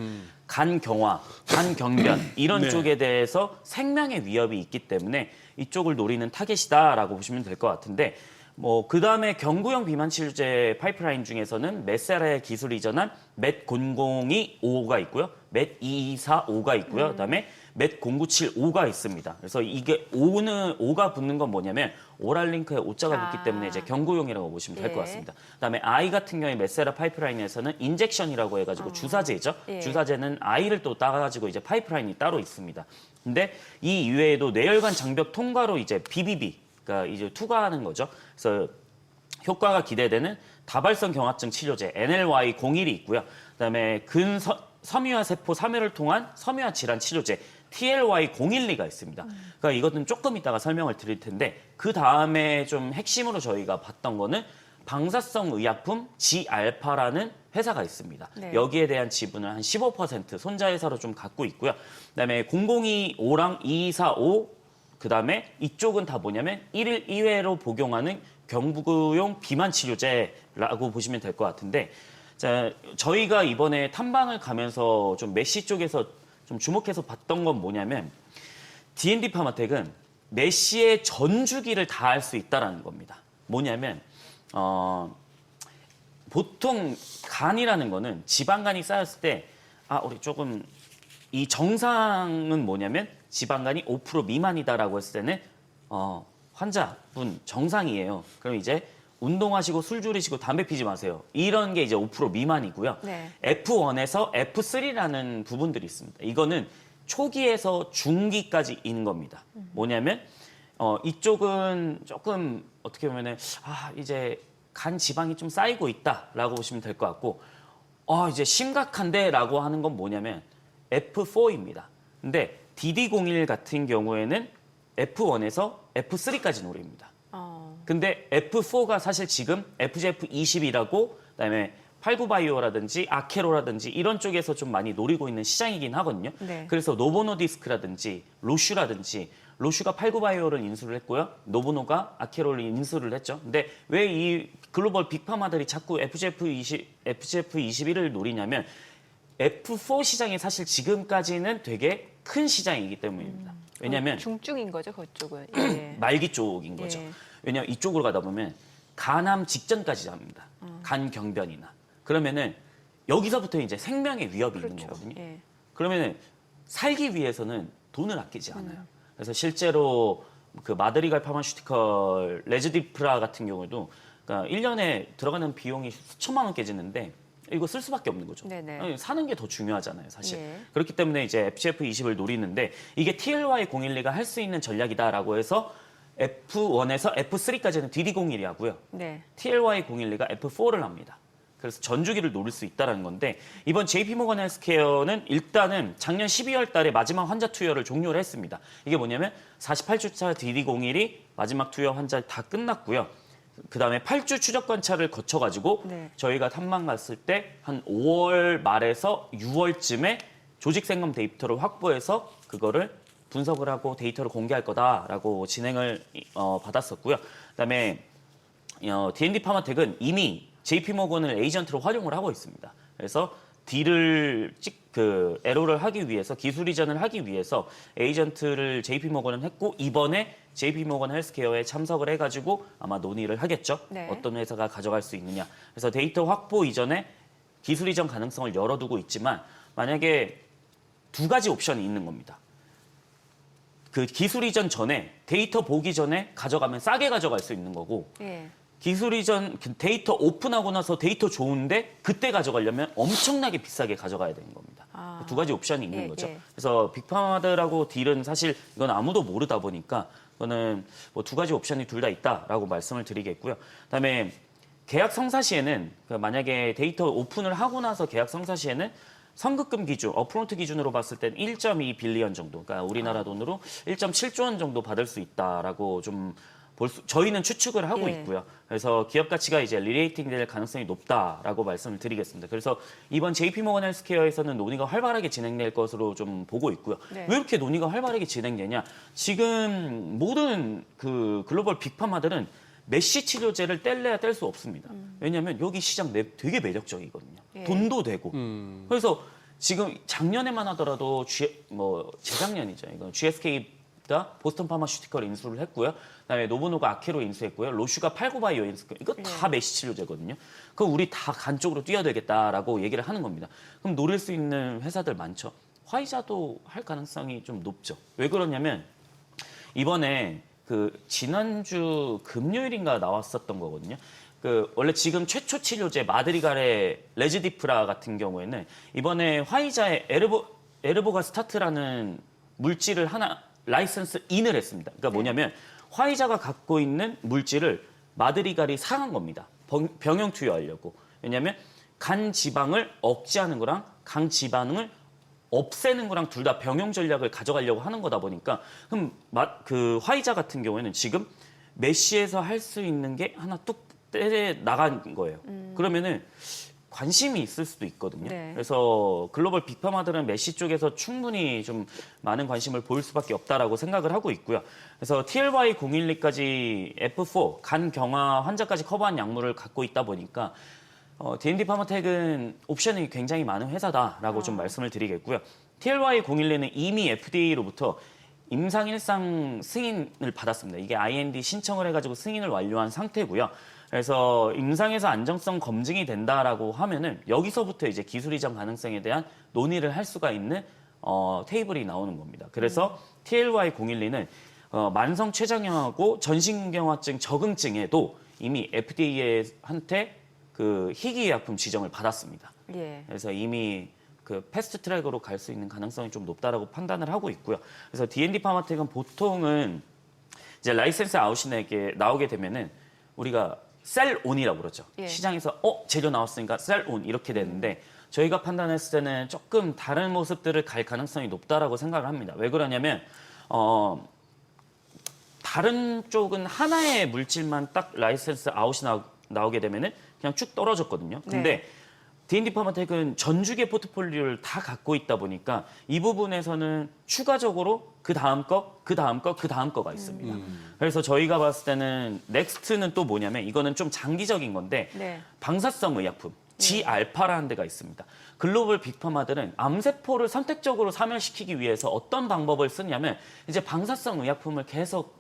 간 경화, 간 경변 이런 네. 쪽에 대해서 생명의 위협이 있기 때문에 이쪽을 노리는 타겟이다라고 보시면 될 것 같은데 그 다음에 경구용 비만 치료제 파이프라인 중에서는 메세라의 기술 이전한 맷00255가 있고요. 맷2245가 있고요. 그다음에 맷0975가 있습니다. 그래서 이게 5가 붙는 건 뭐냐면 오랄링크에 오자가 붙기 때문에 이제 경구용이라고 보시면 될 것 예. 같습니다. 그다음에 I 같은 경우에 메세라 파이프라인에서는 인젝션이라고 해가지고 주사제죠. 예. 주사제는 I를 또 따가지고 이제 파이프라인이 따로 있습니다. 근데 이 이외에도 뇌혈관 장벽 통과로 이제 BBB 그러니까 이제 투과하는 거죠. 그래서 효과가 기대되는 다발성 경화증 치료제 NLY01이 있고요. 그다음에 섬유화 세포 사멸을 통한 섬유화 질환 치료제 TLY012가 있습니다. 그러니까 이것은 조금 이따가 설명을 드릴 텐데 그 다음에 좀 핵심으로 저희가 봤던 거는 방사성 의약품 G알파라는 회사가 있습니다. 네. 여기에 대한 지분을 한 15% 손자회사로 좀 갖고 있고요. 그다음에 0025랑 2245 그다음에 이쪽은 다 뭐냐면 1일 2회로 복용하는 경구용 비만 치료제라고 보시면 될 것 같은데 자, 저희가 이번에 탐방을 가면서 좀 메시 쪽에서 좀 주목해서 봤던 건 뭐냐면 D&D 파마텍은 메시의 전 주기를 다 할 수 있다라는 겁니다. 뭐냐면 보통 간이라는 거는 지방간이 쌓였을 때 우리 조금 이 정상은 뭐냐면 지방간이 5% 미만이다라고 했을 때는 환자분 정상이에요. 그럼 이제 운동하시고 술 줄이시고 담배 피지 마세요. 이런 게 이제 5% 미만이고요. 네. F1에서 F3라는 부분들이 있습니다. 이거는 초기에서 중기까지 있는 겁니다. 뭐냐면 이쪽은 조금 어떻게 보면은 이제 간 지방이 좀 쌓이고 있다라고 보시면 될 것 같고 이제 심각한데라고 하는 건 뭐냐면 F4입니다. 근데 DD01 같은 경우에는 F1에서 F3까지 노립니다. 근데 F4가 사실 지금 FGF20이라고 그다음에 89바이오라든지 아케로라든지 이런 쪽에서 좀 많이 노리고 있는 시장이긴 하거든요. 네. 그래서 노보노디스크라든지 로슈가 89바이오를 인수를 했고요. 노보노가 아케로를 인수를 했죠. 근데 왜 이 글로벌 빅파마들이 자꾸 FGF21을 노리냐면 F4 시장이 사실 지금까지는 되게 큰 시장이기 때문입니다. 왜냐하면 중증인 거죠, 그쪽은. 예. 말기 쪽인 거죠. 예. 왜냐하면 이쪽으로 가다 보면 간암 직전까지 잡니다. 간 경변이나. 그러면은 여기서부터 이제 생명의 위협이 있는 거거든요. 예. 그러면은 살기 위해서는 돈을 아끼지 않아요. 그래서 실제로 그 마드리갈 파마슈티컬 레즈디프라 같은 경우도 그러니까 1년에 들어가는 비용이 수천만 원 깨지는데 이거 쓸 수밖에 없는 거죠. 네네. 사는 게 더 중요하잖아요, 사실. 예. 그렇기 때문에 이제 FGF20을 노리는데 이게 TLY012가 할 수 있는 전략이다라고 해서 F1에서 F3까지는 DD01이 하고요. 네. TLY012가 F4를 합니다. 그래서 전주기를 노릴 수 있다는 건데 이번 JP모건 헬스케어는 일단은 작년 12월 달에 마지막 환자 투여를 종료를 했습니다. 이게 뭐냐면 48주차 DD01이 마지막 투여 환자 다 끝났고요. 그다음에 8주 추적 관찰을 거쳐가지고 네. 저희가 탐방 갔을 때 한 5월 말에서 6월쯤에 조직 생검 데이터를 확보해서 그거를 분석을 하고 데이터를 공개할 거다라고 진행을 받았었고요. 그다음에 D&D 파마텍은 이미 JP모건을 에이전트로 활용을 하고 있습니다. 그래서 딜을 에로를 하기 위해서 기술 이전을 하기 위해서 에이전트를 JP모건은 했고 이번에 JP모건 헬스케어에 참석을 해가지고 아마 논의를 하겠죠. 네. 어떤 회사가 가져갈 수 있느냐. 그래서 데이터 확보 이전에 기술 이전 가능성을 열어두고 있지만 만약에 두 가지 옵션이 있는 겁니다. 그 기술 이전 전에 데이터 보기 전에 가져가면 싸게 가져갈 수 있는 거고 예. 기술 이전 데이터 오픈하고 나서 데이터 좋은데 그때 가져가려면 엄청나게 비싸게 가져가야 되는 겁니다. 아. 두 가지 옵션이 있는 예, 거죠. 예. 그래서 빅파마들하고 딜은 사실 이건 아무도 모르다 보니까 저는 뭐 두 가지 옵션이 둘 다 있다라고 말씀을 드리겠고요. 그다음에 계약 성사 시에는 만약에 데이터 오픈을 하고 나서 계약 성사 시에는 선급금 기준, 업프론트 기준으로 봤을 땐 1.2 빌리언 정도, 그러니까 우리나라 돈으로 1.7조 원 정도 받을 수 있다라고 좀 저희는 추측을 하고 예. 있고요. 그래서 기업 가치가 이제 리레이팅 될 가능성이 높다라고 말씀을 드리겠습니다. 그래서 이번 JP모건 헬스케어에서는 논의가 활발하게 진행될 것으로 좀 보고 있고요. 네. 왜 이렇게 논의가 활발하게 진행되냐? 지금 모든 그 글로벌 빅파마들은 메시 치료제를 뗄래야 뗄 수 없습니다. 왜냐하면 여기 시장 되게 매력적이거든요. 예. 돈도 되고. 그래서 지금 작년에만 하더라도 재작년이죠. 이건 GSK가 보스턴 파마슈티컬 인수를 했고요. 그다음에 노브노가 아케로 인수했고요. 로슈가 팔고바이오 인수했고요. 이거 다 메시 치료제거든요. 그럼 우리 다 간 쪽으로 뛰어들겠다라고 얘기를 하는 겁니다. 그럼 노릴 수 있는 회사들 많죠. 화이자도 할 가능성이 좀 높죠. 왜 그러냐면 이번에 그 지난주 금요일인가 나왔었던 거거든요. 그 원래 지금 최초 치료제 마드리갈의 레즈디프라 같은 경우에는 이번에 화이자의 에르보가스타트라는 물질을 하나 라이선스 인을 했습니다. 그러니까 뭐냐면 화이자가 갖고 있는 물질을 마드리갈이 사간 겁니다. 병용 투여하려고. 왜냐하면 간 지방을 억제하는 거랑 간 지방을 없애는 거랑 둘 다 병용 전략을 가져가려고 하는 거다 보니까 그럼 그 화이자 같은 경우에는 지금 메시에서 할 수 있는 게 하나 뚝 떼 나간 거예요. 그러면은 관심이 있을 수도 있거든요. 네. 그래서 글로벌 빅파마들은 메시 쪽에서 충분히 좀 많은 관심을 보일 수밖에 없다라고 생각을 하고 있고요. 그래서 TLY012까지 F4 간 경화 환자까지 커버한 약물을 갖고 있다 보니까 D&D 파마텍은 옵션이 굉장히 많은 회사다라고 좀 말씀을 드리겠고요. TLY012는 이미 FDA로부터 임상일상 승인을 받았습니다. 이게 IND 신청을 해가지고 승인을 완료한 상태고요. 그래서 임상에서 안정성 검증이 된다라고 하면은 여기서부터 이제 기술 이전 가능성에 대한 논의를 할 수가 있는 테이블이 나오는 겁니다. 그래서 TLY012는 만성 췌장염하고 전신경화증 적응증에도 이미 FDA한테 그 희귀의약품 지정을 받았습니다. 예. 그래서 이미 그 패스트 트랙으로 갈 수 있는 가능성이 좀 높다라고 판단을 하고 있고요. 그래서 D&D 파마텍은 보통은 이제 라이센스 아웃이 나오게 되면은 우리가 셀온이라고 그러죠. 예. 시장에서 재료 나왔으니까 셀온 이렇게 되는데 저희가 판단했을 때는 조금 다른 모습들을 갈 가능성이 높다라고 생각을 합니다. 왜 그러냐면 다른 쪽은 하나의 물질만 딱 라이센스 아웃이 나오게 되면은 그냥 쭉 떨어졌거든요. 근데 네. D&D 파마텍은 전주계 포트폴리오를 다 갖고 있다 보니까 이 부분에서는 추가적으로 그 다음 거가 있습니다. 그래서 저희가 봤을 때는 넥스트는 또 뭐냐면 이거는 좀 장기적인 건데 네. 방사성 의약품 G알파라는 데가 있습니다. 글로벌 빅파마들은 암세포를 선택적으로 사멸시키기 위해서 어떤 방법을 쓰냐면 이제 방사성 의약품을 계속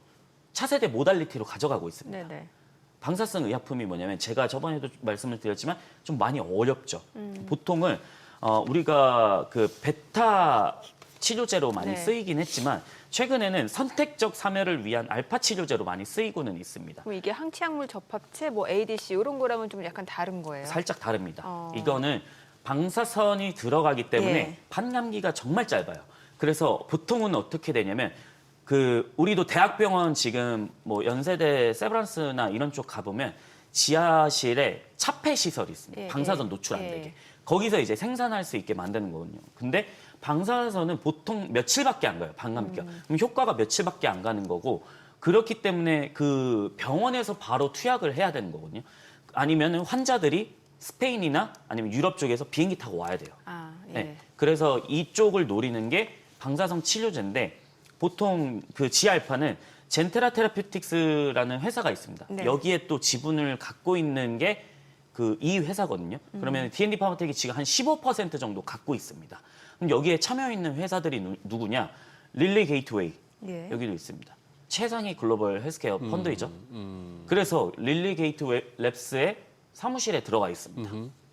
차세대 모달리티로 가져가고 있습니다. 네네. 방사성 의약품이 뭐냐면 제가 저번에도 말씀을 드렸지만 좀 많이 어렵죠. 보통은 우리가 그 베타 치료제로 많이 네. 쓰이긴 했지만 최근에는 선택적 사멸을 위한 알파 치료제로 많이 쓰이고는 있습니다. 그럼 이게 항치약물 접합체, 뭐 ADC 이런 거랑은 좀 약간 다른 거예요? 살짝 다릅니다. 어. 이거는 방사선이 들어가기 때문에 예. 반감기가 정말 짧아요. 그래서 보통은 어떻게 되냐면 우리도 대학병원 지금 뭐 연세대 세브란스나 이런 쪽 가보면 지하실에 차폐 시설이 있습니다. 예, 방사선 예. 노출 안 예. 되게. 거기서 이제 생산할 수 있게 만드는 거거든요. 근데 방사선은 보통 며칠밖에 안 가요. 반감기가. 그럼 효과가 며칠밖에 안 가는 거고 그렇기 때문에 그 병원에서 바로 투약을 해야 되는 거거든요. 아니면 환자들이 스페인이나 아니면 유럽 쪽에서 비행기 타고 와야 돼요. 아, 예. 네. 그래서 이쪽을 노리는 게 방사성 치료제인데 보통 그 G알파는 젠테라 테라퓨틱스라는 회사가 있습니다. 네. 여기에 또 지분을 갖고 있는 게 이 회사거든요. 그러면 D&D 파마텍이 지금 한 15% 정도 갖고 있습니다. 그럼 여기에 참여 있는 회사들이 누구냐? 릴리 게이트웨이 예. 여기도 있습니다. 최상위 글로벌 헬스케어 펀드이죠. 그래서 릴리 게이트웨이 랩스의 사무실에 들어가 있습니다.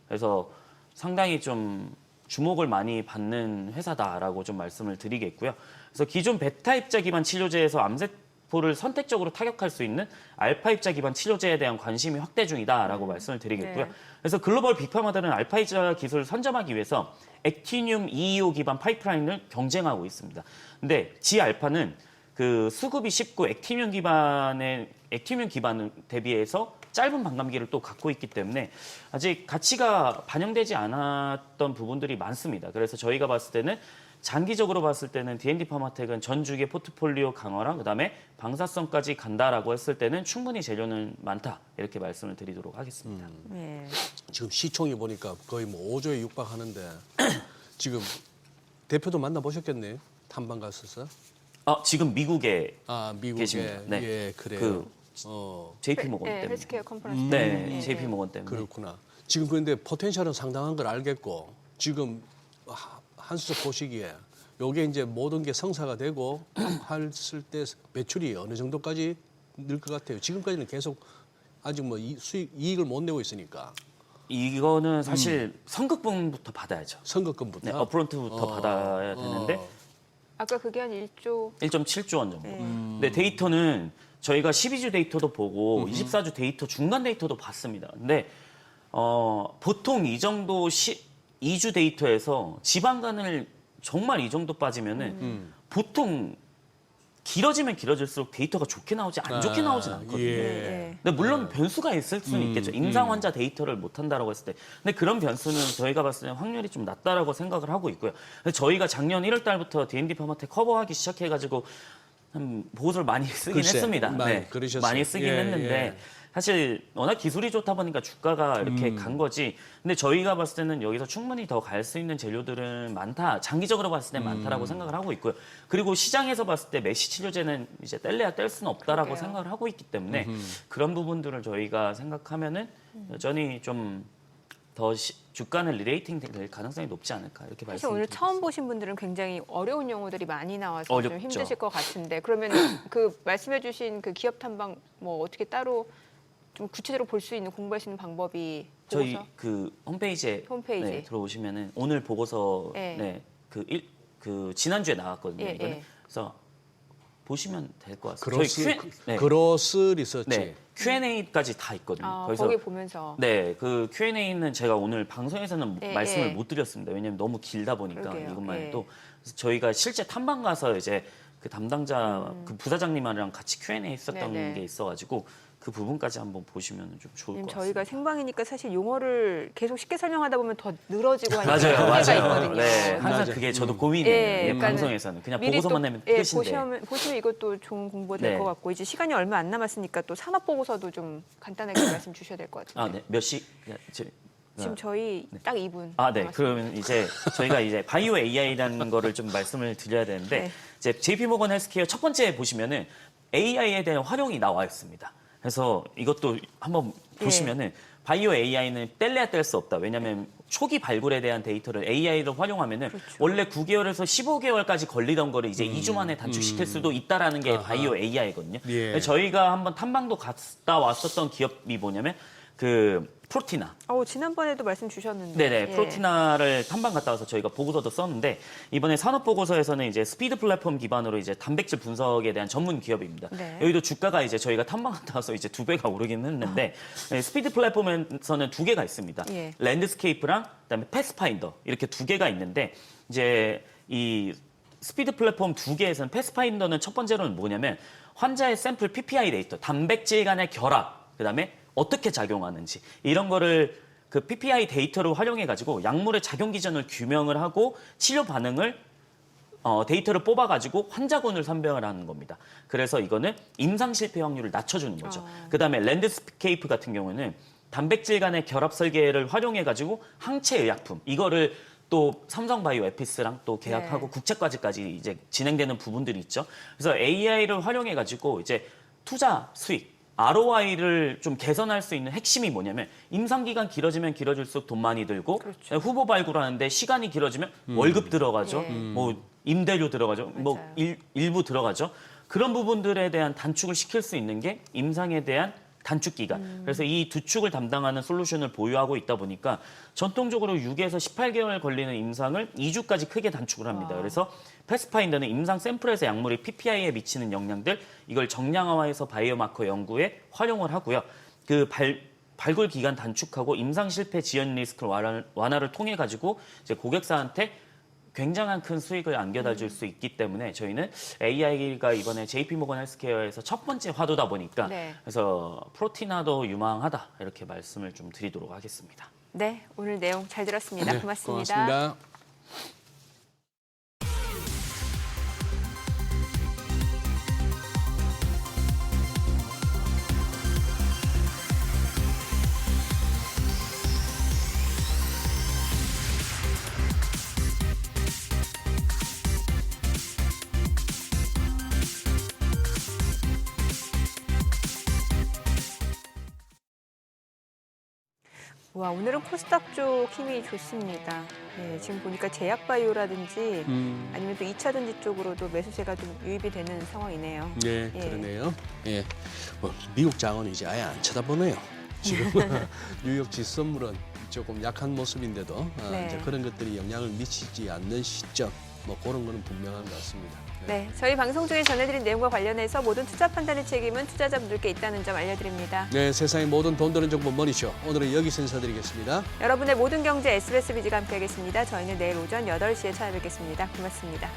그래서 상당히 좀 주목을 많이 받는 회사다라고 좀 말씀을 드리겠고요. 그래서 기존 베타 입자 기반 치료제에서 암세포를 선택적으로 타격할 수 있는 알파 입자 기반 치료제에 대한 관심이 확대 중이다라고 말씀을 드리겠고요. 네. 그래서 글로벌 빅파마들은 알파 입자 기술을 선점하기 위해서 액티늄 EEO 기반 파이프라인을 경쟁하고 있습니다. 근데 지알파는 그 수급이 쉽고 액티늄 기반을 대비해서 짧은 반감기를 또 갖고 있기 때문에 아직 가치가 반영되지 않았던 부분들이 많습니다. 그래서 저희가 봤을 때는 장기적으로 봤을 때는 D&D 파마텍은 전 주기의 포트폴리오 강화랑 그다음에 방사성까지 간다라고 했을 때는 충분히 재료는 많다 이렇게 말씀을 드리도록 하겠습니다. 예. 지금 시총이 보니까 거의 뭐 5조에 육박하는데 지금 대표도 만나보셨겠네요. 탐방 갔었어? 지금 미국에 미국에 계십니다. 네. 예, 그래요. 그 JP 모건 네, 때문에. 헬스케어 컨퍼런스. 네, JP 모건 때문에. 그렇구나. 지금 그런데 포텐셜은 상당한 걸 알겠고 지금 한수적 보시기에 요게 이제 모든 게 성사가 되고 했을 때 매출이 어느 정도까지 늘 것 같아요. 지금까지는 계속 아직 뭐 이익을 못 내고 있으니까 이거는 사실 선급분부터 받아야죠. 선거금부터 네, 업프론트부터 받아야 되는데 아까 그게 한 1조. 1.7조 원 정도. 네. 근데 데이터는 저희가 12주 데이터도 보고 24주 데이터 중간 데이터도 봤습니다. 근데 보통 이 정도 2주 데이터에서 지방간을 정말 이 정도 빠지면은 보통 길어지면 길어질수록 데이터가 좋게 나오지 안 좋게 나오진 않거든요. 예. 근데 물론 변수가 있을 수는 있겠죠. 임상 환자 데이터를 못 한다라고 했을 때. 근데 그런 변수는 저희가 봤을 때 확률이 좀 낮다라고 생각을 하고 있고요. 근데 저희가 작년 1월 달부터 D&D 파마텍 커버하기 시작해가지고 보고서를 많이 쓰긴 글쎄, 했습니다. 그러셨어요. 많이 쓰긴 예, 했는데 예. 사실 워낙 기술이 좋다 보니까 주가가 이렇게 간 거지. 근데 저희가 봤을 때는 여기서 충분히 더 갈 수 있는 재료들은 많다. 장기적으로 봤을 때 많다라고 생각을 하고 있고요. 그리고 시장에서 봤을 때 메시 치료제는 이제 뗄래야 뗄 수는 없다라고 그러게요. 생각을 하고 있기 때문에 그런 부분들을 저희가 생각하면은 여전히 좀 더 주가는 리레이팅 될 가능성이 높지 않을까 이렇게 사실 오늘 말씀드리겠습니다. 처음 보신 분들은 굉장히 어려운 용어들이 많이 나와서 좀 어렵죠. 힘드실 것 같은데 그러면 그 말씀해주신 그 기업 탐방 뭐 어떻게 따로 좀 구체적으로 볼 수 있는 공부할 수 있는 방법이 저희 보고서? 그 홈페이지에 홈페이지. 네, 들어오시면은 오늘 보고서 네. 그 지난주에 나왔거든요. 예, 이거는 예. 그래서 보시면 될 것 같습니다. 그로스 리서치. 네, Q&A까지 다 있거든요. 거기 보면서 네, 그 Q&A는 제가 오늘 방송에서는 예, 말씀을 예. 못 드렸습니다. 왜냐하면 너무 길다 보니까 그러게요. 이것만 예. 해도 그래서 저희가 실제 탐방 가서 이제 그 담당자 그 부사장님이랑 같이 Q&A 했었던 네네. 게 있어가지고 그 부분까지 한번 보시면 좀 좋을 것 같습니다. 저희가 생방이니까 사실 용어를 계속 쉽게 설명하다 보면 더 늘어지고 하는 맞아요, 한계가 맞아요. 있거든요. 네, 항상 맞아요. 그게 저도 고민이에요. 예, 이 약간은 방송에서는 그냥 미리 보고서만 또, 내면 예, 끝인데. 보시면 이것도 좋은 공부가 될 네. 것 같고 이제 시간이 얼마 안 남았으니까 또 산업 보고서도 좀 간단하게 말씀 주셔야 될 것 같은데. 아, 네, 몇 시? 지금 저희 딱 2분. 아, 네. 남았습니다. 그러면 이제 저희가 이제 바이오 AI라는 거를 좀 말씀을 드려야 되는데 네. 이제 JP 모건 헬스케어 첫 번째 보시면은 AI에 대한 활용이 나와 있습니다. 그래서 이것도 한번 보시면은 바이오 AI는 뗄래야 뗄 수 없다. 왜냐하면 초기 발굴에 대한 데이터를 AI를 활용하면은 원래 9개월에서 15개월까지 걸리던 거를 이제 2주 만에 단축시킬 수도 있다라는 게 바이오 AI거든요. 예. 저희가 한번 탐방도 갔다 왔었던 기업이 뭐냐면 그 프로티나. 지난번에도 말씀 주셨는데. 네네, 예. 프로티나를 탐방 갔다 와서 저희가 보고서도 썼는데 이번에 산업 보고서에서는 이제 스피드 플랫폼 기반으로 이제 단백질 분석에 대한 전문 기업입니다. 네. 여기도 주가가 이제 저희가 탐방 갔다 와서 이제 2배가 오르긴 했는데 네, 스피드 플랫폼에서는 2개가 있습니다. 예. 랜드스케이프랑 그다음에 패스파인더 이렇게 2개가 있는데 이제 이 스피드 플랫폼 2개에서는 패스파인더는 첫 번째로는 뭐냐면 환자의 샘플 PPI 데이터, 단백질 간의 결합, 그다음에 어떻게 작용하는지 이런 거를 그 PPI 데이터를 활용해 가지고 약물의 작용 기전을 규명을 하고 치료 반응을 데이터를 뽑아 가지고 환자군을 선별을 하는 겁니다. 그래서 이거는 임상 실패 확률을 낮춰주는 거죠. 그다음에 랜드스케이프 같은 경우는 단백질 간의 결합 설계를 활용해 가지고 항체 의약품 이거를 또 삼성바이오 에피스랑 또 계약하고 네. 국제까지까지 이제 진행되는 부분들이 있죠. 그래서 AI를 활용해 가지고 이제 투자 수익 ROI를 좀 개선할 수 있는 핵심이 뭐냐면 임상기간 길어지면 길어질수록 돈 많이 들고 그렇죠. 후보 발굴하는데 시간이 길어지면 월급 들어가죠. 예. 뭐 임대료 들어가죠. 뭐 맞아요. 일부 들어가죠. 그런 부분들에 대한 단축을 시킬 수 있는 게 임상에 대한 단축 기간. 그래서 이 두 축을 담당하는 솔루션을 보유하고 있다 보니까 전통적으로 6에서 18개월 걸리는 임상을 2주까지 크게 단축을 합니다. 그래서 패스파인더는 임상 샘플에서 약물이 PPI에 미치는 영향들 이걸 정량화해서 바이오마커 연구에 활용을 하고요. 그 발굴 기간 단축하고 임상 실패 지연 리스크 완화를 통해 가지고 이제 고객사한테 굉장한 큰 수익을 안겨다 줄 수 있기 때문에 저희는 AI가 이번에 JP모건 헬스케어에서 첫 번째 화두다 보니까 네. 그래서 프로티나도 유망하다 이렇게 말씀을 좀 드리도록 하겠습니다. 네, 오늘 내용 잘 들었습니다. 네, 고맙습니다. 고맙습니다. 와, 오늘은 코스닥 쪽 힘이 좋습니다. 네, 지금 보니까 제약바이오라든지 아니면 또 2차 전지 쪽으로도 매수세가 좀 유입이 되는 상황이네요. 네, 예. 그러네요. 예, 미국 장은 이제 아예 안 쳐다보네요. 지금 뉴욕 지선물은 조금 약한 모습인데도 네. 이제 그런 것들이 영향을 미치지 않는 시점, 뭐 그런 거는 분명한 것 같습니다. 네, 저희 방송 중에 전해드린 내용과 관련해서 모든 투자 판단의 책임은 투자자분들께 있다는 점 알려드립니다. 네, 세상의 모든 돈 되는 정보 머니쇼. 오늘은 여기서 인사드리겠습니다. 여러분의 모든 경제 SBS 비즈가 함께하겠습니다. 저희는 내일 오전 8시에 찾아뵙겠습니다. 고맙습니다.